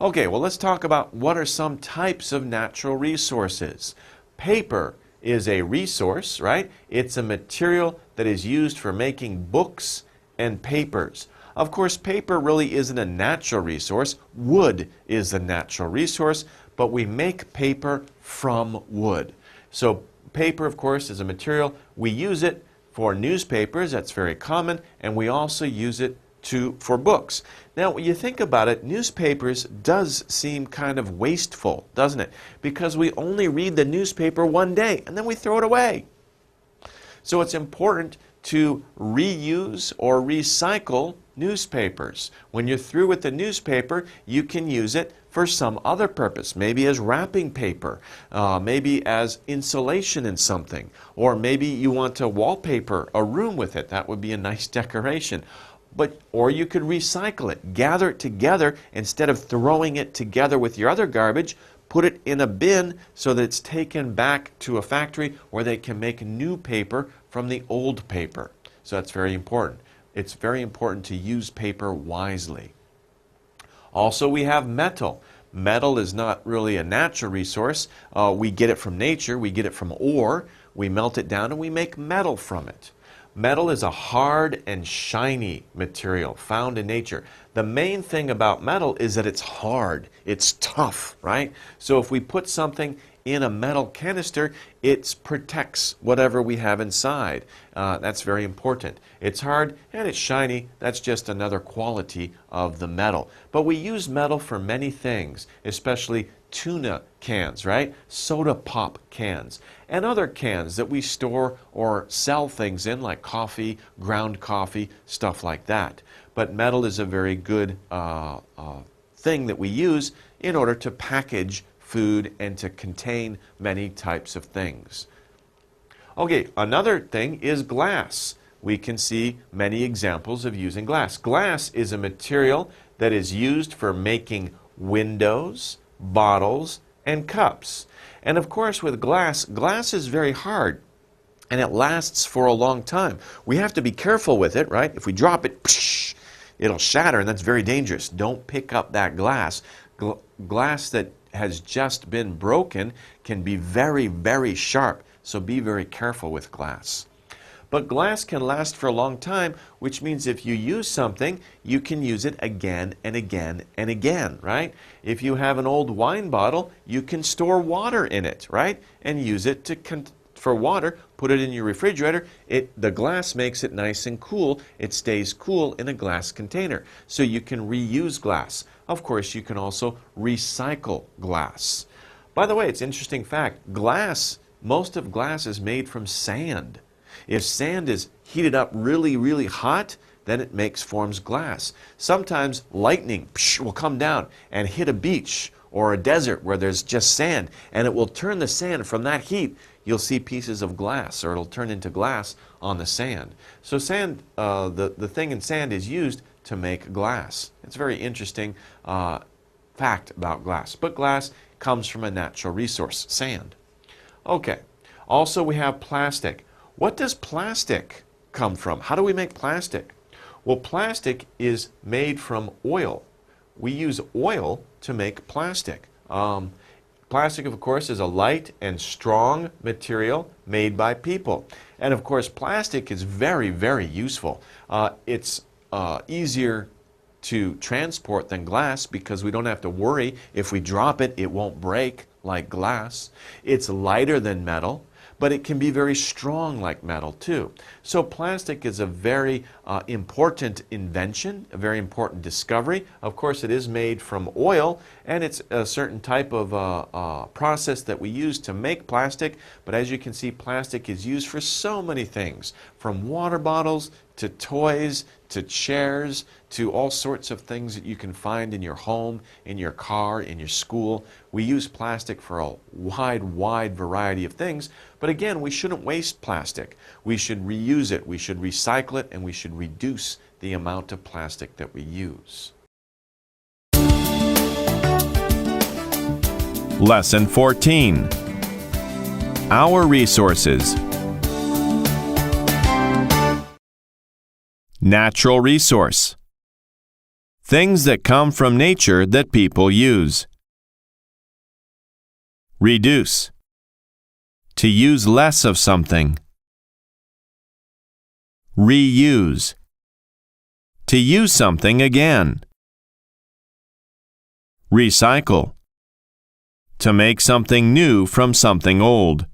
Okay, well, let's talk about what are some types of natural resources. Paper is a resource, right? It's a material that is used for making books and papers. Of course, paper really isn't a natural resource. Wood is a natural resource, but we make paper from wood. So paper, of course, is a material. We use it for newspapers. That's very common. And we also use it for books. Now, when you think about it, newspapers does seem kind of wasteful, doesn't it? Because we only read the newspaper one day and then we throw it away. So it's important to reuse or recycle newspapers. When you're through with the newspaper, you can use it for some other purpose, maybe as wrapping paper, maybe as insulation in something, or maybe you want to wallpaper a room with it. That would be a nice decoration. Or you could recycle it, gather it together instead of throwing it together with your other garbage. Put it in a bin so that it's taken back to a factory where they can make new paper from the old paper. So that's very important. It's very important to use paper wisely. Also, we have metal. Metal is not really a natural resource. We get it from nature. We get it from ore. We melt it down and we make metal from it. Metal is a hard and shiny material found in nature. The main thing about metal is that it's hard, it's tough, right? So if we put something in a metal canister, it protects whatever we have inside. That's very important. It's hard and it's shiny. That's just another quality of the metal. But we use metal for many things, especially tuna cans, right? Soda pop cans, and other cans that we store or sell things in, like coffee, ground coffee, stuff like that. But metal is a very good thing that we use in order to package food and to contain many types of things. Okay, another thing is glass. We can see many examples of using glass. Glass is a material that is used for making windows, bottles, and cups. And of course, with glass is very hard and it lasts for a long time. We have to be careful with it, right? If we drop it, psh, it'll shatter, and that's very dangerous. Don't pick up that glass. Glass that has just been broken can be very, very sharp, so be very careful with glass. But glass can last for a long time, which means if you use something, you can use it again and again and again, right? If you have an old wine bottle, you can store water in it, right? And use it for water, put it in your refrigerator. The glass makes it nice and cool. It stays cool in a glass container. So you can reuse glass. Of course, you can also recycle glass. By the way, it's an interesting fact. Most of glass is made from sand. If sand is heated up really, really hot, then it forms glass. Sometimes lightning will come down and hit a beach or a desert where there's just sand, and it will turn the sand from that heat. You'll see pieces of glass, or it'll turn into glass on the sand. So sand, the thing in sand is used to make glass. It's a very interesting fact about glass. But glass comes from a natural resource, sand. Okay. Also, we have plastic. What does plastic come from? How do we make plastic? Well, plastic is made from oil. We use oil to make plastic. Plastic, of course, is a light and strong material made by people. And of course, plastic is very, very useful. It's easier to transport than glass because we don't have to worry if we drop it, it won't break like glass. It's lighter than metal, but it can be very strong like metal too. So plastic is a very important invention, a very important discovery. Of course, it is made from oil, and it's a certain type of process that we use to make plastic. But as you can see, plastic is used for so many things, from water bottles to toys to chairs to all sorts of things that you can find in your home, in your car, in your school. We use plastic for a wide variety of things. But again, we shouldn't waste plastic. We should reuse it, we should recycle it, and we should reduce the amount of plastic that we use. Lesson 14. Our resources. Natural resource. Things that come from nature that people use. Reduce. To use less of something. Reuse. To use something again. Recycle. To make something new from something old.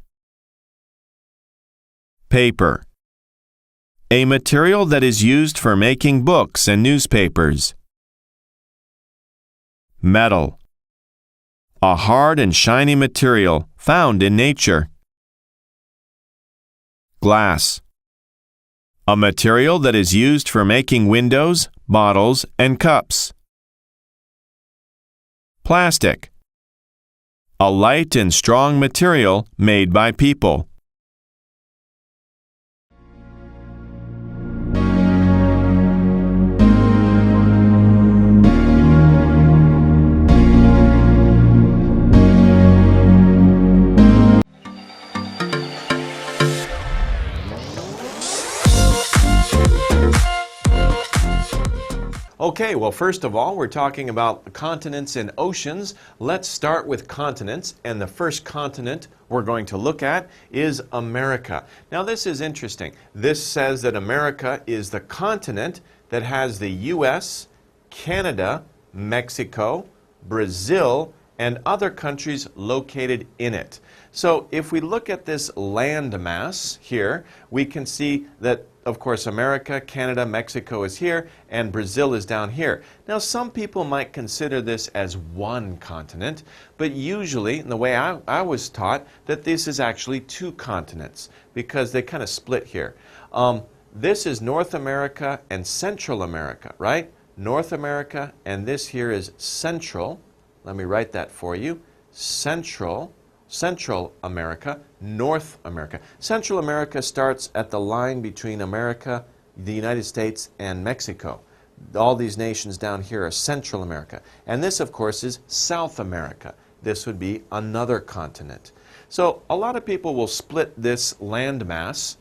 Paper. A material that is used for making books and newspapers. Metal. A hard and shiny material found in nature. Glass. A material that is used for making windows, bottles, and cups. Plastic. A light and strong material made by people. Okay, well, first of all, we're talking about continents and oceans. Let's start with continents, and the first continent we're going to look at is America. Now, this is interesting. This says that America is the continent that has the U.S., Canada, Mexico, Brazil, and other countries located in it. So if we look at this landmass here, we can see that, of course, America, Canada, Mexico is here, and Brazil is down here. Now, some people might consider this as one continent, but usually, in the way I was taught, that this is actually two continents, because they kind of split here. This is North America and Central America, right? North America, and this here is Central. Let me write that for you. Central America, North America. Central America starts at the line between America, the United States, and Mexico. All these nations down here are Central America. And this, of course, is South America. This would be another continent. So a lot of people will split this landmass,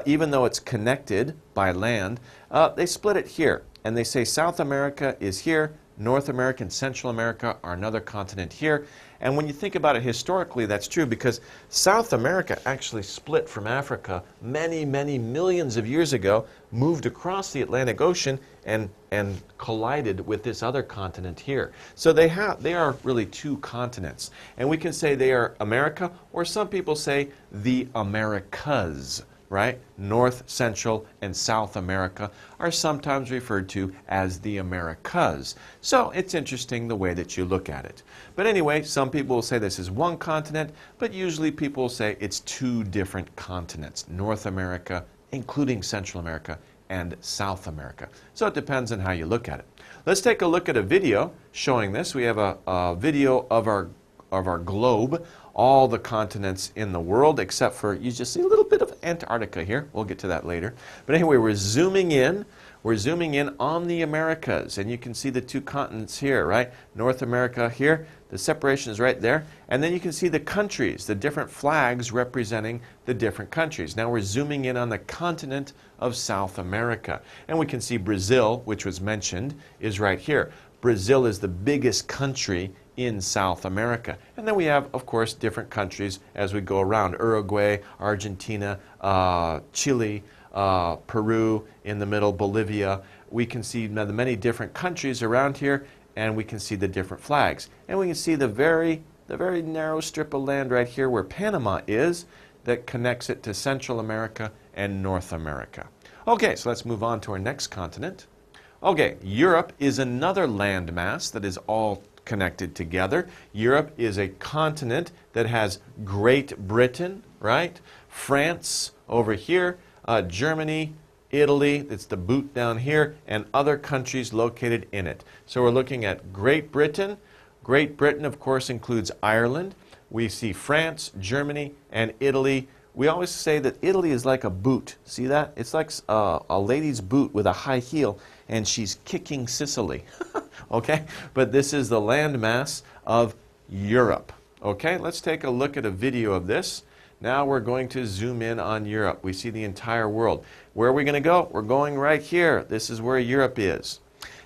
even though it's connected by land. They split it here, and they say South America is here, North America and Central America are another continent here. And when you think about it historically, that's true, because South America actually split from Africa many millions of years ago, moved across the Atlantic Ocean, and collided with this other continent here. So they are really two continents. And we can say they are America, or some people say the Americas. Right? North, Central, and South America are sometimes referred to as the Americas. So it's interesting the way that you look at it. But anyway, some people will say this is one continent, but usually people will say it's two different continents, North America, including Central America, and South America. So it depends on how you look at it. Let's take a look at a video showing this. We have a video of our globe, all the continents in the world, except for, you just see a little bit of Antarctica here. We'll get to that later. But anyway, we're zooming in on the Americas, and you can see the two continents here, right? North America here, the separation is right there, and then you can see the countries, the different flags representing the different countries. Now we're zooming in on the continent of South America, and we can see Brazil, which was mentioned, is right here. Brazil is the biggest country in South America. And then we have, of course, different countries as we go around. Uruguay, Argentina, Chile, Peru, in the middle, Bolivia. We can see the many different countries around here, and we can see the different flags. And we can see the very narrow strip of land right here where Panama is, that connects it to Central America and North America. Okay, so let's move on to our next continent. Okay, Europe is another landmass that is all connected together. Europe is a continent that has Great Britain, right? France over here, Germany, Italy, it's the boot down here, and other countries located in it. So we're looking at Great Britain. Great Britain, of course, includes Ireland. We see France, Germany, and Italy. We always say that Italy is like a boot. See that? It's like a lady's boot with a high heel, and she's kicking Sicily. Okay? But this is the landmass of Europe. Okay? Let's take a look at a video of this. Now we're going to zoom in on Europe. We see the entire world. Where are we going to go? We're going right here. This is where Europe is.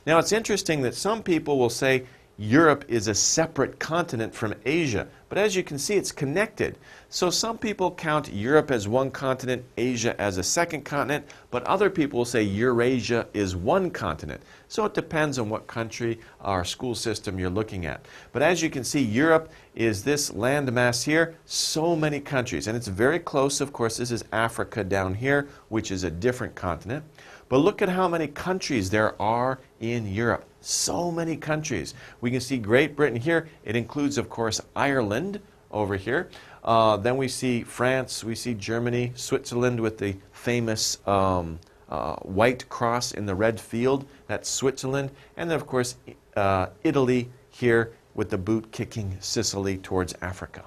Now it's interesting that some people will say Europe is a separate continent from Asia. But as you can see, it's connected. So some people count Europe as one continent, Asia as a second continent, but other people will say Eurasia is one continent. So it depends on what country or school system you're looking at. But as you can see, Europe is this landmass here, so many countries. And it's very close, of course. This is Africa down here, which is a different continent. But look at how many countries there are in Europe. So many countries. We can see Great Britain here. It includes, of course, Ireland over here. Then we see France, we see Germany, Switzerland with the famous white cross in the red field. That's Switzerland. And then, of course, Italy here with the boot kicking Sicily towards Africa.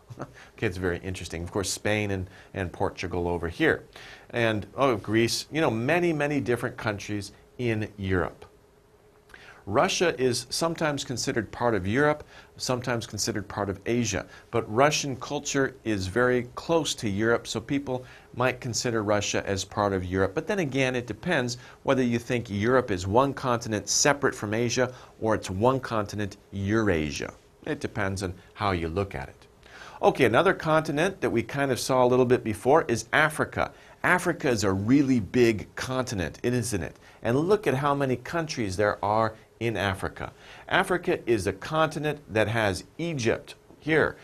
Okay, it's very interesting. Of course, Spain and Portugal over here. And, Greece, you know, many, many different countries in Europe. Russia is sometimes considered part of Europe, sometimes considered part of Asia. But Russian culture is very close to Europe, so people might consider Russia as part of Europe. But then again, it depends whether you think Europe is one continent separate from Asia or it's one continent, Eurasia. It depends on how you look at it. Okay, another continent that we kind of saw a little bit before is Africa. Africa is a really big continent, isn't it? And look at how many countries there are in Africa. Africa is a continent that has Egypt here,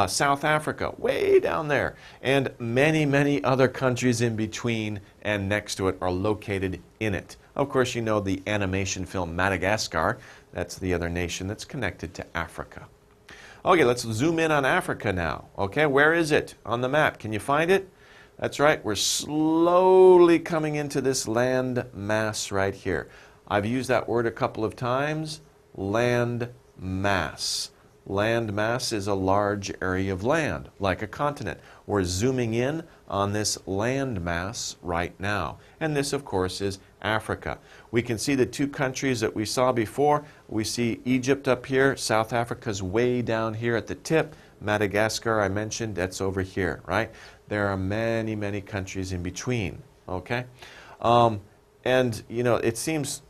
South Africa way down there, and many, many other countries in between and next to it are located in it. Of course, you know the animation film Madagascar. That's the other nation that's connected to Africa. Okay, let's zoom in on Africa now. Okay, where is it on the map? Can you find it? That's right, we're slowly coming into this land mass right here. I've used that word a couple of times, land mass. Land mass is a large area of land, like a continent. We're zooming in on this land mass right now. And this, of course, is Africa. We can see the two countries that we saw before. We see Egypt up here. South Africa's way down here at the tip. Madagascar, I mentioned, that's over here, right? There are many, many countries in between, okay? And, you know, it seems,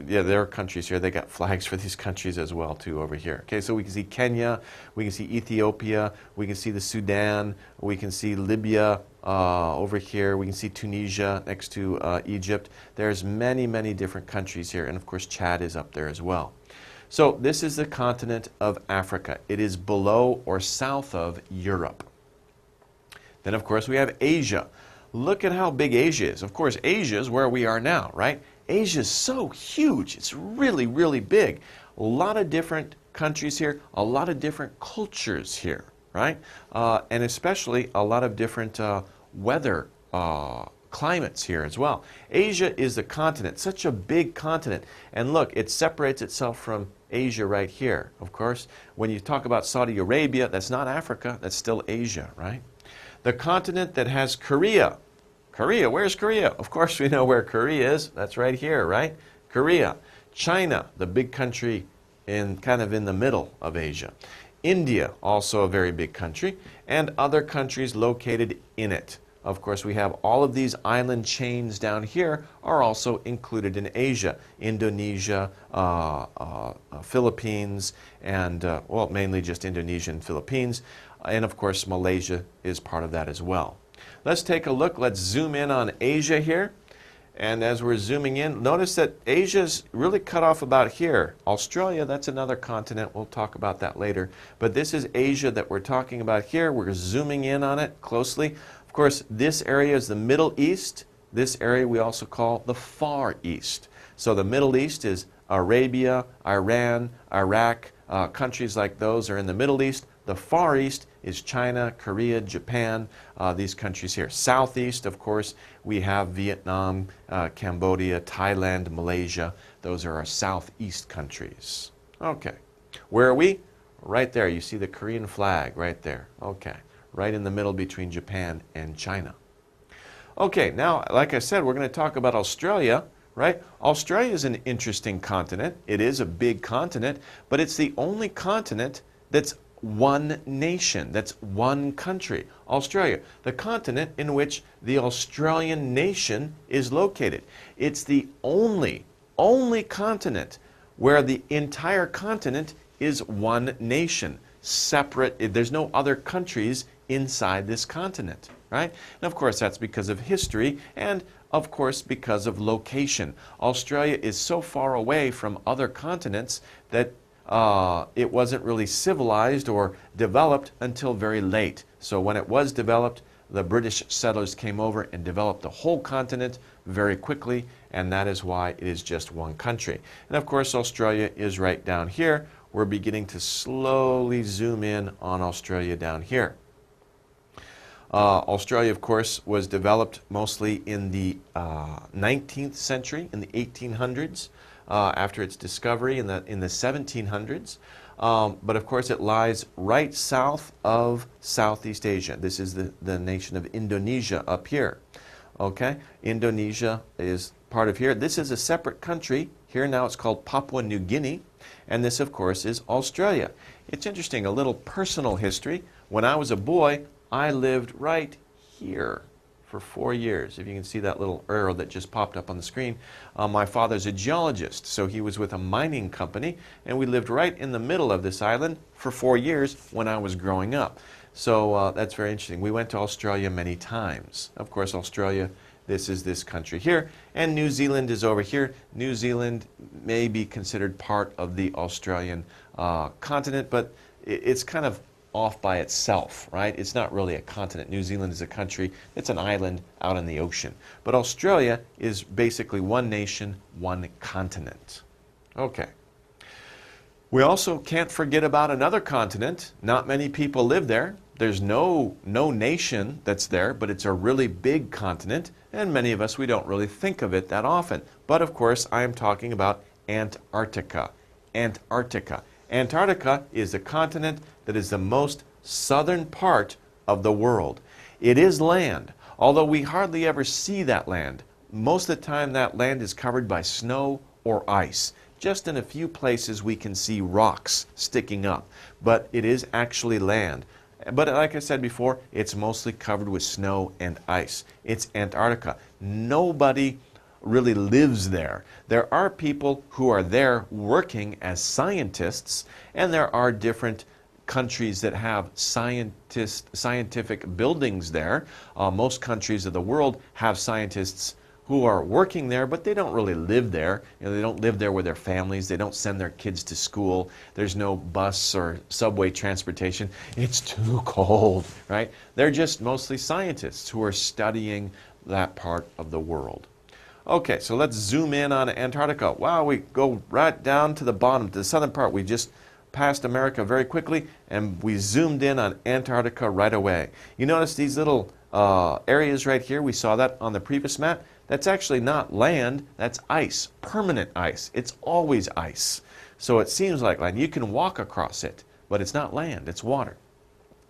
yeah, there are countries here. They got flags for these countries as well, too, over here. Okay, so we can see Kenya, we can see Ethiopia, we can see the Sudan, we can see Libya over here, we can see Tunisia next to Egypt. There's many, many different countries here, and of course Chad is up there as well. So this is the continent of Africa. It is below or south of Europe. Then, of course, we have Asia. Look at how big Asia is. Of course, Asia is where we are now, right? Asia is so huge. It's really, really big. A lot of different countries here, a lot of different cultures here, right? And especially a lot of different weather climates here as well. Asia is the continent, such a big continent. And look, it separates itself from Asia right here. Of course, when you talk about Saudi Arabia, that's not Africa, that's still Asia, right? The continent that has Korea. Korea, where's Korea? Of course we know where Korea is. That's right here, right? Korea. China, the big country kind of in the middle of Asia. India, also a very big country, and other countries located in it. Of course, we have all of these island chains down here are also included in Asia. Indonesia, Philippines, and, well, mainly just Indonesia and Philippines. And, of course, Malaysia is part of that as well. Let's take a look. Let's zoom in on Asia here. And as we're zooming in, notice that Asia's really cut off about here. Australia, that's another continent. We'll talk about that later. But this is Asia that we're talking about here. We're zooming in on it closely. Of course, this area is the Middle East. This area we also call the Far East. So the Middle East is Arabia, Iran, Iraq. Countries like those are in the Middle East. The Far East is China, Korea, Japan, these countries here. Southeast, of course, we have Vietnam, Cambodia, Thailand, Malaysia. Those are our southeast countries. Okay. Where are we? Right there. You see the Korean flag right there. Okay. Right in the middle between Japan and China. Okay, now, like I said, we're going to talk about Australia, right? Australia is an interesting continent. It is a big continent, but it's the only continent that's one nation, that's one country. Australia, the continent in which the Australian nation is located. It's the only continent where the entire continent is one nation, separate. There's no other countries inside this continent, right? And of course, that's because of history and of course because of location. Australia is so far away from other continents that it wasn't really civilized or developed until very late. So when it was developed, the British settlers came over and developed the whole continent very quickly, and that is why it is just one country. And of course, Australia is right down here. We're beginning to slowly zoom in on Australia down here. Australia, of course, was developed mostly in the 19th century, in the 1800s, after its discovery in the 1700s. But of course, it lies right south of Southeast Asia. This is the nation of Indonesia up here. Okay, Indonesia is part of here. This is a separate country. Here now it's called Papua New Guinea. And this, of course, is Australia. It's interesting, a little personal history. When I was a boy, I lived right here for 4 years. If you can see that little arrow that just popped up on the screen. My father's a geologist, so he was with a mining company, and we lived right in the middle of this island for 4 years when I was growing up. So that's very interesting. We went to Australia many times. Of course, Australia, this is this country here, and New Zealand is over here. New Zealand may be considered part of the Australian continent, but it's kind of off by itself, right? It's not really a continent. New Zealand is a country. It's an island out in the ocean. But Australia is basically one nation, one continent. Okay. We also can't forget about another continent. Not many people live there. There's no nation that's there, but it's a really big continent, and many of us, we don't really think of it that often. But of course, I am talking about Antarctica. Antarctica. Antarctica is the continent that is the most southern part of the world. It is land, although we hardly ever see that land. Most of the time that land is covered by snow or ice. Just in a few places we can see rocks sticking up, but it is actually land. But like I said before, it's mostly covered with snow and ice. It's Antarctica. Nobody really lives there. There are people who are there working as scientists, and there are different countries that have scientific buildings there. Most countries of the world have scientists who are working there, but they don't really live there. You know, they don't live there with their families. They don't send their kids to school. There's no bus or subway transportation. It's too cold, right? They're just mostly scientists who are studying that part of the world. Okay, so let's zoom in on Antarctica. Wow, we go right down to the bottom, to the southern part. We just passed America very quickly, and we zoomed in on Antarctica right away. You notice these little areas right here? We saw that on the previous map. That's actually not land, that's ice, permanent ice. It's always ice. So it seems like land. You can walk across it, but it's not land, it's water.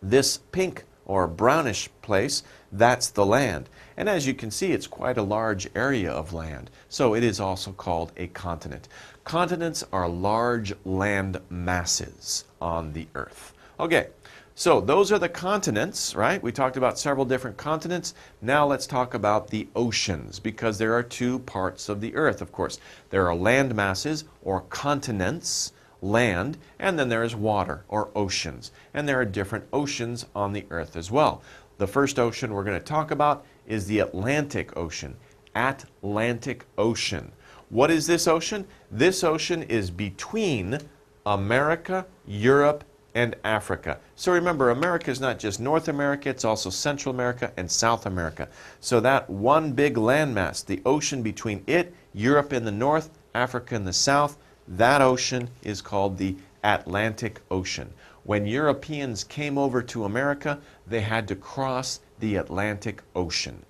This pink or brownish place, that's the land. And as you can see, it's quite a large area of land. So it is also called a continent. Continents are large land masses on the earth. Okay, so those are the continents, right? We talked about several different continents. Now let's talk about the oceans, because there are two parts of the earth, of course. There are land masses or continents, land, and then there is water or oceans. And there are different oceans on the earth as well. The first ocean we're going to talk about is the Atlantic Ocean. Atlantic Ocean. What is this ocean? This ocean is between America, Europe, and Africa. So remember, America is not just North America, it's also Central America and South America. So that one big landmass, the ocean between it, Europe in the north, Africa in the south, that ocean is called the Atlantic Ocean. When Europeans came over to America, they had to cross the Atlantic Ocean.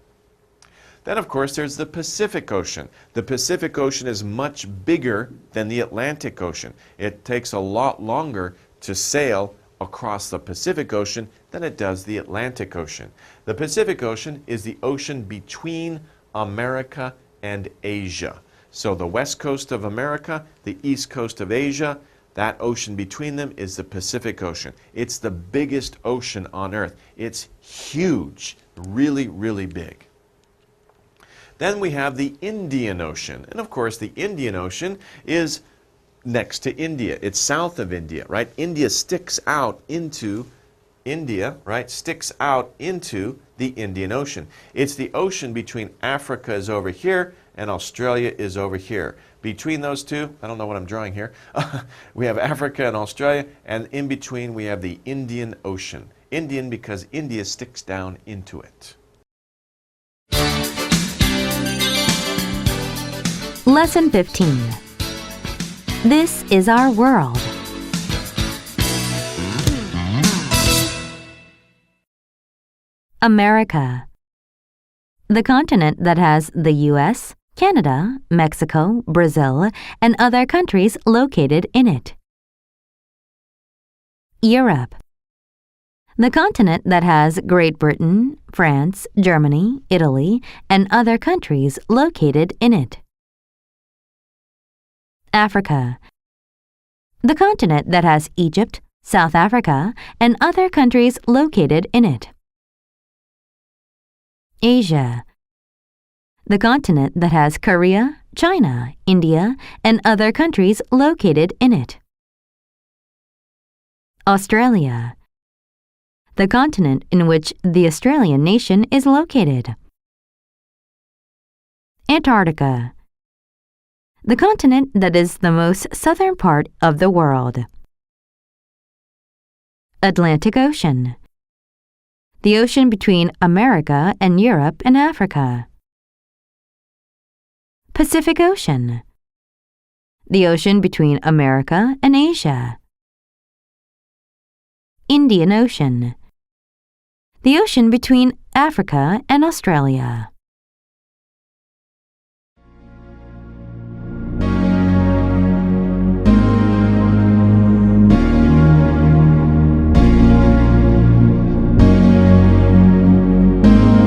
Then, of course, there's the Pacific Ocean. The Pacific Ocean is much bigger than the Atlantic Ocean. It takes a lot longer to sail across the Pacific Ocean than it does the Atlantic Ocean. The Pacific Ocean is the ocean between America and Asia. So the west coast of America, the east coast of Asia, that ocean between them is the Pacific Ocean. It's the biggest ocean on Earth. It's huge, really, really big. Then we have the Indian Ocean. And of course, the Indian Ocean is next to India. It's south of India, right? India sticks out into sticks out into the Indian Ocean. It's the ocean between Africa is over here and Australia is over here. Between those two, I don't know what I'm drawing here, we have Africa and Australia, and in between we have the Indian Ocean. Indian because India sticks down into it. Lesson 15. This is our world. America. The continent that has the U.S., Canada, Mexico, Brazil, and other countries located in it. Europe. The continent that has Great Britain, France, Germany, Italy, and other countries located in it. Africa. The continent that has Egypt, South Africa, and other countries located in it. Asia. The continent that has Korea, China, India, and other countries located in it. Australia. The continent in which the Australian nation is located. Antarctica. The continent that is the most southern part of the world. Atlantic Ocean. The ocean between America and Europe and Africa. Pacific Ocean. The ocean between America and Asia. Indian Ocean. The ocean between Africa and Australia.